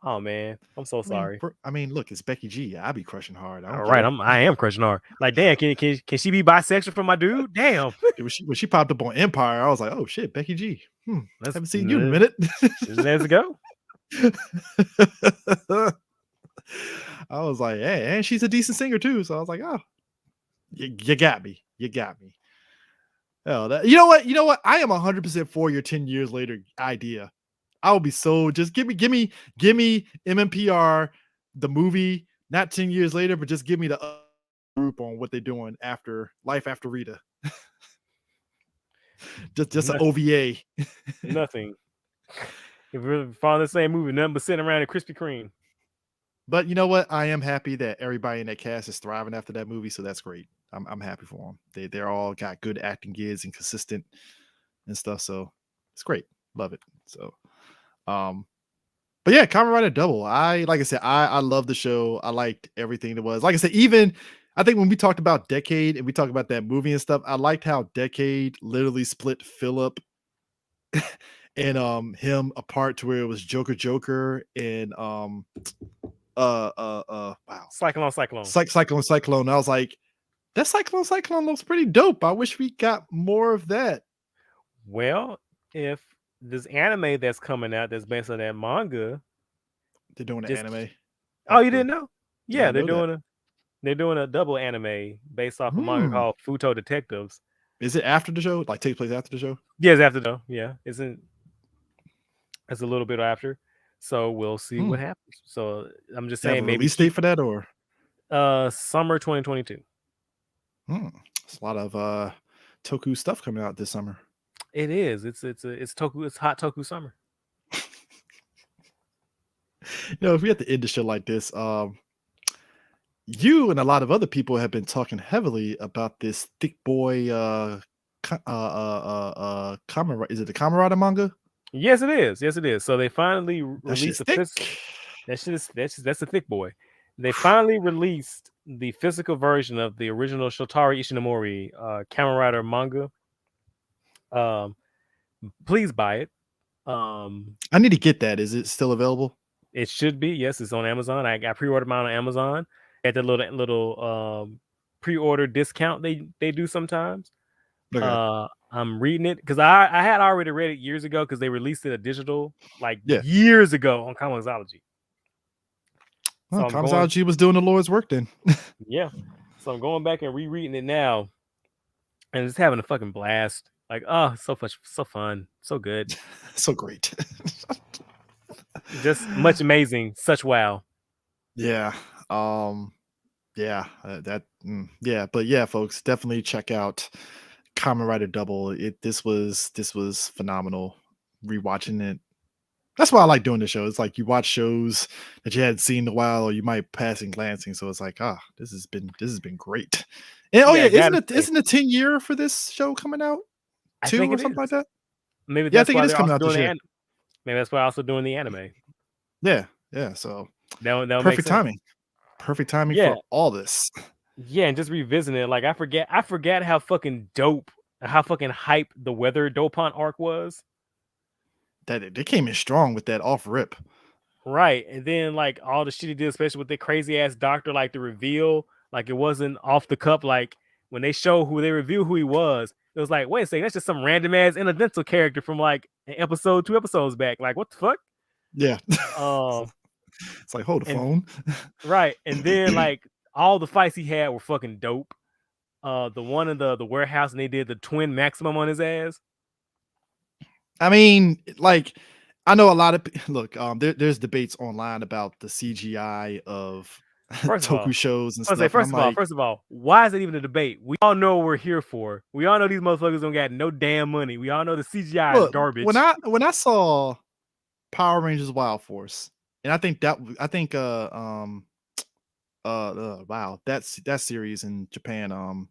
Oh man, I'm so sorry. I mean, look, it's Becky G. I be crushing hard. I don't All right, care. I am crushing hard. Like, damn, can she be bisexual for my dude? Damn. When she popped up on Empire, I was like, oh shit, Becky G. Haven't seen you in a minute. Let's go. I was like, hey, and she's a decent singer too. So I was like, oh, you got me. You got me. Oh, you know what? I am 100% for your 10 years later idea. I will be so just give me MMPR, the movie, not 10 years later, but just give me the group on what they're doing after Life After Rita. just an OVA. Nothing. If we're following the same movie, nothing but sitting around in Krispy Kreme. But you know what? I am happy that everybody in that cast is thriving after that movie, so that's great. I'm happy for them. They're all got good acting gigs and consistent and stuff, so it's great. Love it. So, but yeah, Kamen Rider Double. Like I said, I love the show. I liked everything that was. Like I said, even I think when we talked about Decade and we talked about that movie and stuff, I liked how Decade literally split Philip and him apart to where it was Joker and wow. Cyclone. Cyclone. I was like, that Cyclone looks pretty dope. I wish we got more of that. Well, if this anime that's coming out that's based on that manga, they're doing an anime. Oh, you didn't know? Yeah, they're doing a double anime based off a manga called Futo Detectives. Is it after the show? Like takes place after the show? Yeah, it's after though. Yeah, it's a little bit after. So we'll see what happens. So I'm just saying, maybe release date for that or summer 2022. It's a lot of Toku stuff coming out this summer. It is. It's Toku. It's hot Toku summer. If we have to end the show like this, you and a lot of other people have been talking heavily about this thick boy Kamen Rider. Is it the Kamen Rider manga? Yes, it is. So they finally released that's a thick boy. They finally released the physical version of the original Shotaro Ishinomori Kamen Rider manga. Please buy it. I need to get that. Is it still available? It should be. Yes, it's on Amazon. I pre-ordered mine on Amazon at the little pre-order discount they do sometimes. Okay. I'm reading it because I had already read it years ago because they released it a digital like Yeah. years ago on Comixology. So Well, I'm going, Kamizology was doing the Lord's work then. yeah. So I'm going back and rereading it now, and just having a fucking blast. Like, oh, so fun, so good, So great. just much amazing, such wow. Yeah. Yeah. Yeah. But yeah, folks, definitely check out Kamen Rider Double. This was phenomenal. Rewatching it. That's why I like doing the show. It's like you watch shows that you hadn't seen in a while, or you might passing glancing. So it's like, this has been great. And oh Yeah, yeah, I isn't gotta it say, isn't the 10 year for this show coming out? I Two think or it something like is. that? Maybe Yeah, I that's think it why is they're coming also out doing this year. maybe that's why they're also doing the anime. Yeah, yeah. So That'll make perfect sense. timing. Perfect timing Yeah, for all this. yeah, and just revisiting it, like I forget how fucking dope, how fucking hype the Weather Dopant arc was. That they came in strong with that off rip. Right. And then like all the shit he did, especially with the crazy ass doctor, like the reveal, like it wasn't off the cup. Like when they reveal who he was, it was like, wait a second, that's just some random ass incidental character from like an episode, 2 episodes back. Like, what the fuck? Yeah. Um, It's like, hold the and phone. right, and then like all the fights he had were fucking dope. The one in the warehouse and they did the twin maximum on his ass. I mean, like, I know a lot of look. There's debates online about the CGI of First of all, Toku shows and I was say, stuff, and I'm like, first of all, why is it even a debate? We all know what we're here for. We all know these motherfuckers don't got no damn money. We all know the CGI is look, when garbage. I saw Power Rangers Wild Force, and I think wow, that series in Japan, Gao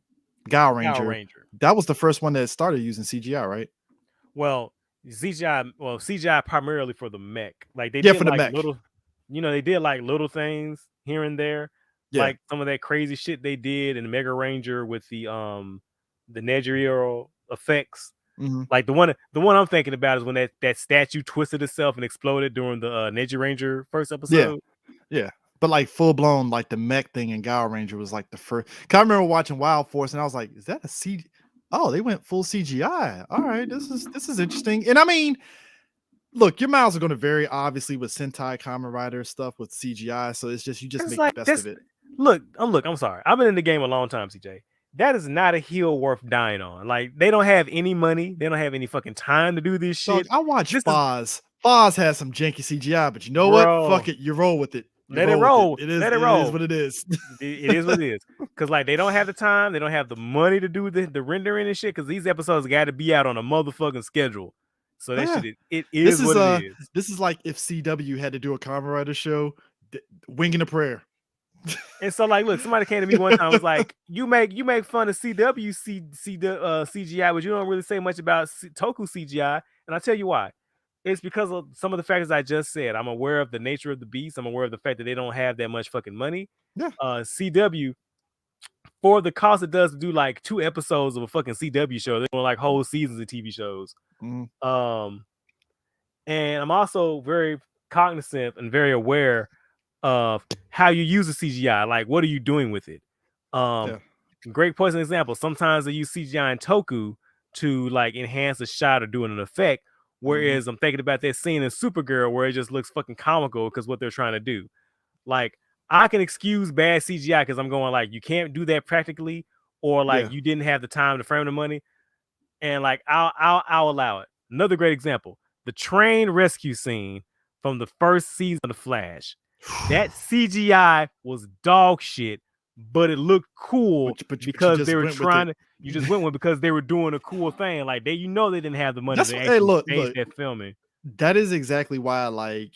Power Ranger, Ranger. that was the first one that started using CGI, right? Well, CGI primarily for the mech. Like they Yeah, did for the like mech. little, they did like little things here and there, Yeah. like some of that crazy shit they did in Mega Ranger with the Nejiro effects. Mhm. Like the one I'm thinking about is when that statue twisted itself and exploded during the Neji Ranger first Yeah. episode. Yeah. But like full blown, like the mech thing in Gao Ranger was like the first. 'Cause I remember watching Wild Force and I was like, is that a C? Oh, they went full CGI. All right, this is interesting. And I mean, look, your miles are going to vary obviously with Sentai Kamen Rider stuff with CGI. So it's just you just It's make the like best of this. it. Look. I'm sorry. I've been in the game a long time, CJ. That is not a hill worth dying on. Like they don't have any money. They don't have any fucking time to do this Dog, shit. I watched This is, Foz. Foz has some janky CGI, but you know what? Fuck bro. it. You roll with it. You Let it roll with it. roll. It is Let it it is roll. what it is. It is what it is. Cause like they don't have the time. They don't have the money to do the rendering and shit. Cause these episodes got to be out on a motherfucking schedule. So Oh, that yeah. shit, it This is is what it is. this is like if CW had to do a Kamen Rider show, winging a prayer. And so, like, look, somebody came to me one time, was like, you make fun of CGI, but you don't really say much about Toku CGI. And I'll tell you why. It's because of some of the factors I just said. I'm aware of the nature of the beast. I'm aware of the fact that they don't have that much fucking money. Yeah. CW, for the cost it does to do like 2 episodes of a fucking CW show, they're doing like whole seasons of TV shows. Mhm. Um, and I'm also very cognizant and very aware of how you use the CGI. Like, what are you doing with it? Yeah. Great point and example. Sometimes they use CGI in Toku to like enhance a shot or doing an effect. Mhm. Whereas I'm thinking about that scene in Supergirl where it just looks fucking comical because what they're trying to do. Like, I can excuse bad CGI because I'm going like, you can't do that practically, or like Yeah. you didn't have the time to frame the money, and like I'll allow it. Another great example: the train rescue scene from the first season of The Flash. That CGI was dog shit, but it looked cool But you because just they were went with it. trying to. You just went with because they were doing a cool thing. Like they didn't have the money That's to what, hey, actually stage look. that filming. That is exactly why I like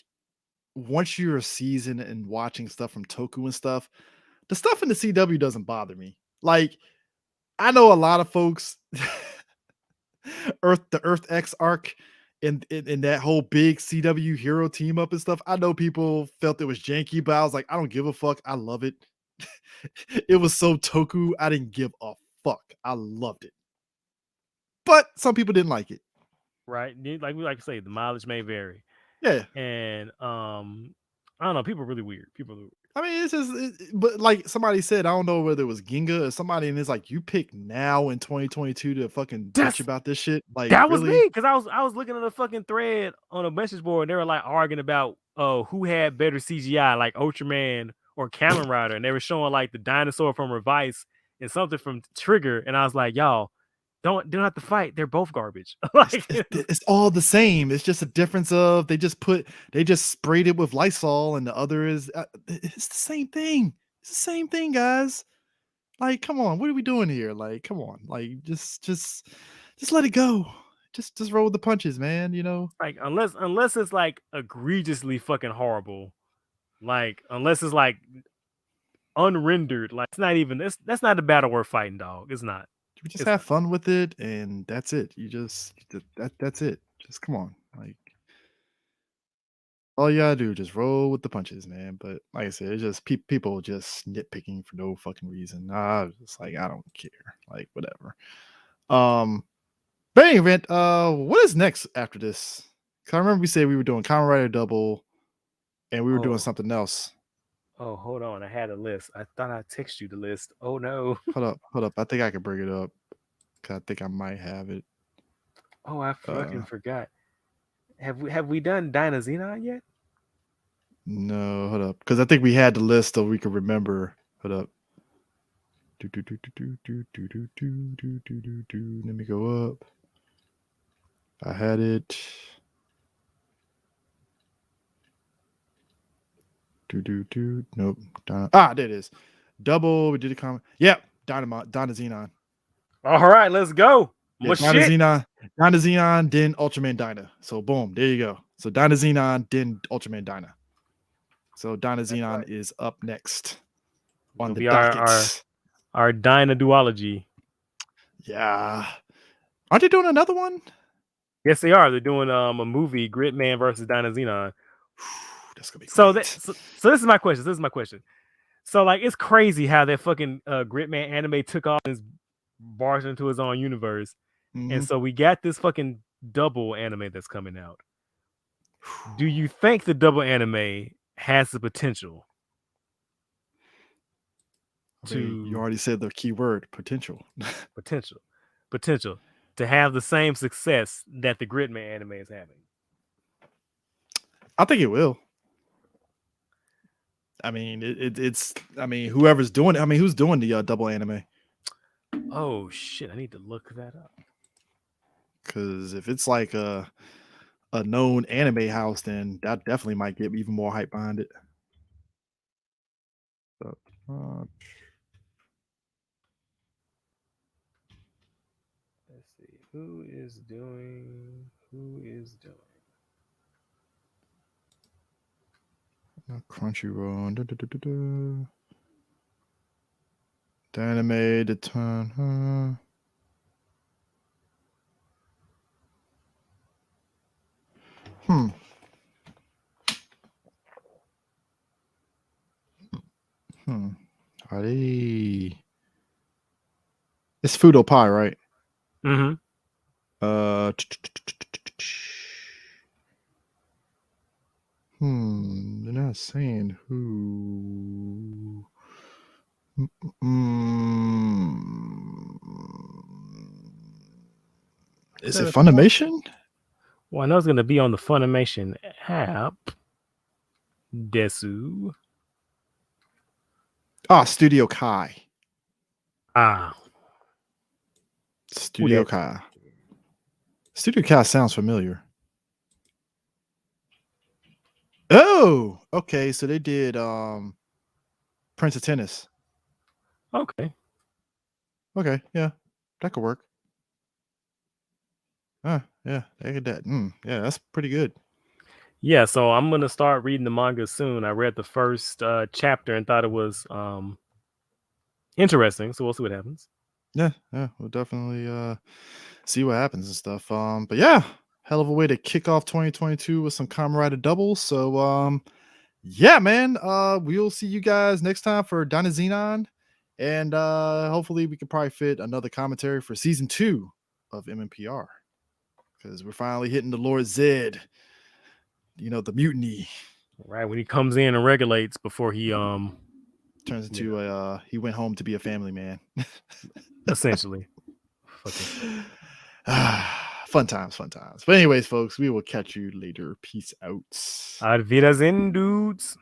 once you're seasoned and watching stuff from Toku and stuff, the stuff in the CW doesn't bother me. Like, I know a lot of folks the Earth X arc in that whole big CW hero team up and stuff. I know people felt it was janky, but I was like, I don't give a fuck. I love it. It was so Toku. I didn't give a fuck. I loved it. But some people didn't like it. Right? Like we like to say, the mileage may vary. Yeah. And I don't know, people are really weird. People are really weird. I mean, it's just, but like somebody said, I don't know whether it was Ginga or somebody, and it's like you pick now in 2022 to fucking bitch That's about this shit. Like, that was really? me because I was looking at a fucking thread on a message board and they were like arguing about who had better CGI, like Ultraman or Kamen Rider, and they were showing like the dinosaur from Revice and something from Trigger, and I was like, y'all don't have to fight. They're both garbage. Like It's all the same. It's just a difference of they just sprayed it with Lysol, and the other is it's the same thing. It's the same thing, guys. Like, come on, what are we doing here? Like, come on, like just let it go. Just roll with the punches, man. You know. like unless it's like egregiously fucking horrible, like unless it's like unrendered, like it's not even that's not a battle worth fighting, dog. It's not. You just It's have not. fun with it, and that's it. You just that's it. Just come on, like all you gotta do, just roll with the punches, man. But like I said, it's just people just nitpicking for no fucking reason. I was just like, I don't care, like whatever. Um, but any event, what is next after this? 'Cause I remember we said we were doing Kamen Rider Double, and we were doing Oh, something else. oh, hold on. I had a list. I thought I texted you the list. Oh no. Hold up. I think I can bring it up. 'Cause I think I might have it. Oh, I fucking Uh, forgot. Have we done Dyna Xenon yet? no, hold up, because I think we had the list so we could remember. Hold up. Do, do, do, do, do, do, do, do, do, do, do, do. Let me go up. I had it. Do, do, do. Nope. There it is. Double. We did a comment. Yep. Dynamite. Donna Xenon. All right, let's go. Yeah, My Donna shit. Xenon. Donna Xenon, then Ultraman Dyna. So boom, there you go. So Donna Xenon, then Ultraman Dyna. So Donna That's Xenon right. is up next on It'll the be our dockets. our Dyna duology. Yeah. Aren't they doing another one? Yes, they are. They're doing a movie, Gridman versus Dyna Xenon. That's gonna be So great. so this is my question. This is my question. So like it's crazy how that fucking Gridman anime took off and barged into his own universe. And Mhm. so we got this fucking double anime that's coming out. Do you think the double anime has the potential I mean, you to already said the key word, potential. potential potential to have the same success that the Gridman anime is having? I think it will. I mean, it's. I mean, whoever's doing it. I mean, who's doing the double anime? Oh shit, I need to look that up. Because if it's like a known anime house, then that definitely might get even more hype behind it. So, Let's see. Who is doing Crunchyroll. The anime, the turn. Hmm. Hmm. Are they? It's Fudo Pie, right? Mm-hmm. Uh. They're not saying who. Mm, is it Funimation? Well, I know it's gonna be on the Funimation app. Desu. Studio Kai. Ah. Studio Kai. Studio Kai sounds familiar. Oh, okay. So they did Prince of Tennis. Okay. Okay, yeah, that could work. Yeah, they did that. Yeah, that's pretty good. Yeah, so I'm gonna start reading the manga soon. I read the first chapter and thought it was interesting. So we'll see what happens. Yeah, we'll definitely see what happens and stuff. But yeah, hell of a way to kick off 2022 with some Kamen Rider doubles. So yeah, man. We'll see you guys next time for Donna Xenon. And hopefully we can probably fit another commentary for season 2 of MMPR. Because we're finally hitting the Lord Zed, the mutiny. Right when he comes in and regulates before he turns into he went home to be a family man. essentially. Fucking Fun times. But anyways, folks, we will catch you later. Peace out. Auf Wiedersehen, dudes.